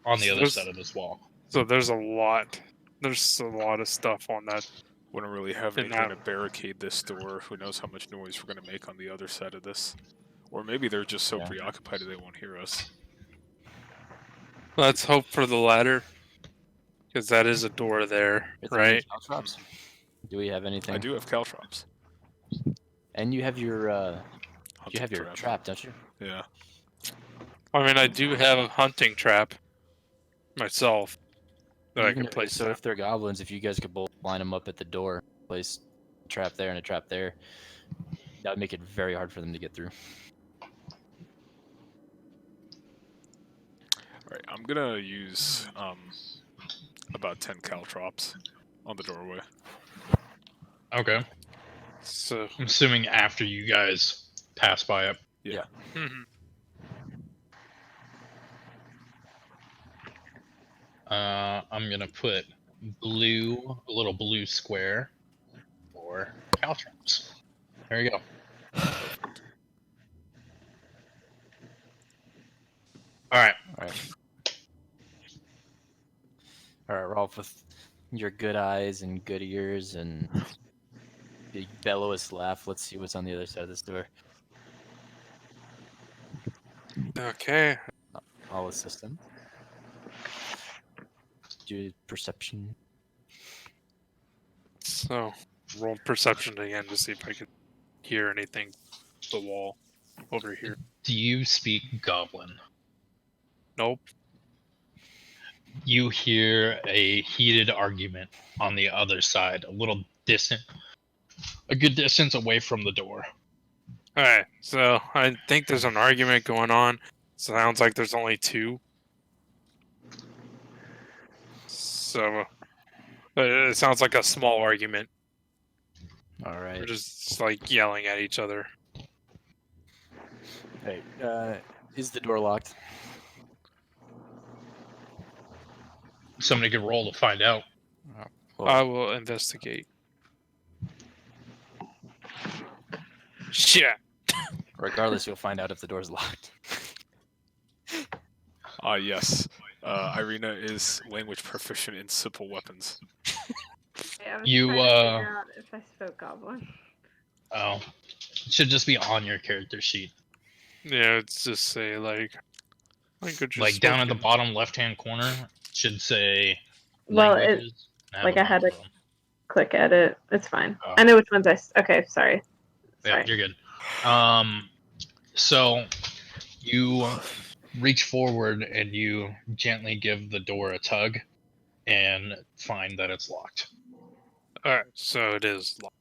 on the So other there's- side of this wall. So there's a lot. There's a lot of stuff on that. Wouldn't really have And anything now- to barricade this door. Who knows how much noise we're gonna make on the other side of this? Or maybe they're just so Yeah. preoccupied that they won't hear us. Let's hope for the latter, because that is a door there, Are there any right? caltrops? Do we have anything? I do have caltrops. And you have your you Hunting have your trap, don't you? Yeah. I mean, I do have a hunting trap myself that I Even can if- place. So if they're goblins, if you guys could both line them up at the door, place a trap there and a trap there, that would make it very hard for them to get through. Alright, I'm gonna use about 10 caltrops on the doorway. Okay. So, I'm assuming after you guys pass by it. mhm. I'm gonna put a little blue square for caltrops. There you go. All right. All right, Rolf, with your good eyes and good ears and big bellowous laugh, let's see what's on the other side of this door. Okay. I'll assist him. Do perception. So, roll perception again to see if I can hear anything. The wall over here. Do you speak Goblin? Nope. You hear a heated argument on the other side, a little distant, a good distance away from the door. Alright, so I think there's an argument going on. Sounds like there's only 2. So, it sounds like a small argument. All right. We're just like yelling at each other. Hey, is the door locked? Somebody could roll to find out. Well, I will investigate. Shit. regardless, you'll find out if the door's locked. Yes. Irina is language proficient in simple weapons. Yeah, I was You, trying to figure out if I spoke Goblin. Oh, it should just be on your character sheet. Yeah, it's just say like language. Like down at the bottom left-hand corner, it should say Well, languages. like I had to click edit. It's fine. Oh. I know which ones okay, sorry. Yeah, you're good. So you reach forward and you gently give the door a tug and find that it's locked. All right, so it is locked.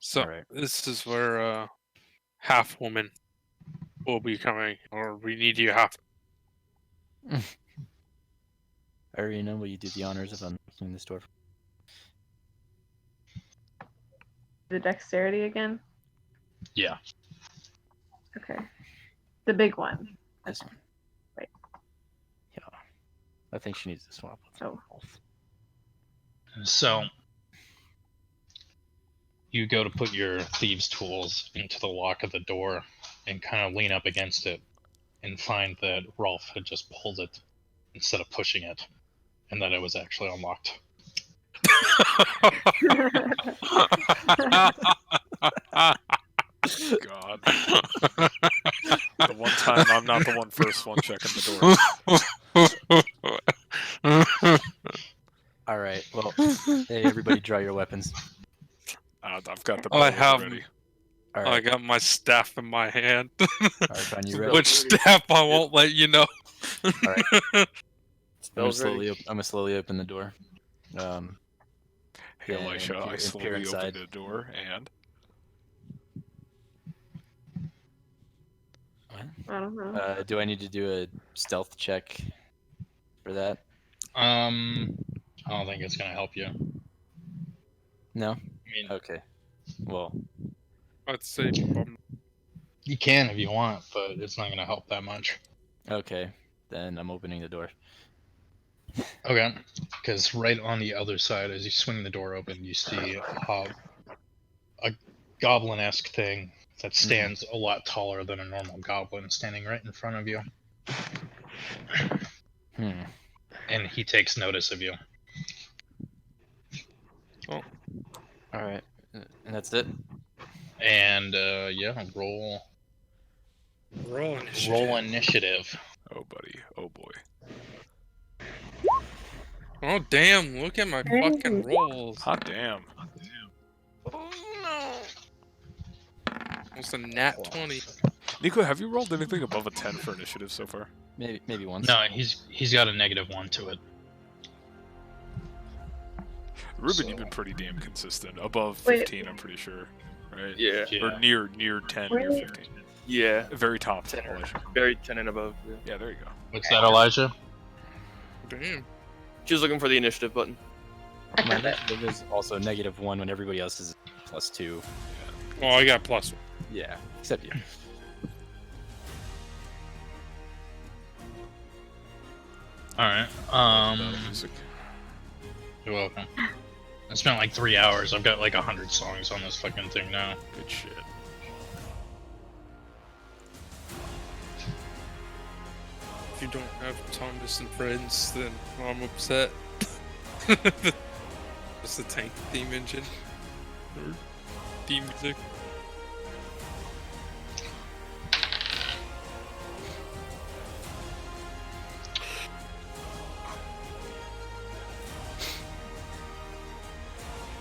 So Alright. this is where half woman will be coming, or we need you half. Irina, will you do the honors of unlocking this door? The dexterity again? Yeah. Okay. The big one. This one. Right. Yeah. I think she needs to swap with Oh. both. So you go to put your thieves' tools into the lock of the door and kind of lean up against it and find that Rolf had just pulled it instead of pushing it and that it was actually unlocked. God. The one time I'm not the first one checking the door. Alright, well, hey, everybody draw your weapons. I've got the I bow have. ready. I Alright, got my staff in my hand. Archon, you ready? Which staff I won't let you know. Alright. I'm Spell's ready. gonna slowly open the door. Hey, And Elisha, I peer slowly inside. opened the door and... What? I don't know. Do I need to do a stealth check for that? I don't think it's gonna help you. No? I mean, Okay. Well, I'd say you can if you want, but it's not gonna help that much. okay. Then I'm opening the door. Okay, because right on the other side, as you swing the door open, you see a goblin-esque thing that stands a lot taller than a normal goblin, standing right in front of you, and he takes notice of you. Alright. And that's it? And yeah, roll initiative. Oh, buddy. Oh, boy. Oh damn! Look at my fucking rolls. Hot damn. Oh no! It's a nat 20. Nico, have you rolled anything above a 10 for initiative so far? Maybe once. No, he's got a -1 to it. Ruben, you've been pretty damn consistent. Above Wait. 15, I'm pretty sure. Right? Yeah. Or near 10, near Wait. 15. Yeah. Very top. 10 or Elisha. very 10 and above. Yeah. Yeah, there you go. What's that, Elijah? Damn. She was looking for the initiative button. My initiative is also -1 when everybody else is +2. Oh, I got +1. Yeah, except you. All right. Battle music. You're welcome. I spent like 3 hours. I've got like 100 songs on this fucking thing now. Good shit. If you don't have Thomas and friends, then I'm upset. It's the tank theme engine. Or theme music.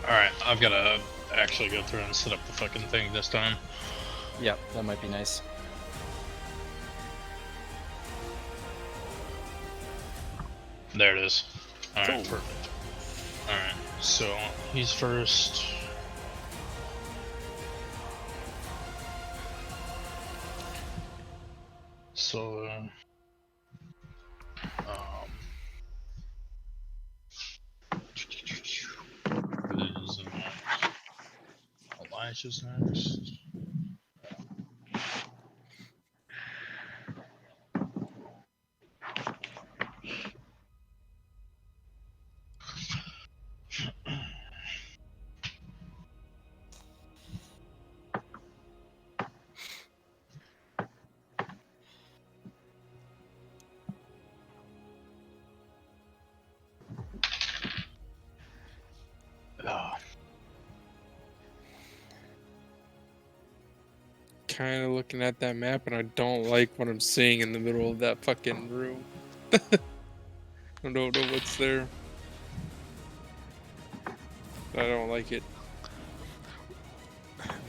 Alright, I've got to actually go through and set up the fucking thing this time. Yeah, that might be nice. There it is. Alright, Cool. perfect. Alright, so he's first. So, who's Elijah's next. kind of looking at that map, and I don't like what I'm seeing in the middle of that fucking room. I don't know what's there. I don't like it.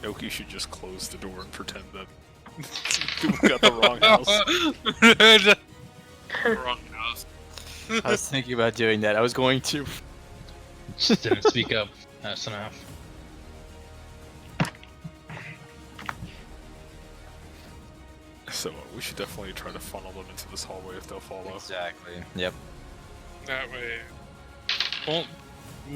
Noki should just close the door and pretend that we got the wrong house. Wrong house. I was thinking about doing that. I was going to. Just didn't speak up fast enough. So we should definitely try to funnel them into this hallway if they'll follow. Exactly. Yep. That way. Well,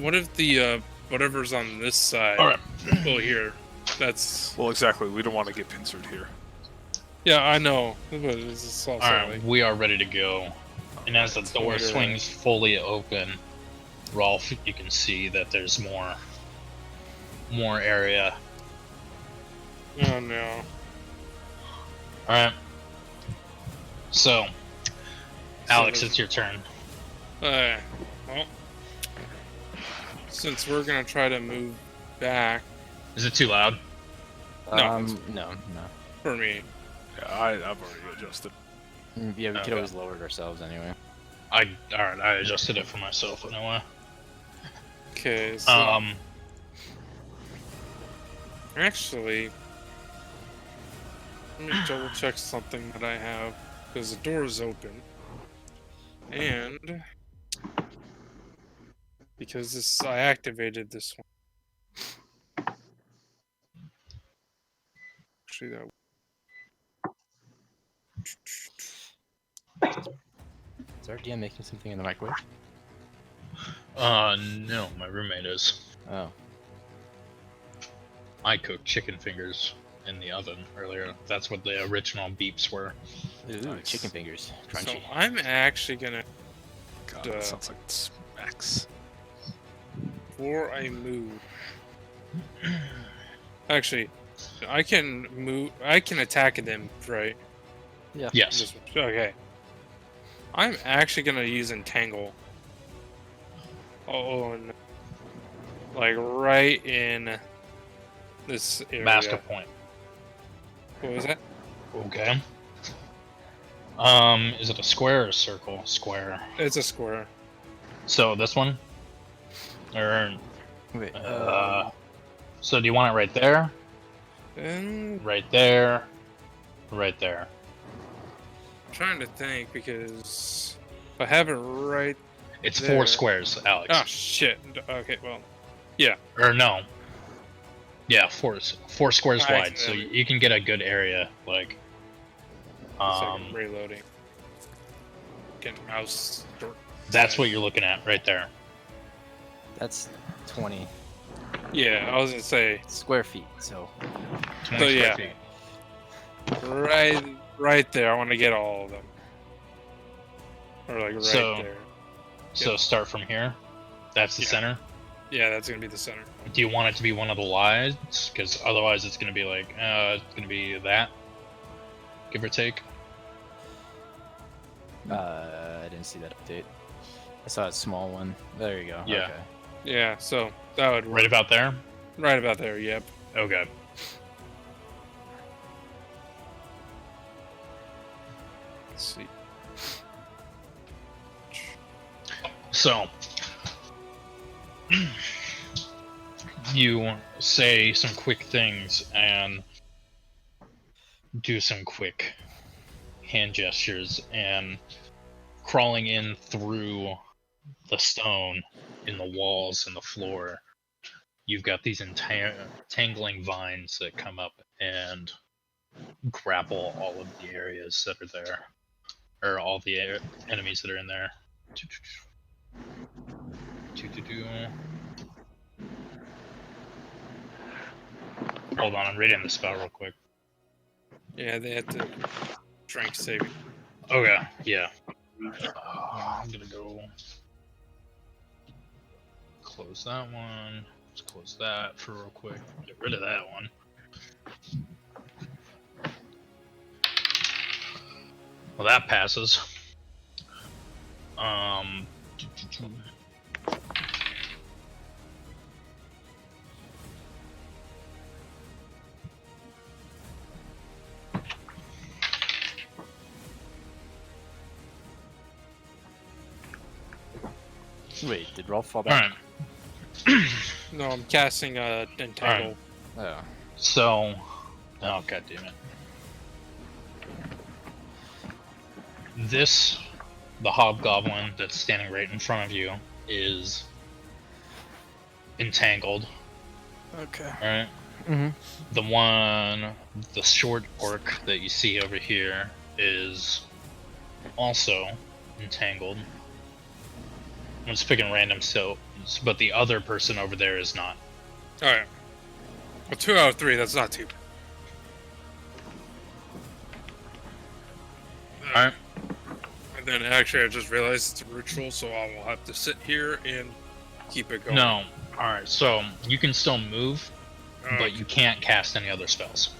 what if the whatever's on this side? All right. Well, here. That's. Well, exactly. We don't want to get pincered here. Yeah, I know. But it's just also Alright, like. we are ready to go. And as the door Later. swings fully open, Rolf, you can see that there's more area. Oh no. Alright. So, Alex, So it's your turn. well, since we're gonna try to move back Is it too loud? No. No. for me, Yeah, I've already adjusted. Yeah, we could Okay. always lower it ourselves anyway. Alright, I adjusted it for myself anyway. okay. So actually, let me double check something that I have because the door is open, and because this I activated this one. Actually, that. Is our DM making something in the microwave? No, my roommate is. Oh. I cooked chicken fingers in the oven earlier. That's what the original beeps were. Ooh, Nice. chicken fingers. So Crunchy. I'm actually gonna, God, that sounds like it smacks. before I move. Actually, I can move. I can attack them, right? Yeah. Yes. This- Okay. I'm actually gonna use entangle. On, like right in this area. Master point. What was that? Okay. Is it a square or a circle? Square. It's a square. So this one? Or Wait. so do you want it right there? And Right there? Right there. I'm trying to think because if I have it right. It's There. 4 squares, Alex. Oh shit. Okay, well. Or no. Yeah, 4 squares I wide, so can- you can get a good area, like I'm reloading. Get mouse. that's what you're looking at right there. That's 20 Yeah, I was gonna say square feet. So 20 So, square yeah. feet. right there. I want to get all of them. Or like right So- there. So start from here. That's the Yeah. center. Yeah, that's gonna be the center. Do you want it to be one of the lides? Because otherwise it's going to be like, it's going to be that, give or take. I didn't see that update. I saw a small one. There you go. Yeah. Okay. Yeah, so that would work. Right about there? Right about there. Yep. Okay. Let's see. So, you say some quick things and do some quick hand gestures, and crawling in through the stone in the walls and the floor, you've got these entangling vines that come up and grapple all of the areas that are there, or all the enemies that are in there. Hold on, I'm reading the spell real quick. Yeah, they had to drink saving. Okay, yeah. I'm gonna go close that one. Let's close that for real quick. Get rid of that one. Well, that passes. Wait, did Rolf fall All back? right. No, I'm casting Entangle. Oh. So, oh god damn it. The hobgoblin that's standing right in front of you is entangled. Okay. Alright? Mm-hmm. The short orc that you see over here is also entangled. I'm just picking random stones, but the other person over there is not. Alright. Well, 2 out of 3, that's not too bad. Alright? And then actually I just realized it's a ritual, so I will have to sit here and keep it going. No. Alright, so you can still move, Oh, but you can't cast any other spells.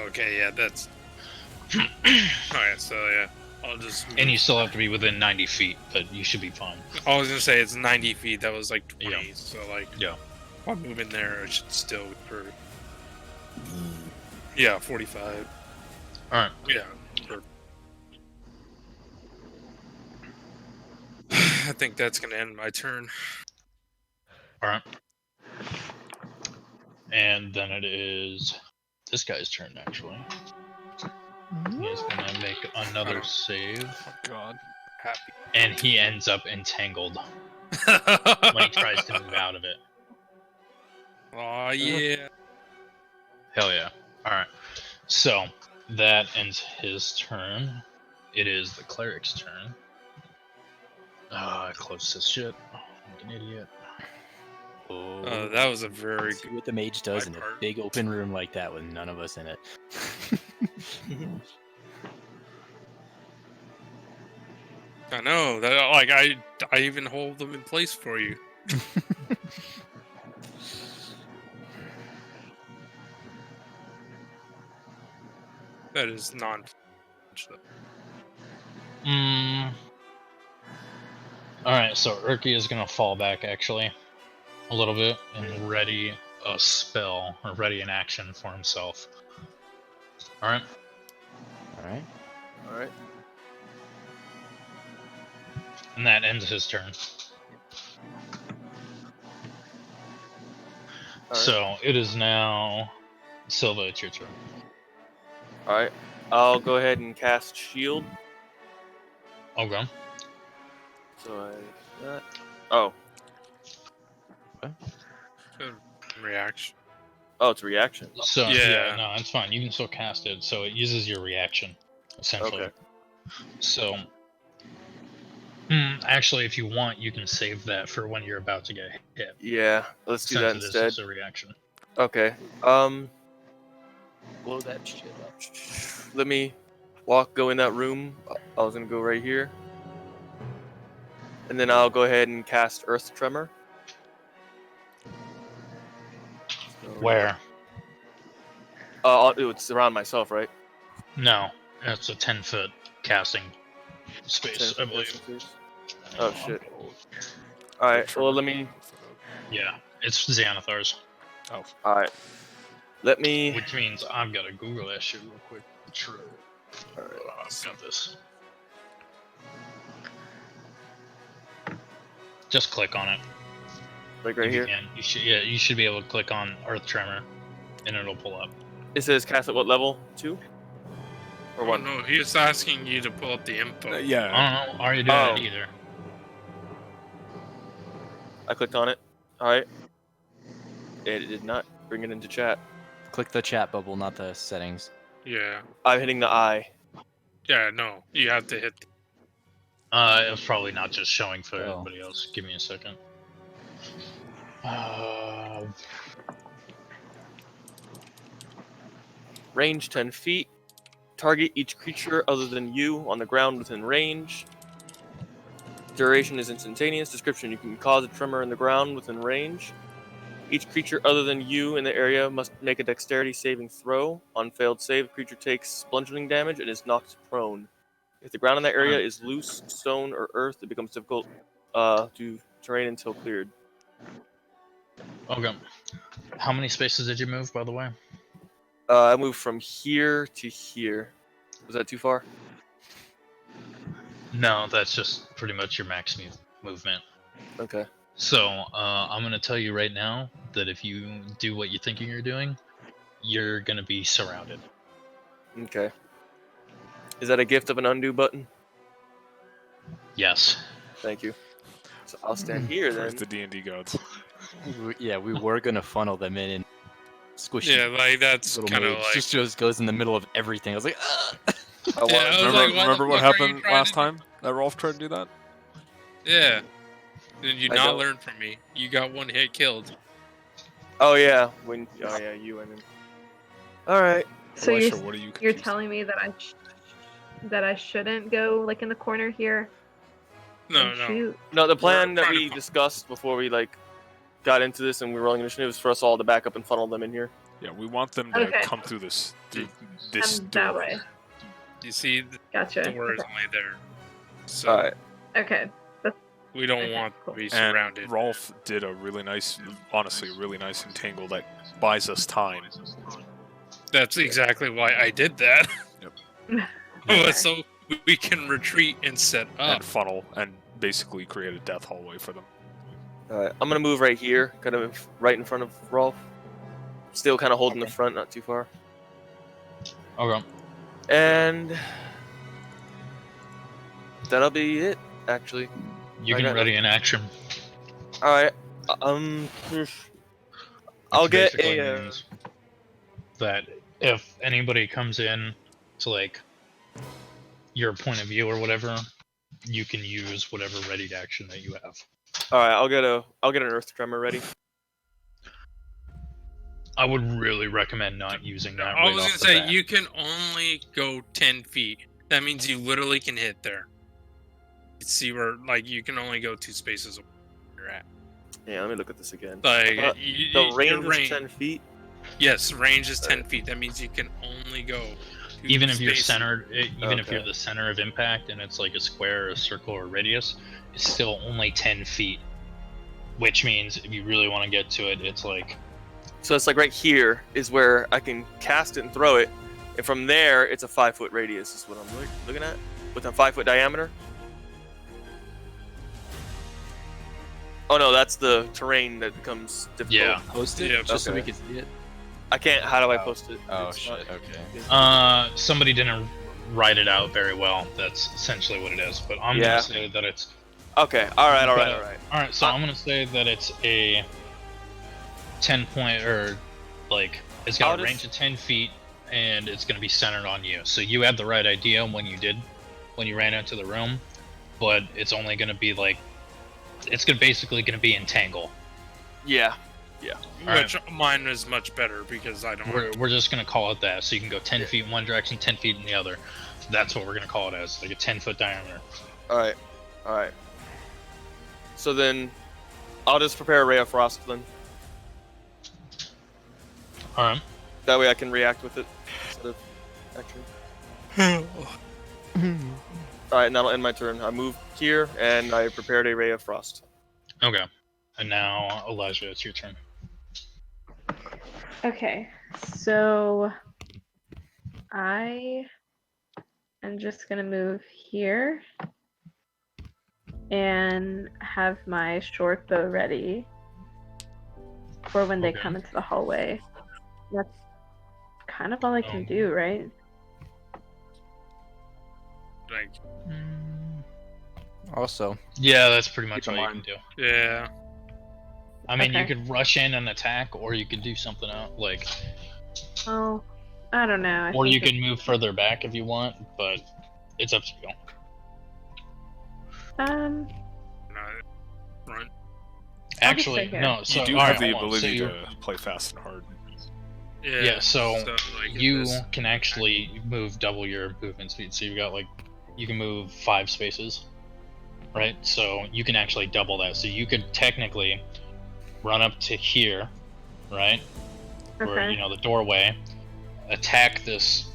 okay, yeah, that's... Alright, so yeah, I'll just... And you still have to be within 90 feet, but you should be fine. I was gonna say it's 90 feet, that was like 20, Yeah. so like... Yeah. If I'm moving there, I should still be for... Yeah, 45. Alright. Yeah. I think that's gonna end my turn. Alright. And then it is this guy's turn, actually. He's gonna make another save, Oh god. Happy. and he ends up entangled when he tries to move out of it. Aw, yeah. Hell yeah. Alright. So, that ends his turn. It is the cleric's turn. I closed this shit. Oh, I'm an idiot. Oh. That was a very See what the mage does my in a part. big open room like that with none of us in it. I know that. Like I even hold them in place for you. That is non. Alright, so Urki is gonna fall back actually a little bit and ready a spell or ready an action for himself. Alright? Alright. Alright. And that ends his turn. Alright. So it is now Silva, it's your turn. Alright. I'll go ahead and cast Shield. Okay. So that. Oh. Reaction. Oh, it's a reaction. So Yeah. no, it's fine. You can still cast it. So it uses your reaction, essentially. Okay. So actually, if you want, you can save that for when you're about to get hit. Yeah, let's do that Since it is instead. just a reaction. Okay. Blow that shit up. Let me go in that room. I was gonna go right here. And then I'll go ahead and cast Earth Tremor. So, Where? it's around myself, right? No, it's a 10-foot casting space, I believe. Oh shit. Alright, well let me Yeah, it's Xanathar's, alright. Let me which means I've got to Google that shit real quick. True. Alright. I've got this. Just click on it. like right if here. You can. You should be able to click on Earth Tremor, and it'll pull up. It says cast at what level? 2? Or Oh 1? no, he was asking you to pull up the info. Yeah. I don't know. Are you doing Oh. it either? I clicked on it. Alright. It did not bring it into chat. Click the chat bubble, not the settings. Yeah. I'm hitting the I. Yeah. No, you have to hit. It was probably not just showing for Oh. everybody else. Give me a second. Range 10 feet. Target each creature other than you on the ground within range. Duration is instantaneous. Description: you can cause a tremor in the ground within range. Each creature other than you in the area must make a dexterity saving throw. On failed save, creature takes bludgeoning damage and is knocked prone. If the ground in that area is loose, stone, or earth, it becomes difficult to terrain until cleared. Okay. How many spaces did you move, by the way? I moved from here to here. Was that too far? No, that's just pretty much your max movement. Okay. So I'm gonna tell you right now that if you do what you're thinking you're doing, you're gonna be surrounded. Okay. Is that a gift of an undo button? Yes. Thank you. So I'll stand here Praise then. the D&D gods. Yeah, we were gonna funnel them in and squish Yeah, like that's little kind of mage. like. Just goes in the middle of everything. I was like, I Yeah, wanted- I was Remember, like, why the remember what fuck are you happened trying last to do- time that Rolf tried to do that? Yeah. Did you I not don't- learn from me? You got one hit killed. Oh yeah, you and him. All right. So Elysia, what are you you're confused telling me that I shouldn't go like in the corner here No, and no. shoot? No, the plan that trying to we fu- discussed before we like got into this and we were rolling initiative is for us all to back up and funnel them in here. Yeah, we want them to Okay. come through this And that door. way. You see, the Gotcha. door is Okay. only there. So All right. Okay. we don't Okay, want cool. to be And surrounded. Rolf did a really nice, honestly, a really nice entangle that buys us time. That's exactly why I did that. Okay. So we can retreat and set up. And funnel and basically create a death hallway for them. All right. I'm gonna move right here, kind of right in front of Rolf. Still kind of holding the front, not too far. Okay. And that'll be it, actually. You I can got ready in action. All right. I'll Which get basically a. means that if anybody comes in to like your point of view or whatever, you can use whatever ready action that you have. All right. I'll get an earth tremor ready. I would really recommend not using that. I right was off gonna the say bat. you can only go 10 feet. That means you literally can hit there. See where like you can only go 2 spaces away where you're at. Yeah. Let me look at this again. Like The your range is 10 feet. Yes, range is 10 feet. That means you can only go. 2 even if you're spaces. centered, even if you're Okay. the center of impact and it's like a square, a circle, or a radius, it's still only 10 feet. Which means if you really want to get to it, it's like So it's like right here is where I can cast it and throw it, and from there it's a 5-foot radius. Is what I'm looking at with a 5-foot diameter. Oh no, that's the terrain that becomes difficult. Yeah. post it Yeah, just so we okay. can see it. I can't. How do I Oh. post it? Oh It's shit. not- Okay. somebody didn't write it out very well. That's essentially what it is. But I'm Yeah. gonna say that it's Okay. All right. But- All right. so I'm gonna say that it's a 10 point or like it's got I'll a just- range of 10 feet and it's gonna be centered on you. So you had the right idea when you ran into the room, but it's only gonna be like it's basically gonna be entangle. Yeah. Which mine is much better because I don't. We're just gonna call it that. So you can go 10 feet in one direction, 10 feet in the other. That's what we're gonna call it as, like a 10-foot diameter. All right. All right. So then, I'll just prepare a ray of frost then. All right. That way I can react with it instead of action. All right, and that'll end my turn. I move here and I prepared a ray of frost. Okay. And now, Elysia, it's your turn. Okay, so I am just gonna move here and have my short bow ready for when they Okay. come into the hallway. That's kind of all I can do, right? Like, Also, Yeah, that's pretty much Keep all in you mind. can do. yeah. I mean, you Okay. could rush in and attack, or you could do something else, like, Oh, I don't know. or you can move further back if you want, but it's up to you. Um, Run. Actually, stay here. no. So you do all have right, the hold on. So ability you- to play fast and hard. Yeah. so like, if you this- can actually move double your movement speed. So you've got like, you can move 5 spaces, right? So you can actually double that. So you could technically run up to here, right? Or okay. you know the doorway, attack this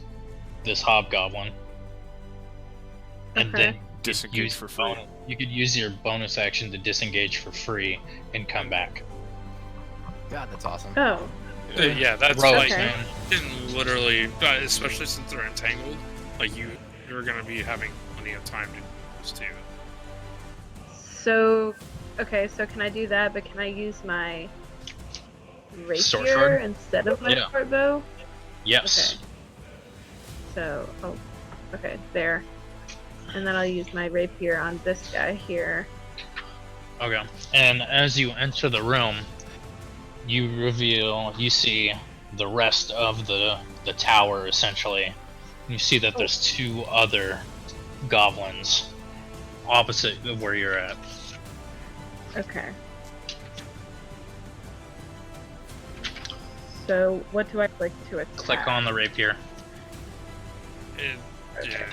hobgoblin, and Okay. then Disengage use for free. You could use your bonus action to disengage for free and come back. God, that's awesome. Oh, Yeah, that's Rogues, like Okay. man. you can literally, especially since they're entangled, like you're gonna be having plenty of time to do this too. So, okay, so can I do that? But can I use my Sword rapier shard? instead of my Yeah. short bow? Yes. Okay. So, okay, there. And then I'll use my rapier on this guy here. Okay. And as you enter the room, you see the rest of the tower essentially. You see that there's 2 other goblins opposite of where you're at. Okay. So, what do I click to attack? Click on the rapier. Yeah. Okay.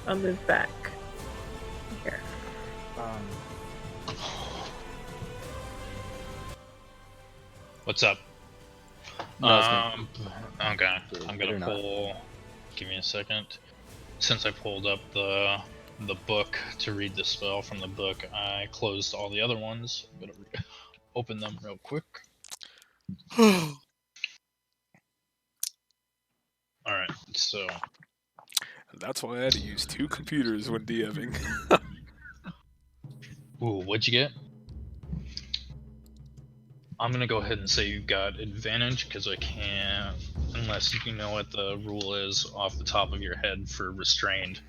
I'll move back. Here. What's up? No, I was gonna- Okay. I'm Better gonna not. pull. Give me a second. Since I pulled up the book to read the spell from the book, I closed all the other ones. I'm gonna open them real quick. All right. So And that's why I had to use 2 computers when DMing. ooh, what'd you get? I'm gonna go ahead and say you got advantage because I can't, unless you know what the rule is off the top of your head for restrained.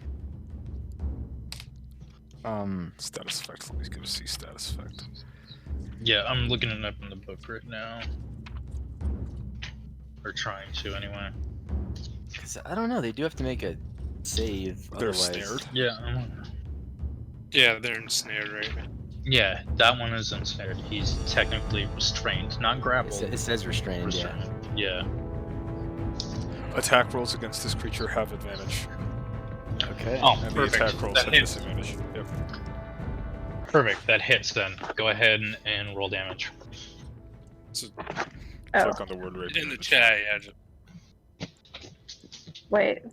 Status effect. Let me go see status effect. Yeah, I'm looking it up in the book right now, or trying to anyway. 'Cause I don't know. They do have to make a save. They're Otherwise, snared. Yeah, Yeah, they're ensnared right now. yeah, that one is ensnared. He's technically restrained, not grappled. It says restrained. Yeah. Restrained. Yeah. Attack rolls against this creature have advantage, Okay. Oh, and the perfect. attack rolls That have hits. disadvantage. Yep. Perfect. That hits. Then go ahead and roll damage. So Oh, Click on the word rapier. in the chat, yeah. wait.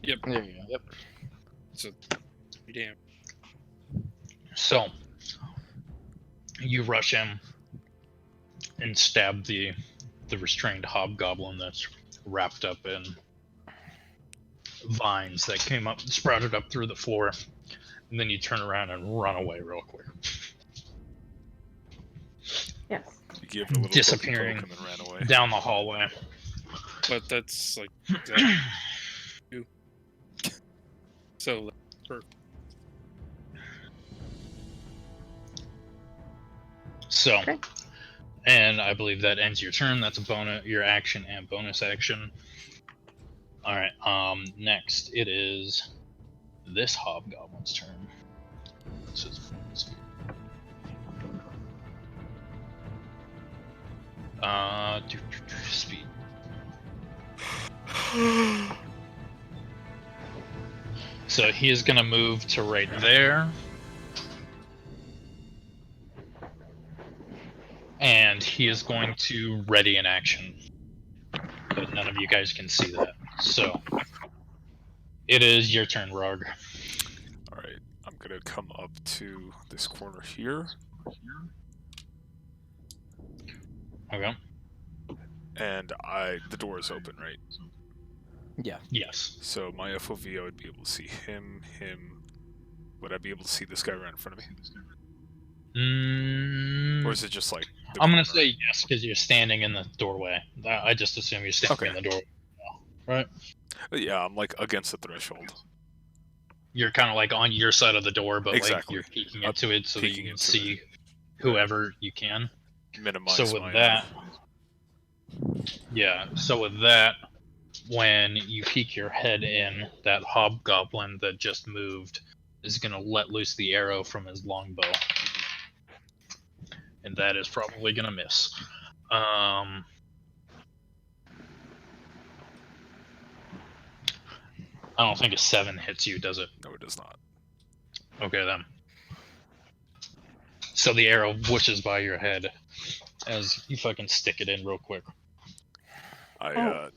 Yep. There you go. Yep. So, damn. So you rush in and stab the restrained hobgoblin that's wrapped up in vines that came up, sprouted up through the floor, and then you turn around and run away real quick, Yes. You give it a little disappearing pokey poke and then ran away. down the hallway. But that's like exactly. So, perfect. So, Okay. and I believe that ends your turn. That's a bonus, your action and bonus action. All right. Next it is this hobgoblin's turn. This is speed. So he is gonna move to right there. And he is going to ready an action. But none of you guys can see that. So it is your turn, Rog. Alright, I'm gonna come up to this corner here, Okay. and the door is open, right? Yeah. Yes. So my FOV, I would be able to see him. Would I be able to see this guy right in front of me? Or is it just like the I'm gonna corner? say yes because you're standing in the doorway. I just assume you're standing in the doorway. Right? Yeah, I'm like against the threshold. You're kind of like on your side of the door, but Exactly. like you're peeking I'm into it so that peeking you can into see whoever you can. Minimize So with my, that, yeah. So with that, when you peek your head in, that hobgoblin that just moved is gonna let loose the arrow from his longbow, and that is probably gonna miss. I don't think a 7 hits you, does it? No, it does not. Okay then. So the arrow whooshes by your head as you fucking stick it in real quick. I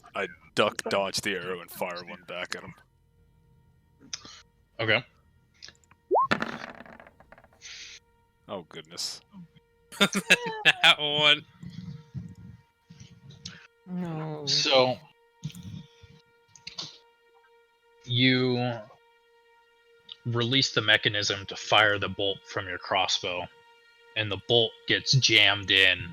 duck dodge the arrow and fire one back at him. Okay. Oh goodness. That one. No. So you release the mechanism to fire the bolt from your crossbow, and the bolt gets jammed in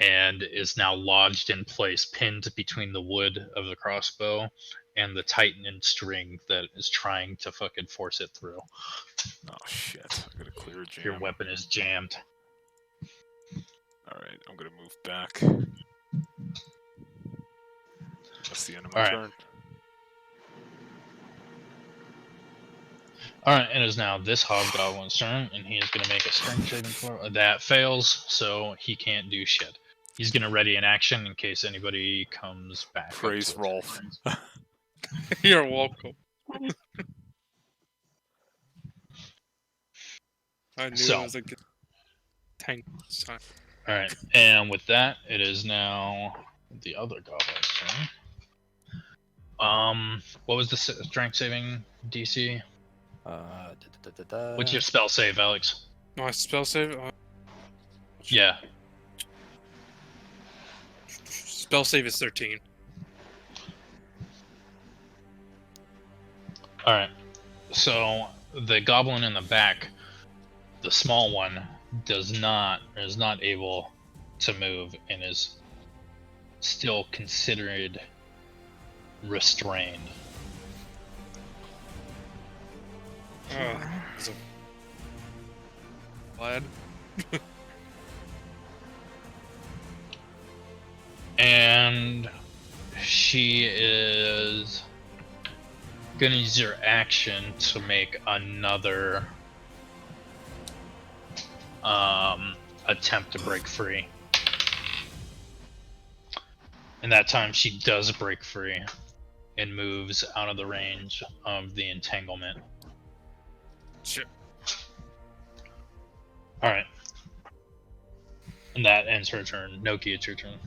and is now lodged in place, pinned between the wood of the crossbow and the tightened string that is trying to fucking force it through. Oh shit! I got a clear jam. Your weapon is jammed. All right, I'm gonna move back. That's the end of my All right. turn. Alright, it is now this hobgoblin's turn, and he is going to make a strength saving throw. That fails, so he can't do shit. He's going to ready an action in case anybody comes back. up Praise to it. Rolf. You're welcome. I knew So. it was a good tank this time. Alright, and with that, it is now the other goblin's turn. What was the strength saving DC? What's your spell save, Alex? My spell save? Yeah. Spell save is 13. Alright, so the goblin in the back, the small one, is not able to move and is still considered restrained. Is a lad. And she is gonna use her action to make another attempt to break free. And that time she does break free and moves out of the range of the entanglement. Shit. Alright. And that ends her turn. Noki, it's your turn.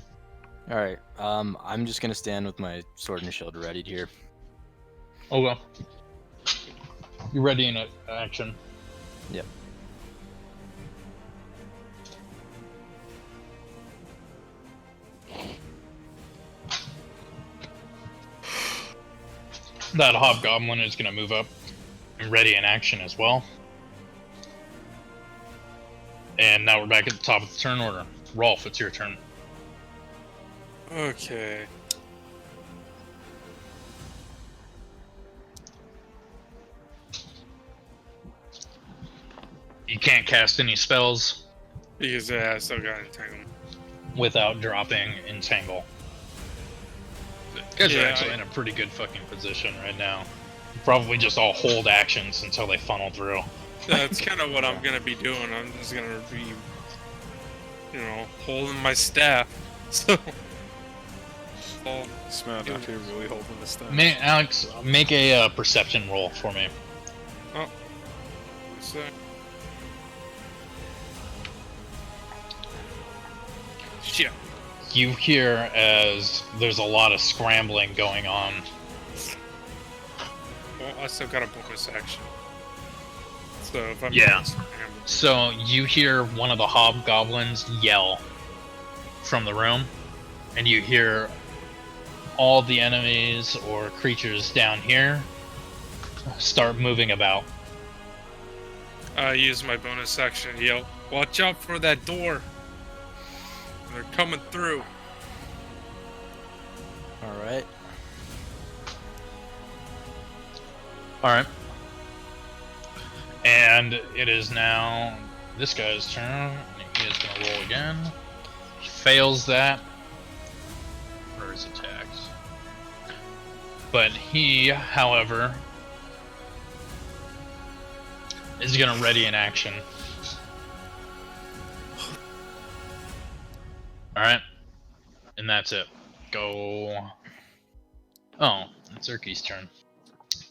All right. I'm just gonna stand with my sword and shield readied here. Oh well. You're ready in action. Yep. That hobgoblin is going to move up and ready in action as well. And now we're back at the top of the turn order. Rolf, it's your turn. Okay. You can't cast any spells Because I still got entanglement. without dropping Entangle. You guys are Yeah, actually in a pretty good fucking position right now. Probably just all hold actions until they funnel through. That's kind of what I'm gonna be doing. I'm just gonna be, holding my staff. So. This man out here really holding this thing. Alex, make a perception roll for me. Oh. So. Shit. You hear as there's a lot of scrambling going on. Well, I still got a bonus action. So if I'm Yeah. So you hear one of the hobgoblins yell from the room, and you hear all the enemies or creatures down here start moving about. I use my bonus action to yell, "Watch out for that door! They're coming through!" All right. Alright. And it is now this guy's turn. He is going to roll again. He fails that. For his attacks. But he, however, is going to ready an action. Alright. And that's it. Go. Oh, it's Urki's turn.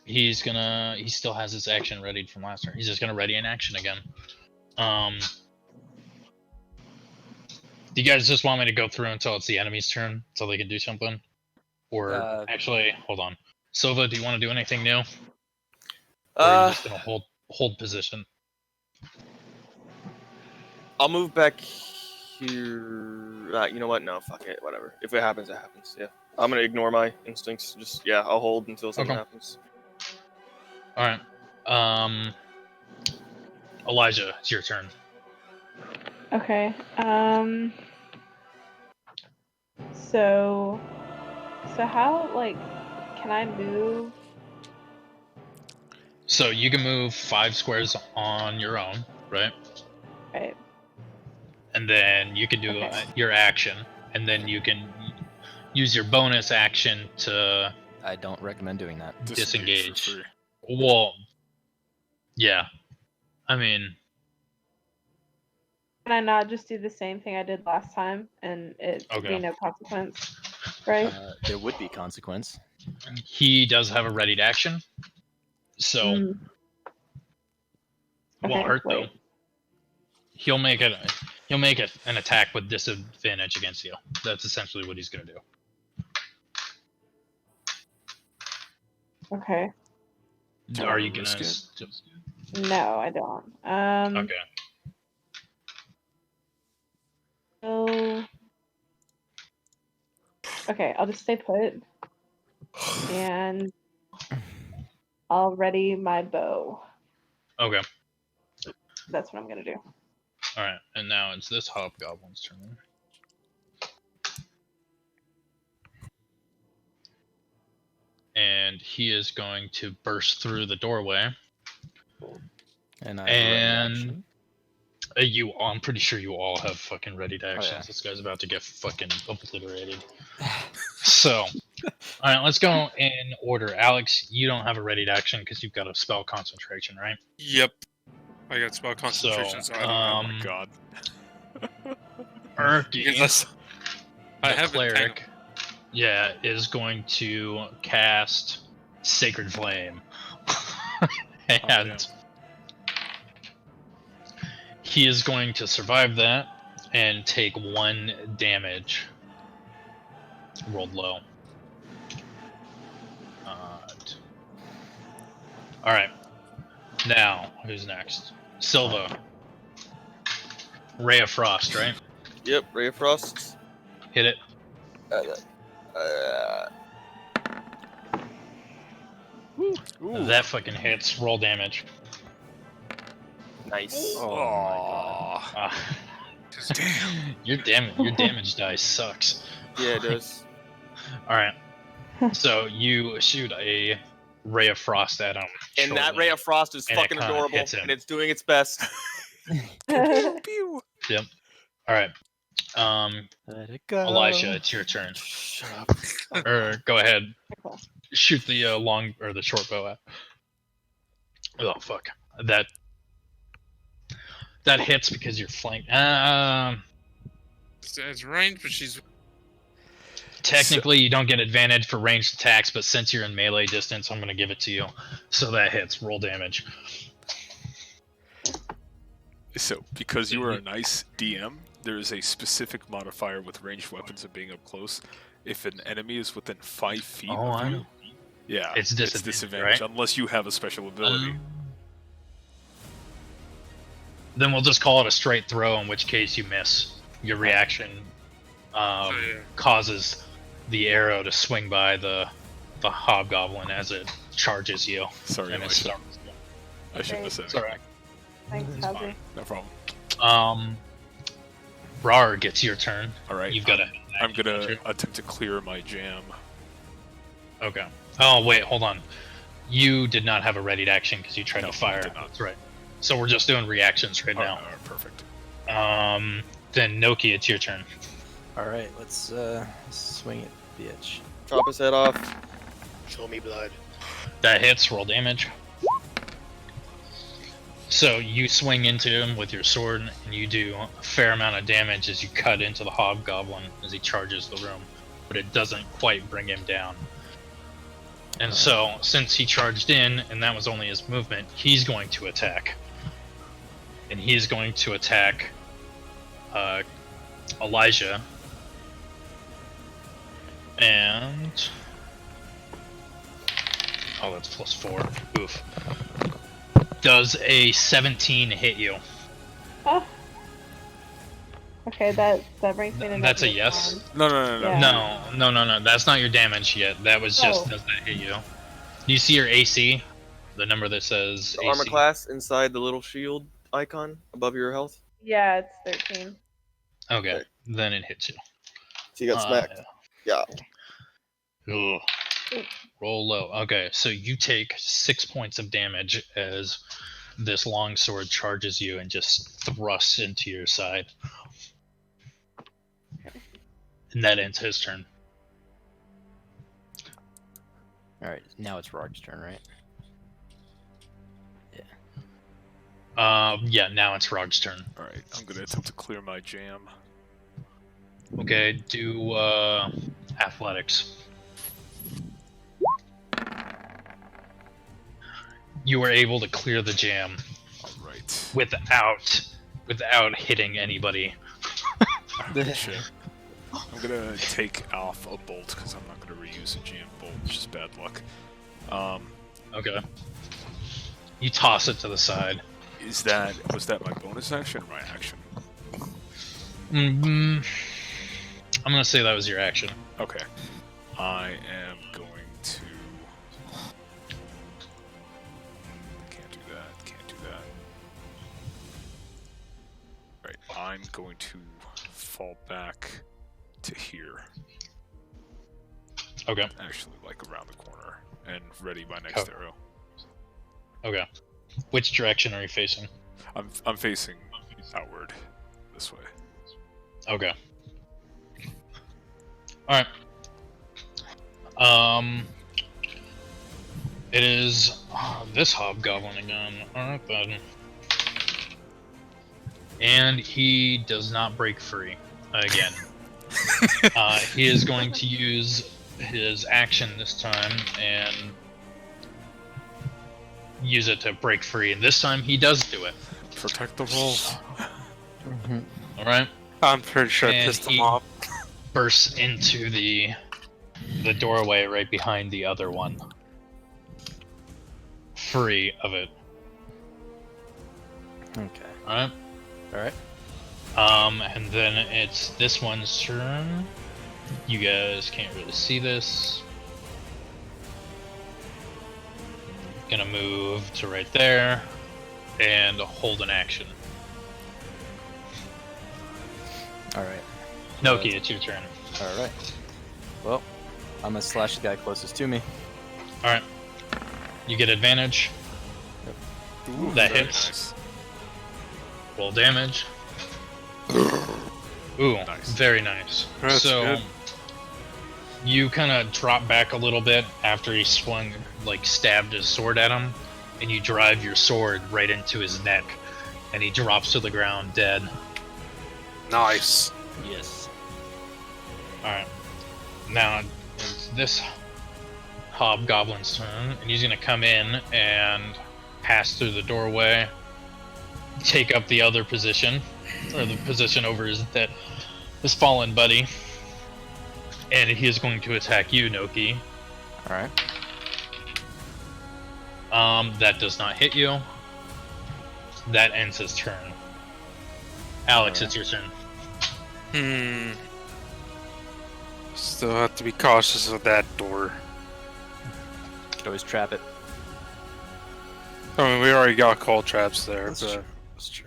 He still has his action readied from last turn. He's just gonna ready an action again. Do you guys just want me to go through until it's the enemy's turn, until they can do something? Or actually, hold on. Silva, do you want to do anything new? Or are you just gonna hold position? I'll move back here. You know what? No, fuck it. Whatever. If it happens, it happens. Yeah. I'm gonna ignore my instincts. Just I'll hold until something happens. All right. Elijah, it's your turn. Okay. So how can I move? So you can move 5 squares on your own, right? Right. And then you can do your action, and then you can use your bonus action to I don't recommend doing that. disengage. For free. Well, yeah. I mean, Can I not just do the same thing I did last time and it be no consequence? Right? There would be consequence. he does have a readied action, so it won't hurt though. He'll make it an attack with disadvantage against you. That's essentially what he's gonna do. Okay. Are you gonna? risk it? No, I don't. Okay. So okay, I'll just stay put. And I'll ready my bow. Okay. That's what I'm gonna do. All right. And now it's this hobgoblin's turn. And he is going to burst through the doorway. And I have a ready And action. I'm pretty sure you all have fucking readied actions. yeah. This guy's about to get fucking obliterated. So, all right, let's go in order. Alex, you don't have a readied action because you've got a spell concentration, right? Yep. I got spell concentration, so I don't know. Oh my god. Erky, Because I the have cleric, is going to cast Sacred Flame. And he is going to survive that and take 1 damage. Rolled low. Alright. Now, who's next? Silva. Ray of Frost, right? Yep, Ray of Frost. Hit it. Ooh. That fucking hits. Roll damage. Nice. Oh my god. Damn. Your damage dice sucks. Yeah, it does. Alright. So you shoot a Ray of Frost at him. And that Ray of Frost is And it fucking kinda adorable, hits him. and it's doing its best. Pew, pew. Yep. Alright. Let it go. Elijah, it's your turn. Shut up. Or go ahead. Okay. Shoot the long or the short bow at. Oh fuck. That hits because you're flanked. It's range, but she's Technically, you don't get advantage for ranged attacks, but since you're in melee distance, I'm gonna give it to you. So that hits. Roll damage. So, because you are a nice DM, there is a specific modifier with ranged weapons and being up close. If an enemy is within 5 feet of you, It's disadvantage, right? unless you have a special ability. Then we'll just call it a straight throw, in which case you miss. Your reaction causes the arrow to swing by the hobgoblin as it charges you. Sorry, And it Elysia. starts. I shouldn't have said It's alright. Thanks, Kazi. No problem. Rar gets your turn. All right. You've got to. I'm gonna attempt to clear my jam. Okay. Oh wait, hold on. You did not have a readied action because you tried No, to fire. I did not. That's right. So we're just doing reactions right now. Alright, perfect. Then Noki, it's your turn. Alright, let's swing it, bitch. Chop his head off. Show me blood. That hits. Roll damage. So you swing into him with your sword, and you do a fair amount of damage as you cut into the hobgoblin as he charges the room, but it doesn't quite bring him down. And so, since he charged in, and that was only his movement, he's going to attack. And he's going to attack Elijah. And... oh, that's +4. Oof. Does a 17 hit you? Oh, Okay, that brings me to That's a negative yes? 1. No. Yeah. No. That's not your damage yet. That was just Oh. does that hit you? Do you see your AC? The number that says The AC. armor class inside the little shield icon above your health. Yeah, it's 13. Okay, Okay. then it hits you. So you got smacked. Yeah. Ugh. Roll low. Okay, so you take 6 points of damage as this longsword charges you and just thrusts into your side. And that ends his turn. All right, now it's Rog's turn, right? Yeah, now it's Rog's turn. All right, I'm gonna attempt to clear my jam. Okay, do athletics. You were able to clear the jam All right. without hitting anybody. Shit. I'm gonna take off a bolt because I'm not gonna reuse a jam bolt. It's just bad luck. Okay. You toss it to the side. Was that my bonus action or my action? I'm gonna say that was your action. Okay. I am going to. Can't do that. Right. I'm going to fall back to here. Okay. Actually, like around the corner and ready my next Oh. arrow. Okay. Which direction are you facing? I'm facing outward this way. Okay. Alright. It is this hobgoblin again. Alright then. And he does not break free again. He is going to use his action this time and use it to break free. And this time he does do it. Protect the walls. Alright? I'm pretty sure I And pissed he- him off. Bursts into the doorway right behind the other one. Free of it. Okay. Alright? All right. And then it's this one's turn. You guys can't really see this. Gonna move to right there and hold an action. All right. Noki, it's your turn. All right. Well, I'm gonna slash the guy closest to me. Alright. You get advantage. Ooh, That very hits. nice. Roll damage. Ooh, Nice. very nice. That's so good. you kind of drop back a little bit after he swung, like stabbed his sword at him, and you drive your sword right into his neck, and he drops to the ground dead. Nice. Yes. Alright. Now it's this hobgoblin's turn, and he's gonna come in and pass through the doorway, take up the other position, or the position over his fallen buddy, and he is going to attack you, Noki. All right. That does not hit you. That ends his turn. Alex, it's your turn. Still have to be cautious with that door. Could always trap it. I mean, we already got call traps there, That's but true. That's true.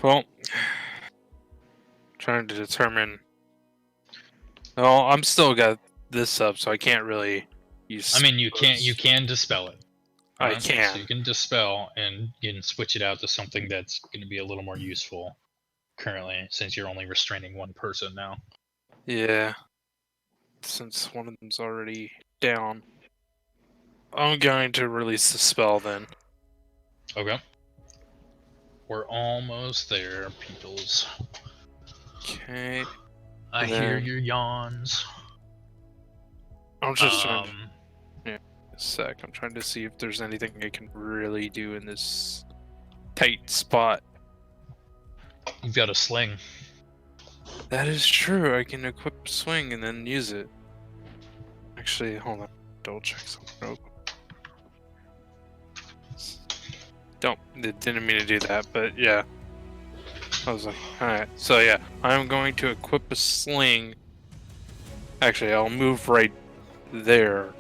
well, trying to determine. No, I'm still got this up, so I can't really use. I mean, you spells. can dispel it. I Alright, can. So you can dispel, and you can switch it out to something that's going to be a little more useful currently, since you're only restraining one person now. Yeah. Since one of them's already down, I'm going to release the spell then. Okay. We're almost there, peoples. Okay. I And hear then- your yawns. I'm just trying to. Um, A sec. I'm trying to see if there's anything I can really do in this tight spot. You've got a sling. That is true. I can equip swing and then use it. Actually, hold on. Double check something real quick. Didn't mean to do that, but yeah. I was like, alright. So yeah, I'm going to equip a sling. Actually, I'll move right there,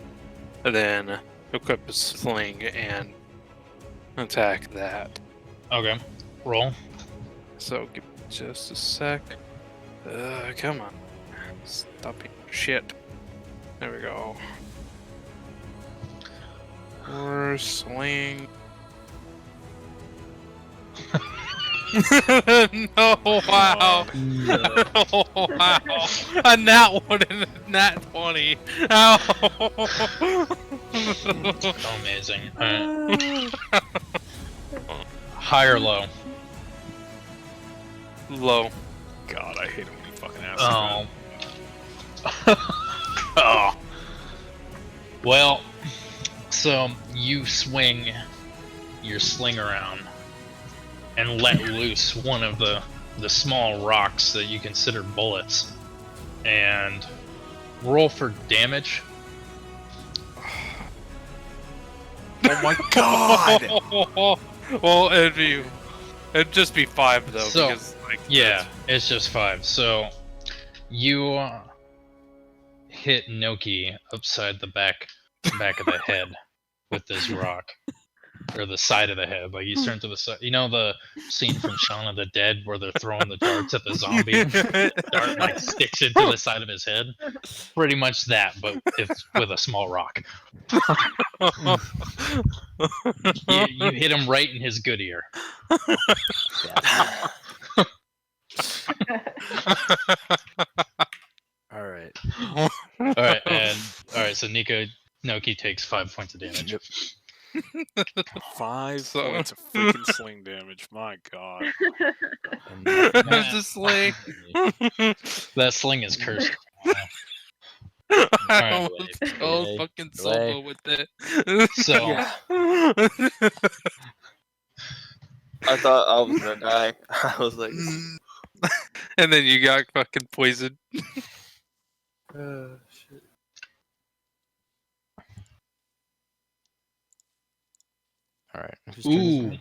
and then equip a sling and attack that. Okay. Roll. So give me just a sec. Come on. Stop being shit. There we go. Or sling. No, wow. Oh, wow. A nat 1 and a nat 20. Ow. Amazing. Alright. High or low? Low. God, I hate it when he fucking asks Oh. Oh. Well, so you swing your sling around and let loose one of the small rocks that you consider bullets, and roll for damage. that. Oh my god! Well, it'd just be 5 though, So, because like Yeah, it's just 5. So you hit Noki upside the back of the head with this rock, or the side of the head. Like he's turned to the side. You know the scene from Shaun of the Dead where they're throwing the darts at the zombie. The dart like sticks into the side of his head. Pretty much that, but it's with a small rock. You hit him right in his good ear. All right. All right. So Noki takes 5 points of damage. Yep. 5 So- points of freaking sling damage. My god. And It's a sling. That sling is cursed. I Alright, almost wait, go wait, fucking wait. solo with it. So I thought I was gonna die. I was like, And then you got fucking poisoned. shit. all right. Whose turn is ooh. it?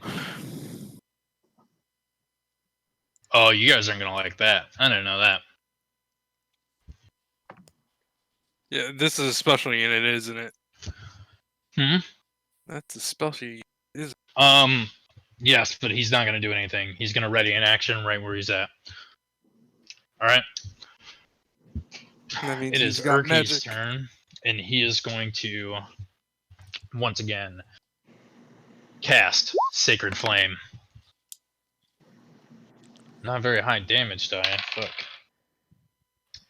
Oh, you guys aren't gonna like that. I didn't know that. Yeah, this is a special unit, isn't it? Hmm? That's a special unit. Yes, but he's not gonna do anything. He's gonna ready an action right where he's at. All right. That means It he's is got Urki's magic. turn, and he is going to once again cast Sacred Flame. Not very high damage die, fuck.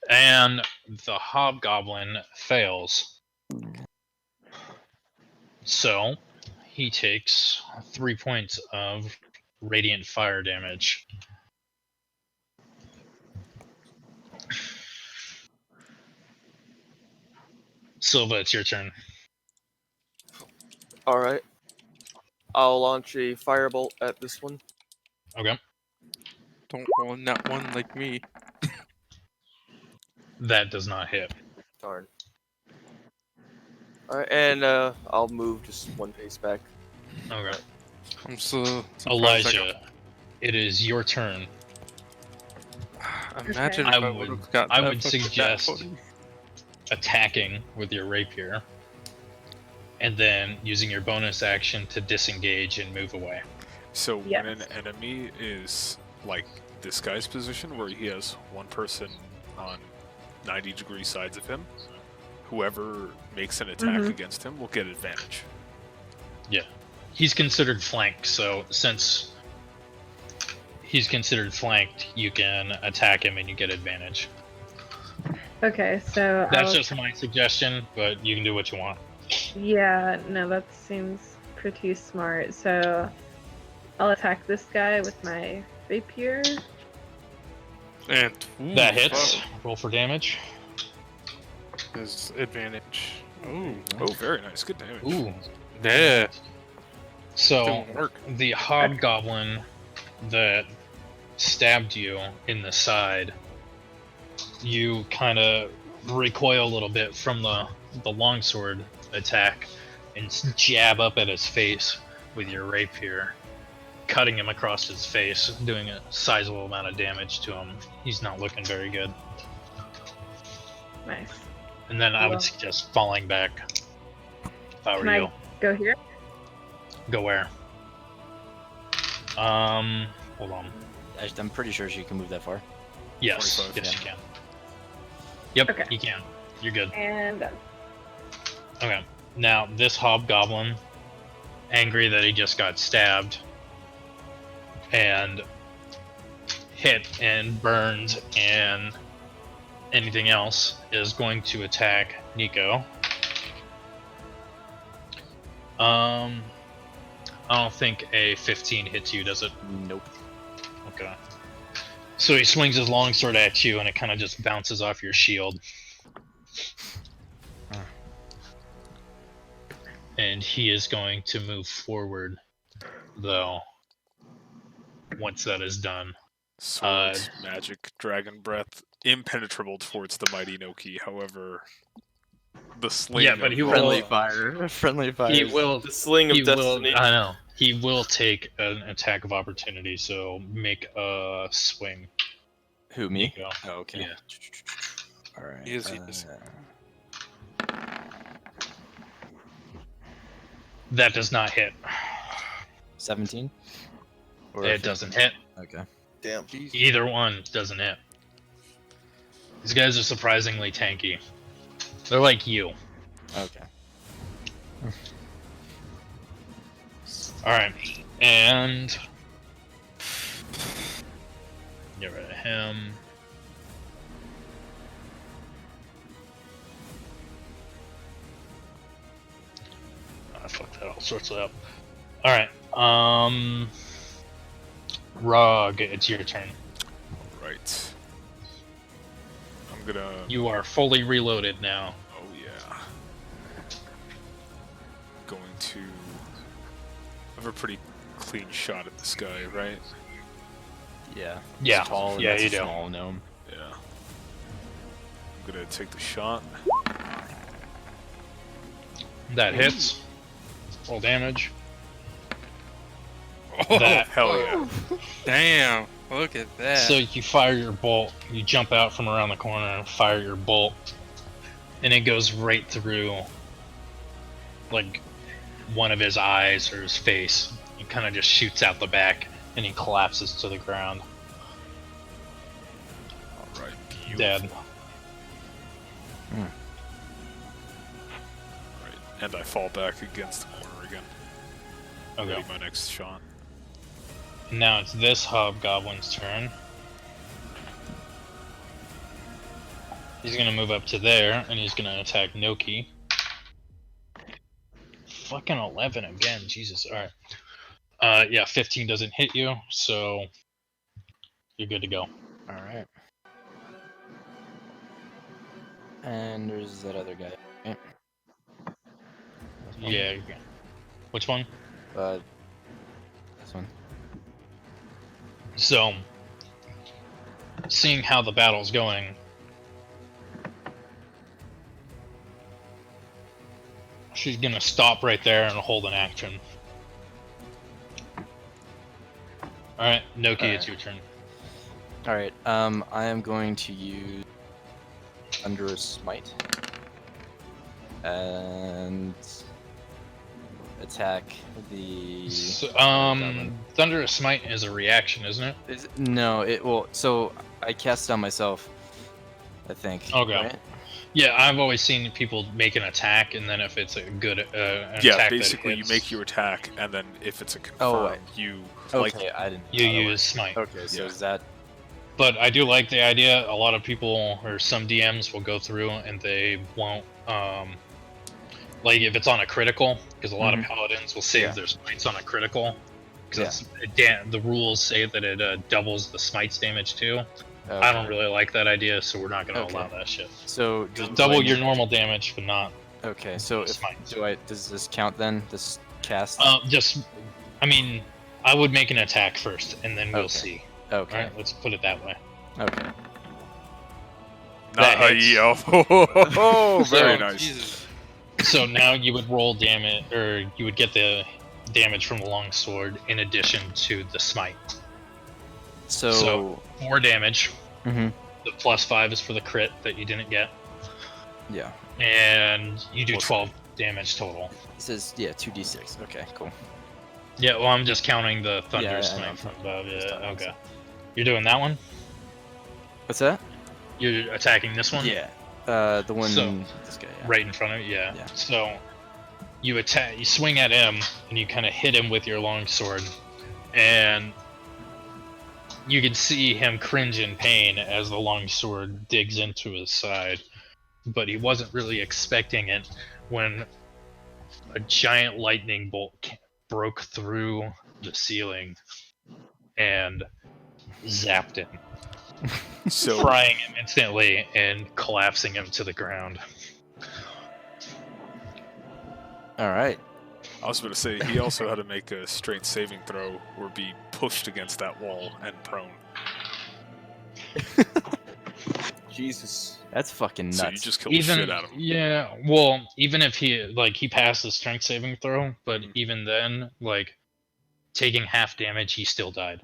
And the Hobgoblin fails. So he takes 3 points of radiant fire damage. Silva, it's your turn. All right. I'll launch a firebolt at this one. Okay. Don't roll in that one like me. That does not hit. Darn. All right, and I'll move just 1 pace back. Okay. I'm so surprised I Elijah, it is your turn. Imagine I if I would- would've got I that would fucking suggest- nat 20. Attacking with your rapier, and then using your bonus action to disengage and move away. So Yes. when an enemy is like this guy's position where he has one person on 90-degree sides of him, whoever makes an attack Mhm. against him will get advantage. He's considered flanked, so since he's considered flanked, you can attack him and you get advantage. Okay, so That's I'll, just my suggestion, but you can do what you want. yeah, no, that seems pretty smart. So I'll attack this guy with my rapier. And ooh, That hits. fuck, Roll for damage. His advantage. Ooh. Oh, very nice. Good damage. Ooh. Yeah. So Didn't work. the hobgoblin that stabbed you in the side, you kind of recoil a little bit from the longsword attack and jab up at his face with your rapier, cutting him across his face, doing a sizable amount of damage to him. He's not looking very good. Nice. And then I would Well- suggest falling back. If I were Can I you. go here? Go where? Hold on. I'm pretty sure she can move that far. Yes, 25, yes, yeah. you can. Yep, Okay. you can. You're good. And done. Okay. Now, this hobgoblin, angry that he just got stabbed and hit and burned and anything else, is going to attack Nico. I don't think a 15 hits you, does it? Nope. Okay. So he swings his longsword at you, and it kind of just bounces off your shield. And he is going to move forward, though, once that is done. Swords, magic, dragon breath, impenetrable towards the mighty Noki. However, the sling. Yeah, but of- he will- Friendly fire. Friendly fire. He will. The sling of He will. destiny. I know. He will take an attack of opportunity. So make a swing. Who, me? Nico. Oh, okay. Yeah. Alright. He is. That does not hit. 17? Or It doesn't hit. Okay. Damn. Either one doesn't hit. These guys are surprisingly tanky. They're like you. Okay. Alright. And get rid of him. I fucked that all sorts of up. Alright. Rog, it's your turn. Right. I'm gonna. You are fully reloaded now. Oh yeah. Going to have a pretty clean shot at this guy, right? Yeah. Yeah. He's tall and Yeah, that's you a do. small gnome. Yeah. I'm gonna take the shot. That hits. Roll damage. Oh, That. Hell yeah. damn! Look at that. So you fire your bolt, you jump out from around the corner and fire your bolt, and it goes right through, like, one of his eyes or his face. It kind of just shoots out the back, and he collapses to the ground, Alright, beautiful. dead. Right. And I fall back against the corner again. Okay. Ready my next shot. Now it's this hobgoblin's turn. He's gonna move up to there, and he's gonna attack Noki. Fucking 11 again, Jesus. Alright. Yeah, 15 doesn't hit you, so you're good to go. Alright. And there's that other guy. Okay. This one? Yeah. Which one? This one. So, seeing how the battle's going, she's gonna stop right there and hold an action. Alright, Noki, it's your turn. Alright, I am going to use Thunderous Smite. And attack the... So, goblin. Thunderous Smite is a reaction, isn't it? No, it will... So, I cast it on myself, I think. Okay. Right? Yeah, I've always seen people make an attack, and then if it's a good an Yeah, attack basically that you hits, make your attack, and then if it's a Oh, confirm, you Okay, I didn't... you oh, use Smite. Okay, so Yeah. is that... But I do like the idea. A lot of people, or some DMs, will go through and they won't, like if it's on a critical, because a lot of paladins will save Yeah. their smites on a critical, Yeah. because the rules say that it doubles the smites damage too. Okay. I don't really like that idea, so we're not going to Okay. allow that shit. So, Just do double I- your normal damage, but not. Okay, so if, Smite. does this count then? This cast? I mean, I would make an attack first, and then we'll Okay. see. Okay. Alright, let's put it that way. Okay. That not hits. Oh, very So- nice. Jesus. So now you would roll damage, or you would get the damage from the longsword in addition to the smite. So, So 4 damage. Mhm. The +5 is for the crit that you didn't get, yeah, and you do Plus- 12 damage total. it says 2d6. Okay, cool. Yeah, well, I'm just counting the thunder Yeah, I know. smite from above. Just Yeah, talking okay. about You're doing that one? What's that? You're attacking this one? Yeah, the one. So, this guy. Yeah. Right in front of you, yeah. Yeah. So you attack, you swing at him, and you kind of hit him with your longsword, and you can see him cringe in pain as the longsword digs into his side. But he wasn't really expecting it when a giant lightning bolt broke through the ceiling and zapped him, So frying him instantly and collapsing him to the ground. All right. I was going to say he also had to make a strength saving throw or be pushed against that wall and prone. Jesus. That's fucking nuts. So you just killed the shit out of him. Yeah, well, even if he passed the strength saving throw, but Mhm. even then, taking half damage, he still died.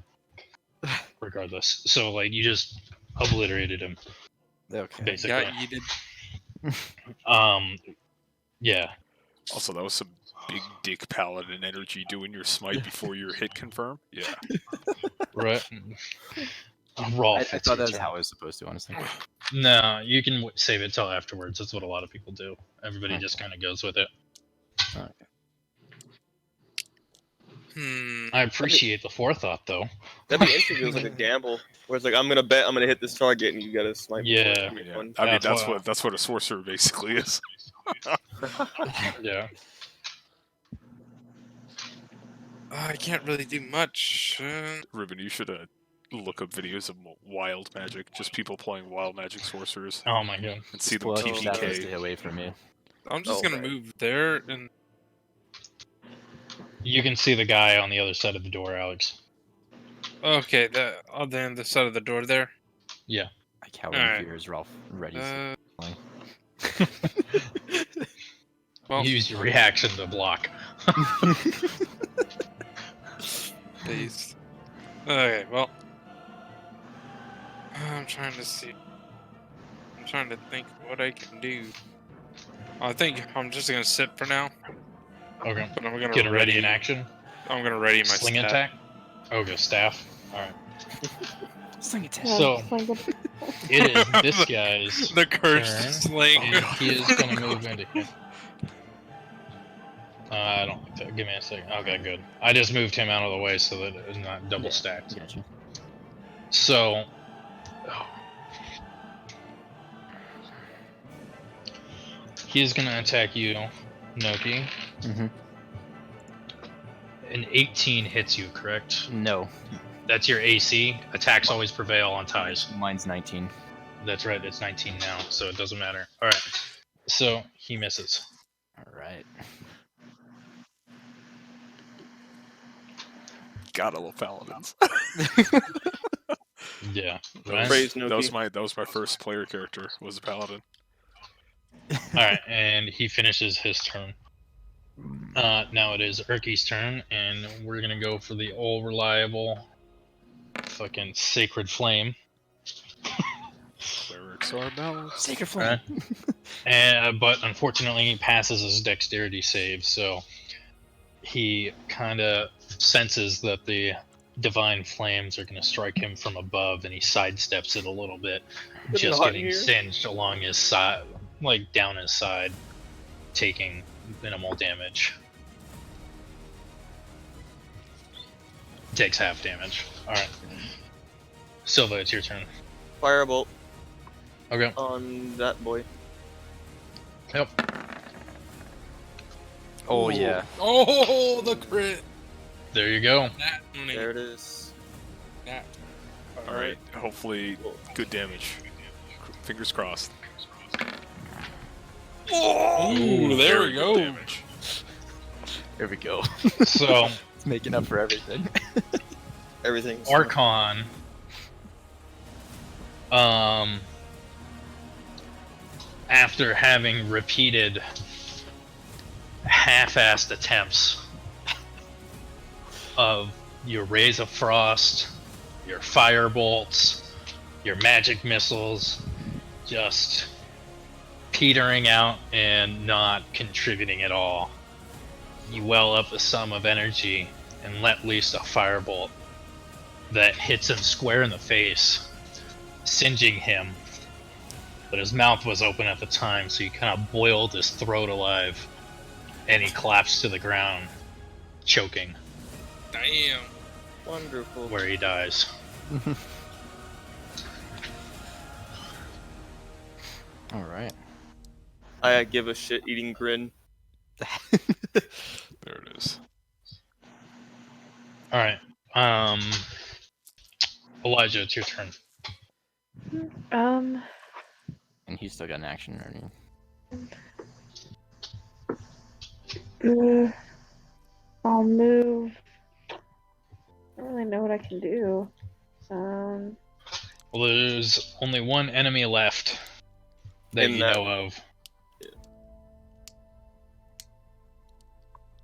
Regardless. So you just obliterated him, Okay. basically. Got yeeted. Yeah. Also, that was some big dick paladin energy doing your smite before your hit confirm. Yeah. Right. Raw. I fits thought that your was turn. how it was supposed to, honestly. No, you can save it till afterwards. That's what a lot of people do. Everybody Okay. just kind of goes with it. Okay. I appreciate the forethought, though. That'd be interesting if it was like a gamble. Where it's like, I'm gonna bet I'm gonna hit this target and you gotta smite me. Yeah. That'd be Yeah. fun. I mean, That's that's what a sorcerer basically is. Yeah. I can't really do much. Ruben, you should look up videos of wild magic, just people playing wild magic sorcerers, Oh my god. and see them Well, keep that TPK. stay away from me. I'm just Oh, gonna right. move there and You can see the guy on the other side of the door, Alex. okay, the other side of the door there. I cower in Alright. fear as Ralph ready. Well, Use your reaction to block. please. Okay, well, I'm trying to see. I'm trying to think what I can do. I think I'm just gonna sit for now, Okay. but I'm gonna Get ready in action. I'm gonna ready my Sling staff. attack. Okay, staff. Alright. Sling attack. So- It is this guy's The cursed turn, sling. and he is going to move into here. I don't like that. Give me a second. Okay, good. I just moved him out of the way so that it's not double stacked. Gotcha. So, he's going to attack you, Noki. Mm-hmm. An 18 hits you, correct? No, That's your AC. Attacks always prevail on ties. mine's 19. That's right, it's 19 now, so it doesn't matter. Alright, so he misses. All right. Gotta love paladins. Yeah. That Right? Praise that was my first player character, was a paladin. Alright, and he finishes his turn. Now it is Urki's turn, and we're gonna go for the all reliable fucking Sacred Flame. Clerics are balanced. Sacred flame. But unfortunately, he passes his dexterity save, so he kind of senses that the divine flames are going to strike him from above, and he sidesteps it a little bit, It's just hot getting here. singed along his side, down his side, taking minimal damage. Takes half damage. Alright. Silva, it's your turn. Firebolt Okay. on that boy. Yep. Oh Ooh. yeah. Oh, the crit. There you go. That money. There it is. That. All right. Hopefully, good damage. Fingers crossed. Ooh, there Very we good go. Damage. Here we go. So, It's making up for everything. Everything's Archon, after having repeated half-assed attempts of your rays of frost, your fire bolts, your magic missiles, just petering out and not contributing at all. You well up a sum of energy and let loose a firebolt that hits him square in the face, singeing him. But his mouth was open at the time, so you kind of boiled his throat alive, and he collapsed to the ground, choking, Damn. Wonderful. where he dies. All right. I give a shit eating grin. There it is. All right, Elijah, it's your turn. And he's still got an action, or I'll move. I don't really know what I can do. Well, there's only one enemy left that you know of.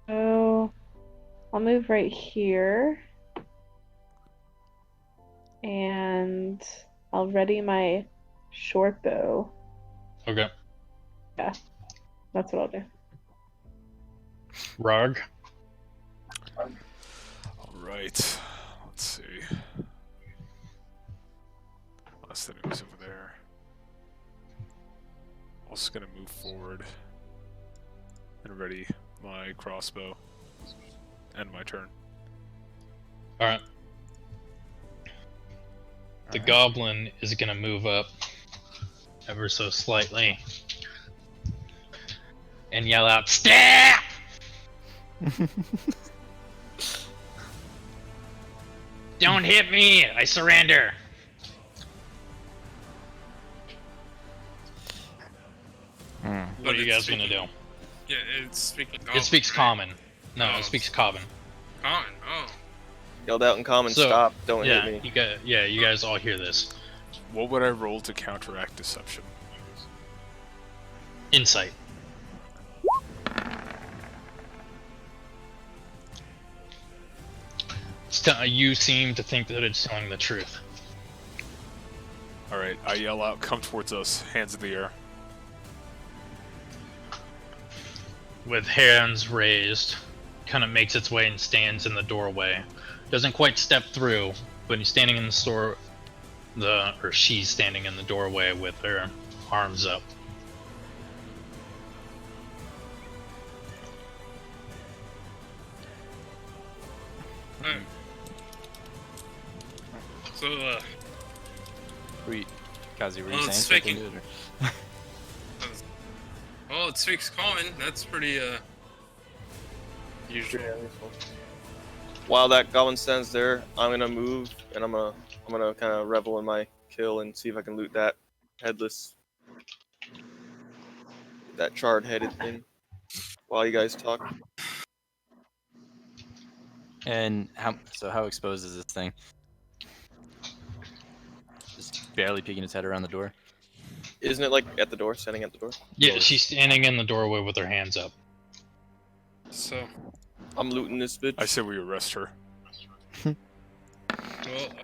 So I'll move right here. And I'll ready my short bow. Okay. Yeah, that's what I'll do. Rarg. Alright. Let's see. Last enemy's over there. I'm also gonna move forward and ready my crossbow. End my turn. Alright. The goblin is gonna move up ever so slightly and yell out, "Stab!" Don't hit me! I surrender! What are you guys gonna do? Yeah, it's speaking. It speaks common. No, Oh. it speaks common. Common. Oh. Yelled out in common, So, stop, don't Yeah, hit me. you guys all hear this. What would I roll to counteract deception? Insight. You seem to think that it's telling the truth. Alright, I yell out, come towards us, hands in the air. With hands raised, kind of makes its way and stands in the doorway. Doesn't quite step through, but he's standing in the store. Or she's standing in the doorway with her arms up. Alright. So, Kazi, were you Well, saying it's something? speaking- Dude, well, it speaks common. That's pretty, usual. While that goblin stands there, I'm gonna move and I'm gonna kind of revel in my kill and see if I can loot that headless, that charred-headed thing. While you guys talk, And how exposed is this thing? Just barely peeking its head around the door. isn't it like at the door, standing at the door? Yeah, she's standing in the doorway with her hands up. So, I'm looting this bitch. I say we arrest her. well,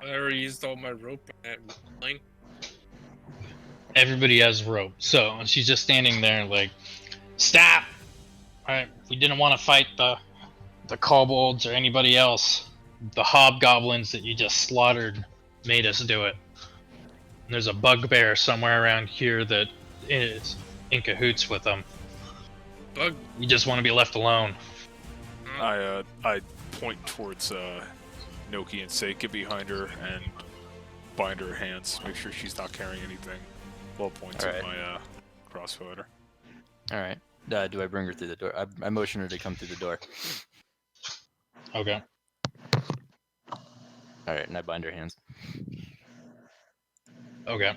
I already used all my rope at line. Everybody has rope, so she's just standing there like, "Stop! Alright, we didn't want to fight the kobolds or anybody else. The hobgoblins that you just slaughtered made us do it. And there's a bugbear somewhere around here that is in cahoots with them. Bug. You just want to be left alone." I point towards Noki and say, get behind her and bind her hands. Make sure she's not carrying anything. Well, points Alright. my crossbow at her. All right. Do I bring her through the door? I motion her to come through the door. Okay. All right, and I bind her hands. Okay.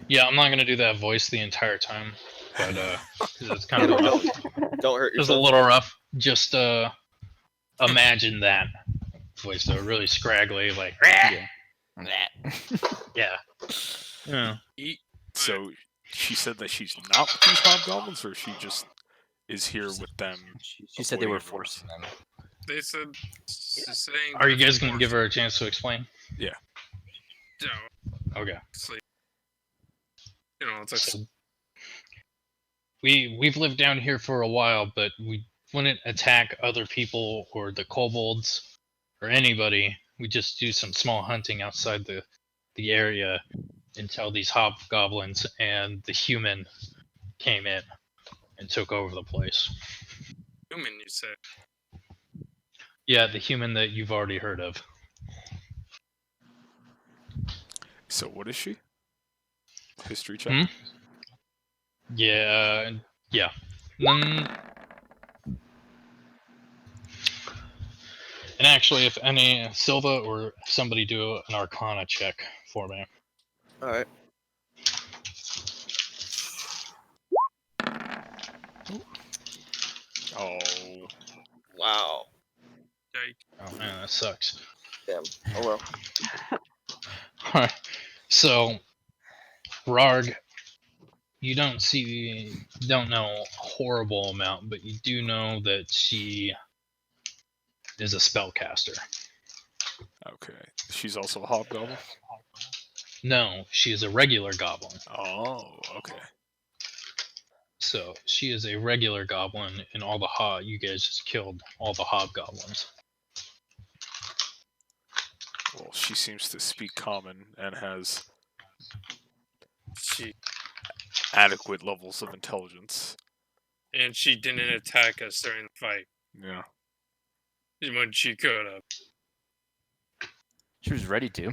Yeah, I'm not gonna do that voice the entire time, but 'cause it's kind of rough. Don't hurt It's a yourself. little rough. Just imagine that voice though, really scraggly, like Yeah. yeah. Yeah. Eat. So she said that she's not with these hobgoblins, or she just is here with them. She said they were avoiding wars. forcing them. They said she's saying. Are you that guys gonna force- give her a chance to explain? No, Okay. it's like, you know, it's like So we've lived down here for a while, but we wouldn't attack other people or the kobolds or anybody. We just do some small hunting outside the area until these hobgoblins and the human came in and took over the place. human. You said. Yeah, the human that you've already heard of. So what is she? History check. Hmm? Yeah, yeah. And actually, if any Silva or somebody do an Arcana check for me. All right. Oh, Wow. Oh man, that sucks. Damn. Oh well. Alright, so Rarg, you don't know a horrible amount, but you do know that she is a spellcaster. okay. She's also a hobgoblin. No, she is a regular goblin. Oh, okay. So she is a regular goblin, and you guys just killed all the hobgoblins. Well, she seems to speak common and has She adequate levels of intelligence. and she didn't attack us during the fight Yeah. when she could have. She was ready to.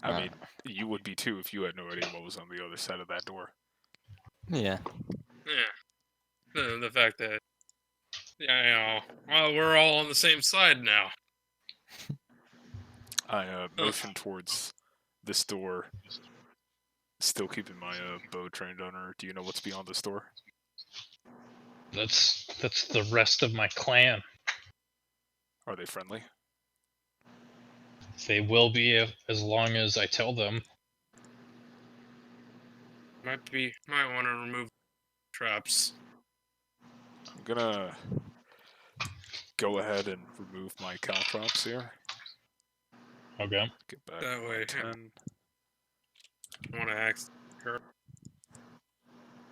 I mean, you would be too if you had no idea what was on the other side of that door. Yeah. Yeah. The fact that, yeah, you know, well, we're all on the same side now. I motion towards this door, still keeping my bow trained on her. Do you know what's beyond this door? That's the rest of my clan. Are they friendly? They will be as long as I tell them. Might want to remove traps. I'm gonna go ahead and remove my caltrops here. Okay. Get back That way, 10. I want to ask her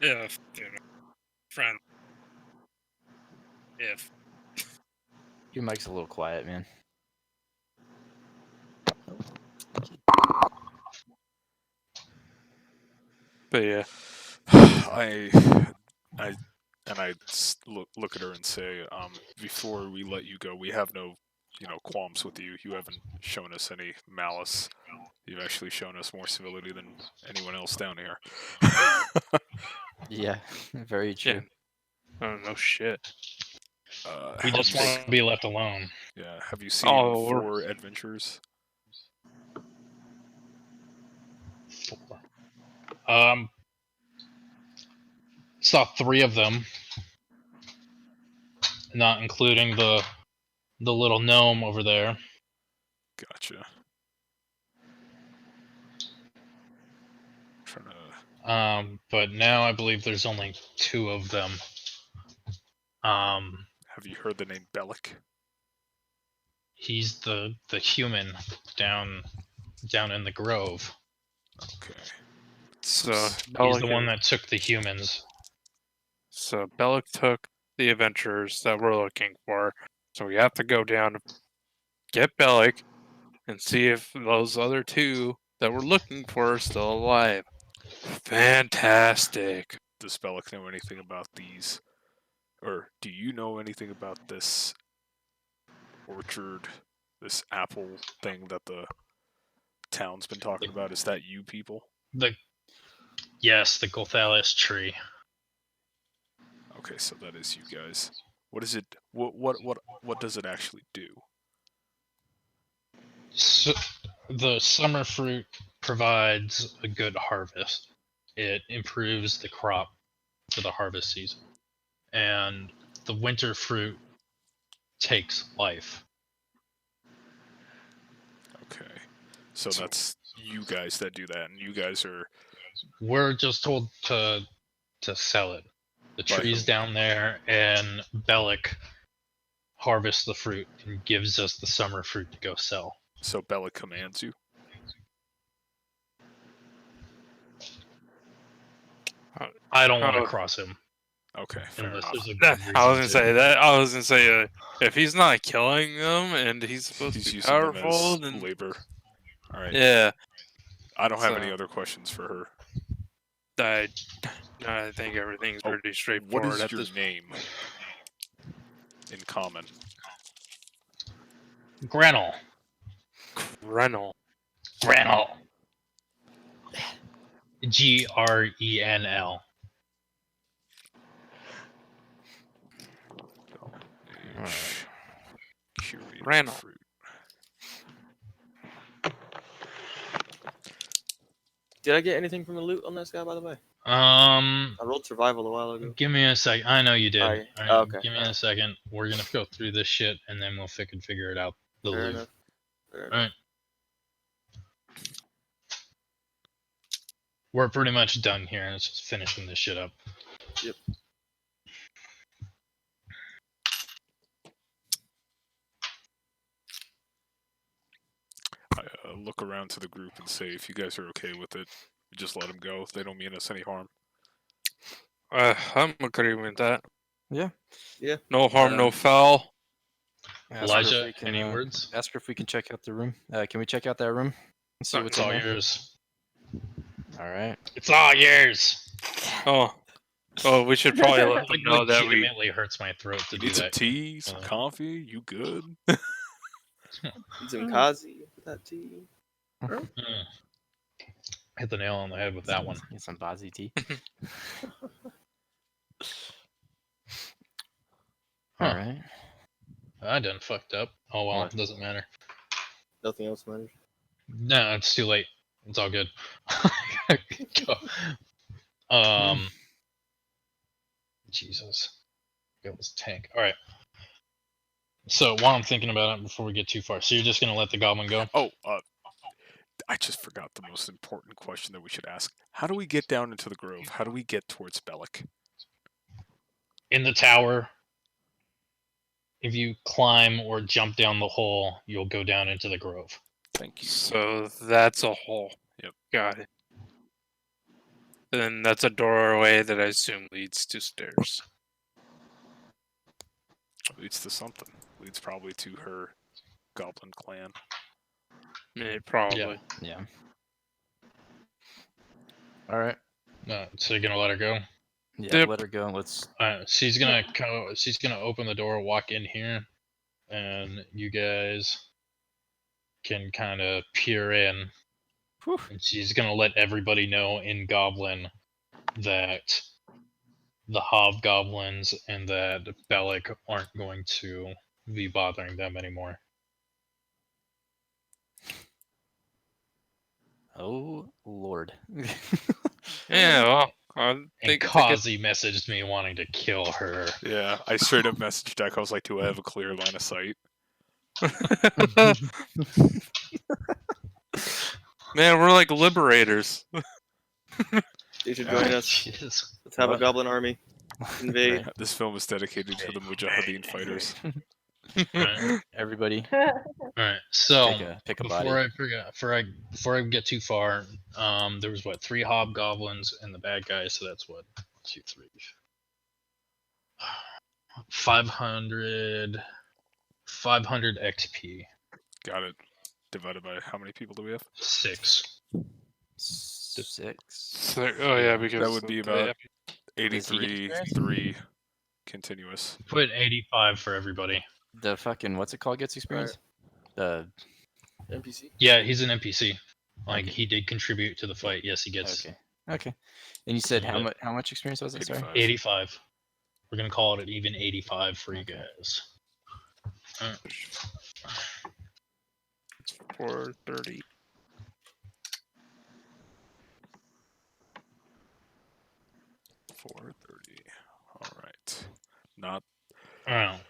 if, you know, friend. If Your mic's a little quiet, man. But yeah, I look at her and say, before we let you go, we have no, qualms with you. You haven't shown us any malice. You've actually shown us more civility than anyone else down here. Yeah, very true. oh no shit. We just want to be left alone. Yeah. Have you seen Oh, 4 adventures? 4. Saw 3 of them, not including the little gnome over there. Gotcha. Trying to. But now I believe there's only 2 of them. Have you heard the name Bellic? He's the human down in the grove. Okay. So He's the one that took the humans. So Bellic took the adventurers that we're looking for. So we have to go down, get Bellic, and see if those other 2 that we're looking for are still alive. Fantastic. Does Bellic know anything about these? Or do you know anything about this orchard, this apple thing that the town's been talking about? Is that you people? Yes, the Gothalis tree. Okay, so that is you guys. What is it? What does it actually do? So, the summer fruit provides a good harvest. It improves the crop for the harvest season. And the winter fruit takes life. Okay, so that's you guys that do that, and you guys are. We're just told to to sell it. The By tree's whom? down there, and Bellic harvests the fruit and gives us the summer fruit to go sell. So Bella commands you. I don't want to Oh. cross him Okay, fair unless enough. there's a Nah, good I was reason gonna to. say that. I was gonna say if he's not killing them and he's supposed He's to be using them powerful, as then labor. All right. yeah, I don't have any So- other questions for her. I think everything's Oh, pretty What straightforward is at your this name in common? Grenell. Renal. Grenell. Grenl. Age, curated Randall. fruit. Did I get anything from the loot on this guy, by the way? Um, I rolled survival a while ago. give me a sec. I know you did. Alright. All right, Oh, okay. Give me a second. We're gonna go through this shit, and then we'll figure it out. The Fair loot. enough. Fair enough. All right. We're pretty much done here, and it's just finishing this shit up. Yep. I look around to the group and say, if you guys are okay with it, just let them go. They don't mean us any harm. I'm agreeing with that. Yeah. Yeah. No harm, no foul. Ask her if Elijah, we can, any words? Ask her if we can check out the room. Can we check out that room and see what's It's in all there? yours. All right. It's all yours. Oh, we should probably let them Like, know that we. legitimately hurts my throat to You do need some that. tea, some coffee. You good? Need some Kazi with that tea. Mm. Hit the nail on the head with that one. Get some Bazzi tea. Huh. All right. I done fucked up. Oh well, What? it doesn't matter. Nothing else matters. No, it's too late. It's all good. Jesus. It was tank. All right. So while I'm thinking about it, before we get too far, so you're just gonna let the goblin go? Oh, I just forgot the most important question that we should ask. How do we get down into the grove? How do we get towards Bellic? In the tower. If you climb or jump down the hole, you'll go down into the grove. Thank you. So that's a hole. Yep. Got it. Then that's a doorway that I assume leads to stairs. Leads to something. Leads probably to her goblin clan. Probably. Yeah. All right. So you're gonna let her go? Yeah. Yep. Let her go. Let's. She's gonna she's gonna open the door, walk in here, and you guys can kind of peer in. Whew. And she's gonna let everybody know in Goblin that the hobgoblins and that Bellic aren't going to be bothering them anymore. Oh Lord. Yeah, well, I And think Kazi messaged me wanting to kill her. Yeah, I straight up messaged Deck. I was like, do I have a clear line of sight? Man, we're like liberators. They should join us. Jeez. Let's have a What? goblin army. Invade. Right. This film is dedicated to the Mujahideen fighters. Right. Everybody, Alright, so pick a before body. I forget, before I get too far, there was what, 3 hobgoblins and the bad guys, so that's what, 2, 3, 500 XP. Got it. Divided by how many people do we have? 6. 6. Oh yeah, because That would be about Does he get 83, experience? 3 continuous. Put 85 for everybody. The fucking what's it called gets experience? The NPC. Yeah, he's an NPC. Like Okay. he did contribute to the fight. Yes, he gets okay. And you said Yeah. how much experience was it? Sorry. 85. 85. We're gonna call it an even 85 for you guys. 430. $430. All right. Not Alright.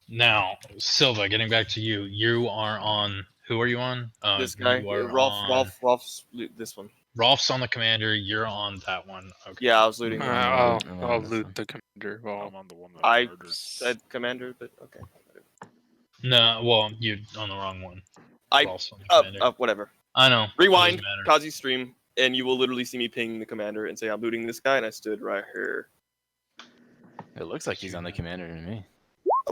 Now, Silva, getting back to you. You are on. Who are you on? This guy. You are Rolf. on Rolf's loot. This one. Rolf's on the commander. You're on that one. Okay. Yeah, I was looting. Uh, I'll that's loot fine. the commander. Well, I'm on the one that I I murdered. said commander, but okay. No, well, you're on the wrong one. I Rolf's on the commander. whatever. I know. Rewind, Doesn't matter. Kazi stream, and you will literally see me ping the commander and say I'm looting this guy, and I stood right here. It looks like he's on the commander to me.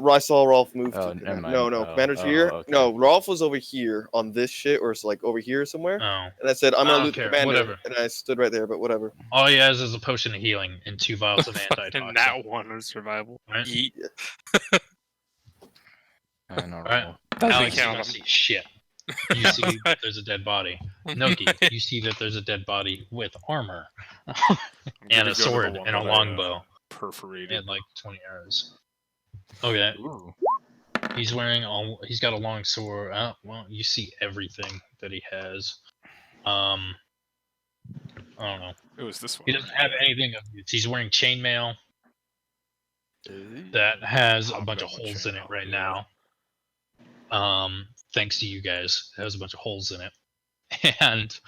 I saw Rolf move Oh, to never command. mind. No, Oh, commander's oh, here. okay. No, Rolf was over here on this shit, or it's like over here somewhere. Oh. And I said I'm I gonna don't loot the care, commander, whatever. and I stood right there. But whatever. All he has is a potion of healing and 2 vials of fucking antitoxin. that one of survival. Right? Yeet. And I'll Alright. roll. Doesn't Alex, you count don't him. see shit. You see that there's a dead body. Noki, you see that there's a dead body with armor I'm and gonna a go to the sword one and a that I, longbow perforated. and like 20 arrows. Okay, Ooh. he's got a long sword. Well, you see everything that he has. I don't know. It was this one. He doesn't have anything of use. He's wearing chainmail that has a I've bunch got of my holes in it chainmail, right yeah. now. Thanks to you guys, it has a bunch of holes in it, and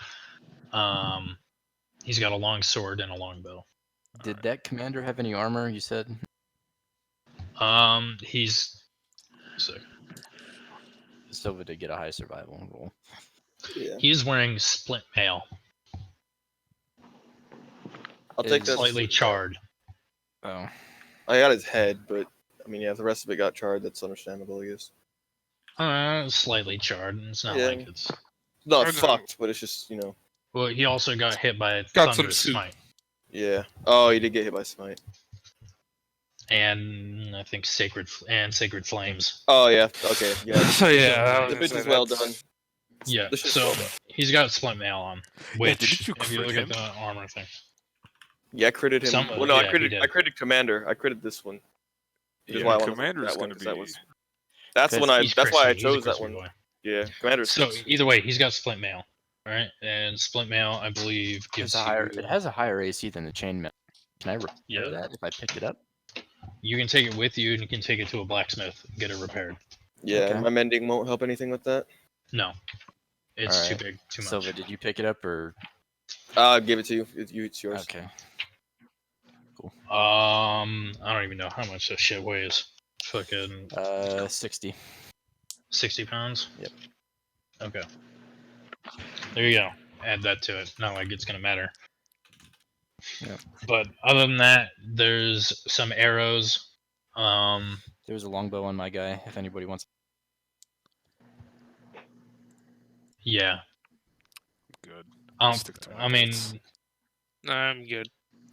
he's got a long sword and a longbow. Did that commander have any armor? You said. He's sick. Silva did get a high survival roll. Yeah, He's wearing splint mail, I'll take Is- that. slightly charred. Oh. I got his head, but I mean, yeah, if the rest of it got charred. That's understandable, I guess. Slightly charred. It's not Yeah. like it's. Not Oh, no. fucked, but it's just Well, he also got hit by a Got some thunderous soup. smite, yeah. Oh, he did get hit by smite. and I think sacred flames. Oh yeah. Okay. Yeah. So yeah, The bitch is well done. Yeah. The shit's So well done. he's got splint mail on, which didn't you if you crit look him? at the armor thing. Yeah, I critted him. Somebody- Well, no, yeah, he did. I critted commander. I critted this one. Which is Yeah, why I wanted to commander look is at that one, going to 'cause that be. was- That's when He's That's why I crispy. He's a chose that crispy one. boy. Yeah, commander's. So either way, he's got splint mail, right? And splint mail, I believe, gives It you. has a higher AC than the chainmail. Can I repair Yeah. that if I pick it up? You can take it with you, and you can take it to a blacksmith and get it repaired. Yeah, Okay. my mending won't help anything with that. No, it's too Alright. big, too much. Silva, did you pick it up or? I'll give it to you. It's yours. Okay. I don't even know how much this shit weighs. Fucking 60. 60 pounds. Yep. Okay. There you go. Add that to it. Not like it's gonna matter. Yep. But other than that, there's some arrows. There's a longbow on my guy. If anybody wants. Yeah. Good. Um, Stick to my I mean, notes. I'm good.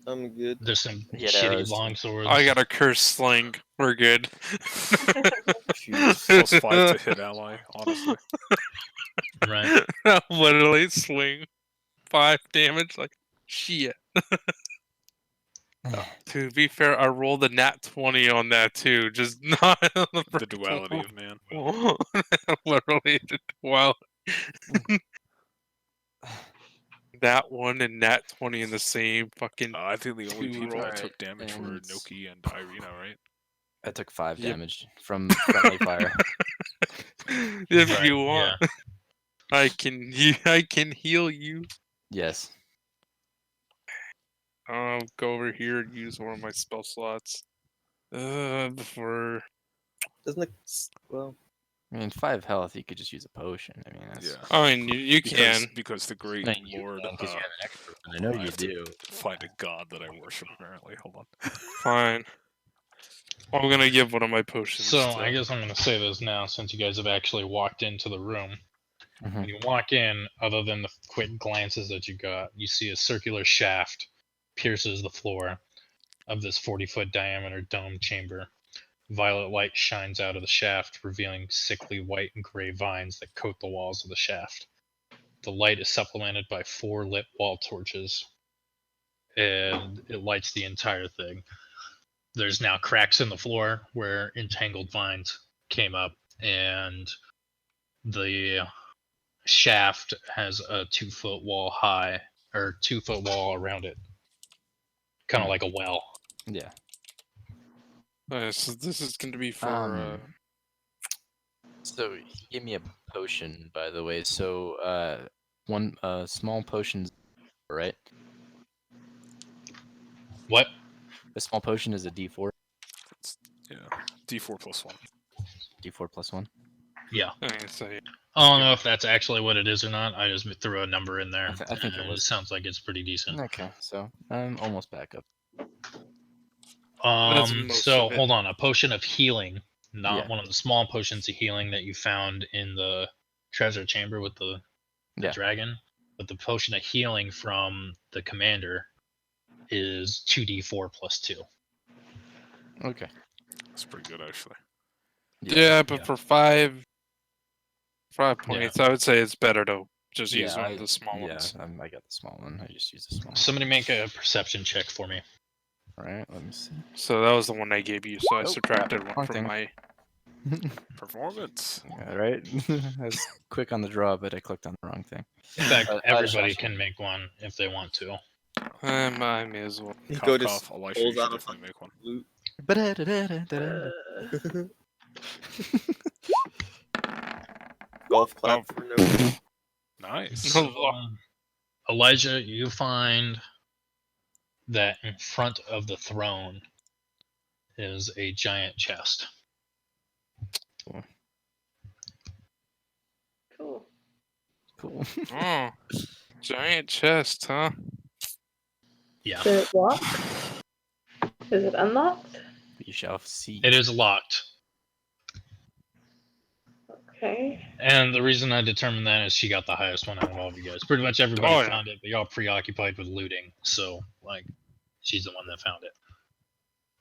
I'm good. there's some He had shitty arrows. long swords. I got a curse sling. We're good. Jesus. +5 to hit ally, honestly. Right. Literally swing 5 damage. Like shit. To be fair, I rolled a nat 20 on that too. Just not on the The first duality one. of man. Literally, well, that one and nat 20 in the same fucking. I think the only Two people that rolls. took damage were And- Noki and Irina, right? I took 5 Yep. damage from friendly fire. If Right, you want, I can heal you. Yes. I'll go over here and use one of my spell slots. Before Doesn't it? Well, I mean, 5 health. You could just use a potion. I mean, that's. Yeah. I mean you Because, can. because the great I mean, you lord, can 'cause you have an expert, and I know I you have to do. find a god that I worship. Apparently, hold on. Fine. I'm gonna give one of my potions. So to- I guess I'm gonna say this now, since you guys have actually walked into the room. Mhm. When you walk in, other than the quick glances that you got, you see a circular shaft pierces the floor of this 40-foot diameter dome chamber. Violet light shines out of the shaft, revealing sickly white and gray vines that coat the walls of the shaft. The light is supplemented by 4 lit wall torches, and it lights the entire thing. There's now cracks in the floor where entangled vines came up, and the shaft has a 2-foot wall high, or 2-foot wall around it, kind of like a well. Yeah. So this is going to be for. So he gave me a potion, by the way. So one small potions right? What? The small potion is a D4. Yeah, D4 plus 1. D4 plus 1. Yeah. Okay, so I don't know if that's actually what it is or not. I just threw a number in there. I think it and was. sounds like it's pretty decent. Okay, so I'm almost back up. That's most So of it. hold on. A potion of healing, not Yeah. one of the small potions of healing that you found in the treasure chamber with the Yeah. dragon, but the potion of healing from the commander is 2d4 plus 2. Okay. That's pretty good, actually. yeah, but yeah. for 5 points, I would say it's better to just use one of the small ones. Yeah, I got the small one. I just used the small one. Somebody make a perception check for me. All right, let me see. So that was the one I gave you. So I Oh, subtracted crap, one wrong from thing. my. Performance. Yeah, right? I was quick on the draw, but I clicked on the wrong thing. In fact, everybody Shasha. can make one if they want to. I may as well. Nico Cough, just cough. Elisha, pulls you should out a definitely make one. loot. Golf clap for no. Nice. No. Elijah, you find that in front of the throne is a giant chest. Cool. Cool. Oh, giant chest, huh? Yeah. Did it lock? Is it unlocked? You shall see. It is locked. Okay. And the reason I determined that is she got the highest one out of all of you guys. Pretty much everybody Oh, yeah. found it, but y'all preoccupied with looting. So, like, she's the one that found it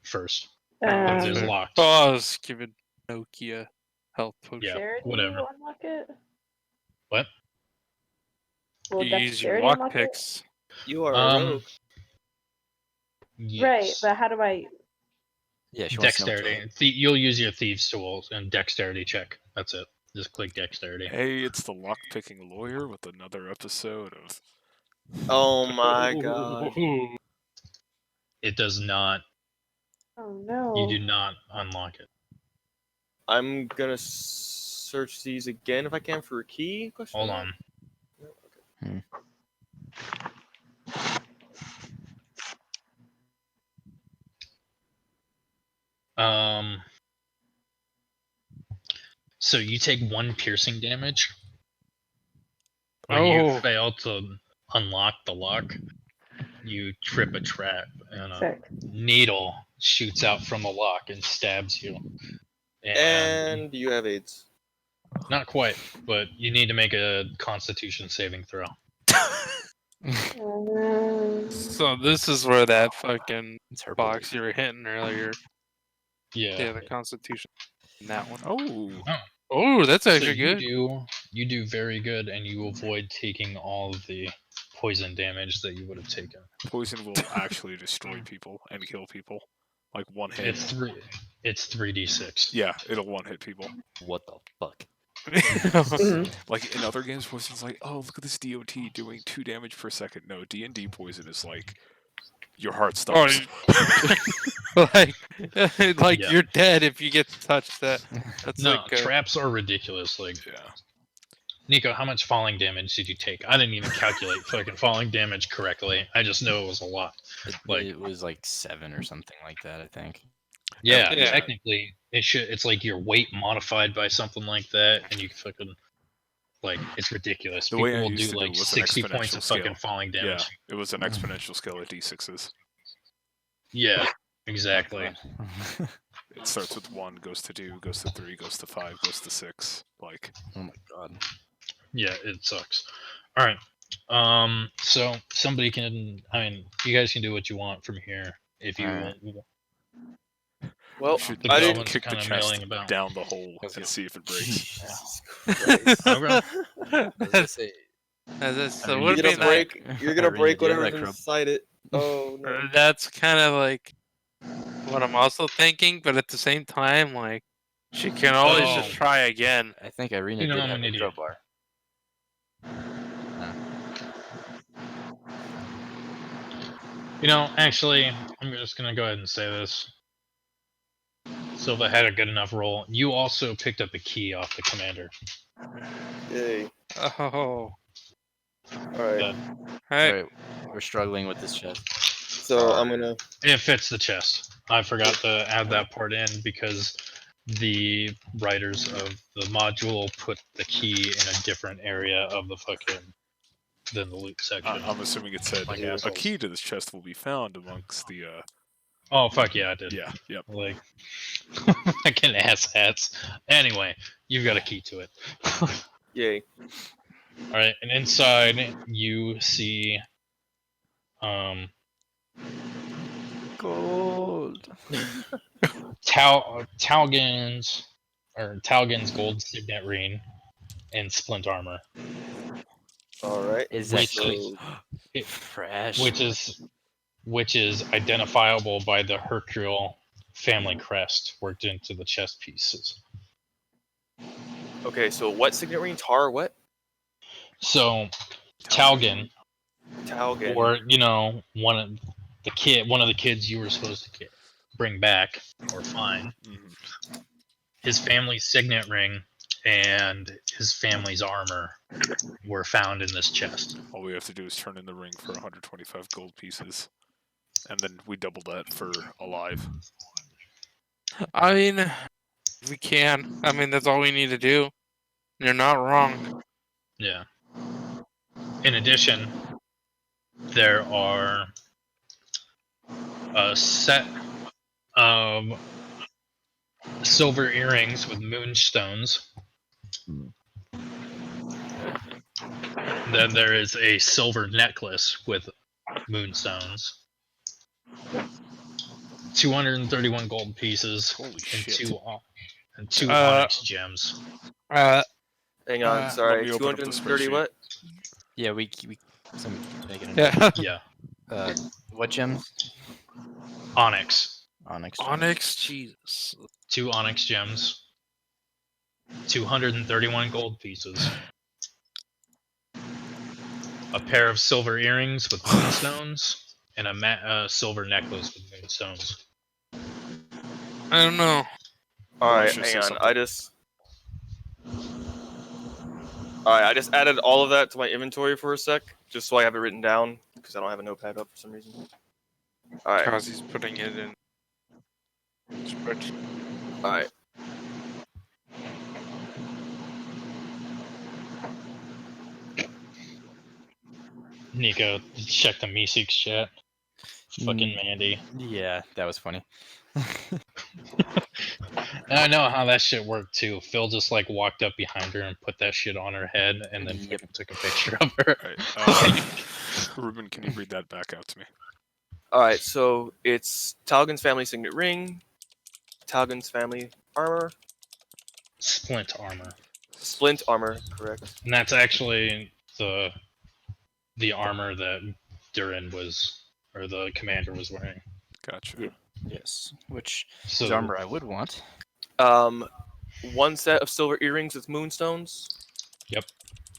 first. But it is Um, locked. Oh, I was giving Nokia health potion. Yeah, Dexterity whatever. unlock it? What? Will You use your dexterity lock unlock it? picks. You are a rogue. Yes. Right, but how do I? Yeah, she wants to know what Dexterity. You'll use your thieves tools and dexterity check. That's it. Just click dexterity. Hey, it's the lock-picking lawyer with another episode of... Oh my god. Ooh. It does not. Oh no. You do not unlock it. I'm gonna search these again if I can for a key. Question Hold mark? on. No? Okay. So you take 1 piercing damage when you Oh. fail to unlock the lock. You trip a trap, and a Sick. needle shoots out from the lock and stabs you. And you have AIDS. Not quite, but you need to make a Constitution saving throw. So this is where that fucking It's her box you were hitting earlier. Yeah. Yeah, the Constitution. That one. Oh, Oh, that's So actually good. you do very good, and you avoid taking all of the poison damage that you would have taken. poison will actually destroy people and kill people. Like one hit. It's 3d6. Yeah, it'll one-hit people. What the fuck? Mhm. Like in other games, poison's like, oh, look at this DOT doing 2 damage per second. No, D&D poison is like, your heart stops. like Yeah. you're dead if you get to touch that. That's No, like traps are ridiculous. Like, Yeah. Nico, how much falling damage did you take? I didn't even calculate fucking falling damage correctly. I just know it was a lot. It was like 7 or something like that, I think. Yeah, Yeah. technically, it's like your weight modified by something like that, and you fucking, like, it's ridiculous. The People way I will used do to do like it was an 60 points exponential of fucking scale. falling Yeah, damage. it was an exponential scale of D6s. Yeah, exactly. It starts with 1, goes to 2, goes to 3, goes to 5, goes to 6. Like, Oh my god. Yeah, it sucks. All right. So somebody can. I mean, you guys can do what you want from here. If you Alright. Well, you should, The I you should didn't. goblins kick the kinda chest milling about. down the hole was and gonna- see if it breaks. Jesus Christ. Okay. I was gonna say, so mean, would You're it be gonna nice? break. You're gonna Arena, break do you have whatever's that inside it. Oh no. That's kind of like what I'm also thinking, but at the same time, like she can always just Oh. try again. I think Irina You know, did I'm have an a idiot. crowbar. You know, actually, I'm just gonna go ahead and say this. Silva had a good enough roll. You also picked up a key off the commander. Yay. Oh, All right. But Hey, Alright, we're struggling with this chest. So I'm gonna. it fits the chest. I forgot to add that part in because the writers of the module put the key in a different area of the fucking than the loot section. I'm assuming it said Like a assholes. key to this chest will be found amongst the. Oh fuck yeah, I did. Yeah. Yep. Like fucking ass hats. Anyway, you've got a key to it. Yay. All right, and inside you see Gold. Talgan's gold signet ring and splint armor, All right. Is Which that so, fresh? which is identifiable by the Hercule family crest worked into the chest pieces. okay, so what signet ring? Tar what? So Talgan, Talgan. or one of the kids you were supposed to bring back or find, Mhm. his family's signet ring and his family's armor were found in this chest. All we have to do is turn in the ring for 125 gold pieces, and then we double that for alive. I mean, we can. I mean, that's all we need to do. You're not wrong. Yeah. In addition, there are a set of silver earrings with moonstones. Then there is a silver necklace with moonstones. 231 gold pieces Holy and shit. two onyx gems. Hang on, Let sorry. me open up the 230 spreadsheet. what? Yeah, we somebody make it. Yeah. Yeah, What gems? onyx. Onyx. gems. Onyx, Jesus. 2 onyx gems. 231 gold pieces. A pair of silver earrings with moonstones, and a silver necklace with moonstones. I don't know. Alright, should hang say on. something. I just added all of that to my inventory for a sec, just so I have it written down, because I don't have a notepad up for some reason. Alright, Kazi's putting it in. Spreadsheet. alright. Nico, check the Meeseeks chat. Fucking Mandy. Yeah, that was funny. And I know how that shit worked too. Phil just like walked up behind her and put that shit on her head and then Yep. fucking took a picture of her. Alright, Ruben, can you read that back out to me? Alright, so it's Talgan's family signet ring, Talgan's family armor, Splint armor. splint armor, correct. And that's actually the armor that Durin was, or the commander was wearing. Gotcha. Yeah. Yes. Which So is armor I would want. One set of silver earrings with moonstones. Yep.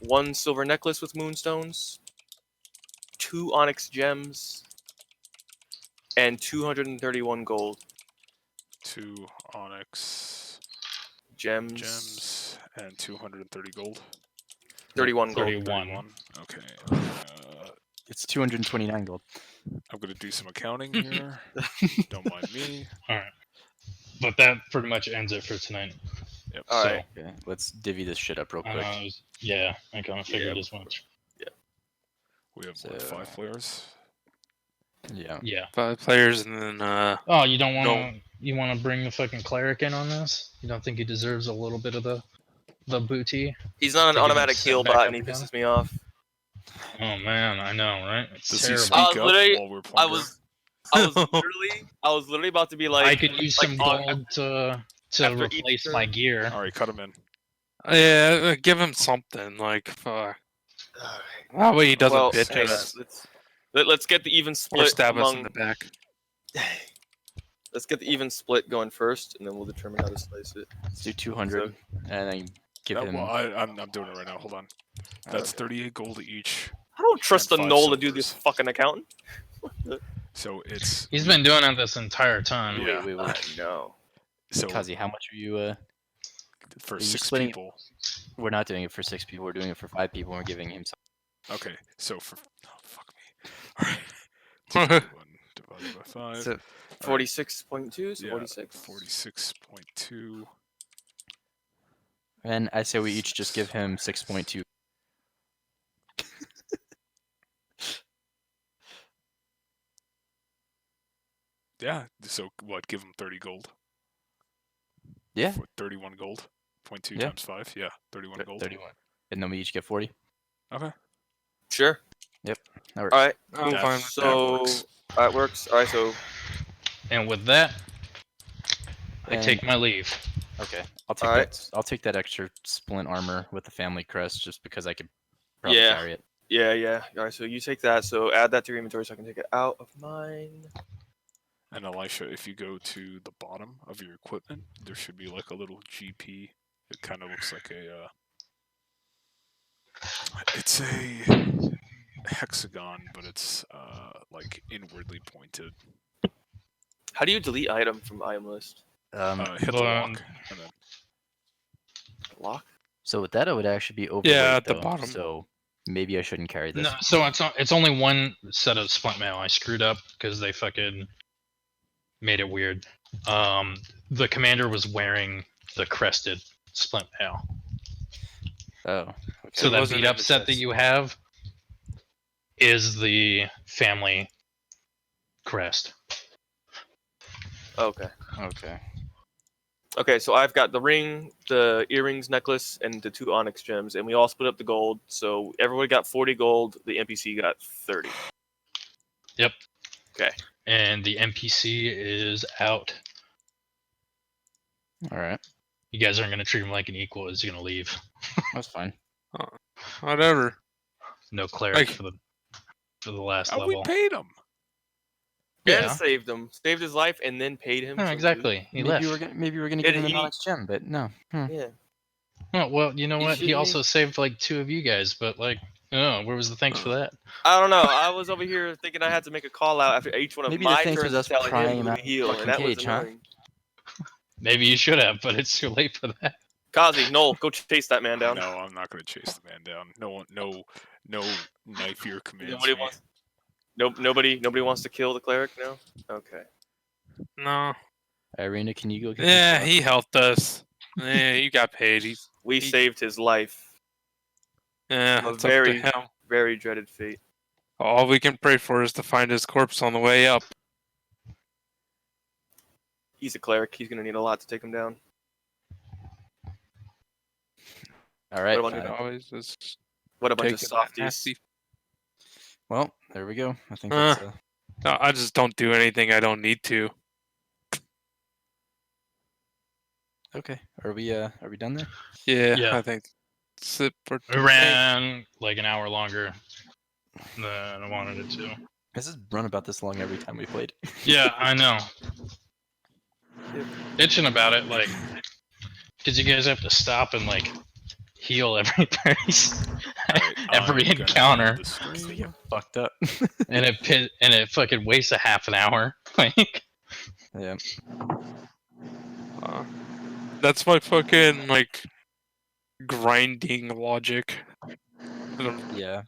One silver necklace with moonstones. 2 onyx gems. And 231 gold 2 onyx gems. and 230 gold. 31 gold. 31. Okay. It's 229 gold. I'm gonna do some accounting here. Don't mind me. Alright. But that pretty much ends it for tonight. Yep. So, Alright. Okay, let's divvy this shit up real quick. yeah, I kind of figured Yeah. as much. We have So- 5 players. Yeah. Yeah. 5 players and then Oh, you don't want to? You want to bring the fucking cleric in on this? You don't think he deserves a little bit of the booty? He's not an To give him automatic set heal back bot up and he again? pisses me off. Oh man, I know, right? It's Does he terrible. speak up literally- while we're I plundering? was literally about to be like, I could use some like, gold to after each replace my turn. gear. Alright, cut him in. yeah, give him something like fuck. That way he doesn't well, bitch hang at on, us let's get the even or split stab us in among. the back. Let's get the even split going first, and then we'll determine how to slice it. Let's do 200, and then give him. Well, I'm doing it right now. Hold on. That's 38 gold each. I don't trust the And 5 knoll to do silvers. this fucking accountant. So it's He's been doing it this entire time. Yeah. Wait. No. so Kazi, how much are you? for you 6 splitting it? people. We're not doing it for 6 people. We're doing it for 5 people. And we're giving him. Okay, so for fuck me. All right. 221 divided by 5. So 46.2, so Yeah, 46. 46.2. and I say we each just give him 6.2. Yeah. So what? Give him 30 gold. Yeah. 31 gold. 0.2 Yeah. times 5. Yeah. 31 gold. 31. And then we each get 40. Okay. Sure. That All works. right. I'm That- fine with that So works. that works. All right. So And with that, I And- take my leave. Okay, I'll take Alright. that. I'll take that extra splint armor with the family crest just because I could probably Yeah. carry it. yeah. All right. So you take that. So add that to your inventory so I can take it out of mine. And Elisha, if you go to the bottom of your equipment, there should be like a little GP. It kind of looks like a. It's a hexagon, but it's like inwardly pointed. How do you delete item from item list? Hit the lock, and then Lock. So with that, it would actually be overweight, at the though, bottom. So maybe I shouldn't carry this. No, so it's only one set of splint mail. I screwed up because they fucking made it weird. The commander was wearing the crested splint mail. Oh, okay. So It that wasn't beat in up the set that chest. you have is the family crest. Okay. Okay. Okay. So I've got the ring, the earrings, necklace, and the 2 onyx gems, and we all split up the gold. So everybody got 40 gold. The NPC got 30. Yep. Okay. And the NPC is out. All right. You guys aren't gonna treat him like an equal. Is he gonna leave? That's fine. Whatever. No cleric Like- for the last we level. paid him. And Yeah. saved him, saved his life, and then paid him. Oh, some exactly. He Maybe left. maybe we're gonna Yeah, give him an he- onyx gem, but no. food. Yeah. Oh, well, you know You what? He shouldn't also saved like 2 of you guys, but like, oh, where was the thanks for that? I don't know. I was over here thinking I had to make a call out after each one of Maybe the my thanks turns was us telling prying him him who out to of the heal, fucking and that was cage, huh? annoying. Maybe you should have, but it's too late for that. Kazi, Noel, go chase that man down. No, I'm not going to chase the man down. No knife ear commands Nobody me. wants. Nobody wants to kill the cleric now. Okay. No. Irina, can you go get Yeah, this? he helped us. Yeah, you got paid. We He- saved his life. Yeah, From a it's up to very, him. very dreaded fate. All we can pray for is to find his corpse on the way up. He's a cleric. He's gonna need a lot to take him down. All right. What about It you? always is What a bunch of taking that softies. nasty. Well, there we go. I think Uh. that's No, I just don't do anything I don't need to. okay. Are we done there? Yeah, Yeah. I think that's it for We today. ran like an hour longer than I wanted it to. This has run about this long every time we played. Yeah, I know. Yep. Bitching about it, like, because you guys have to stop and like heal every Alright, every I'm gonna encounter, end the So we stream. get fucked up. and it fucking wastes a half an hour. Like, Yeah. That's my fucking like grinding logic. I don't Yeah.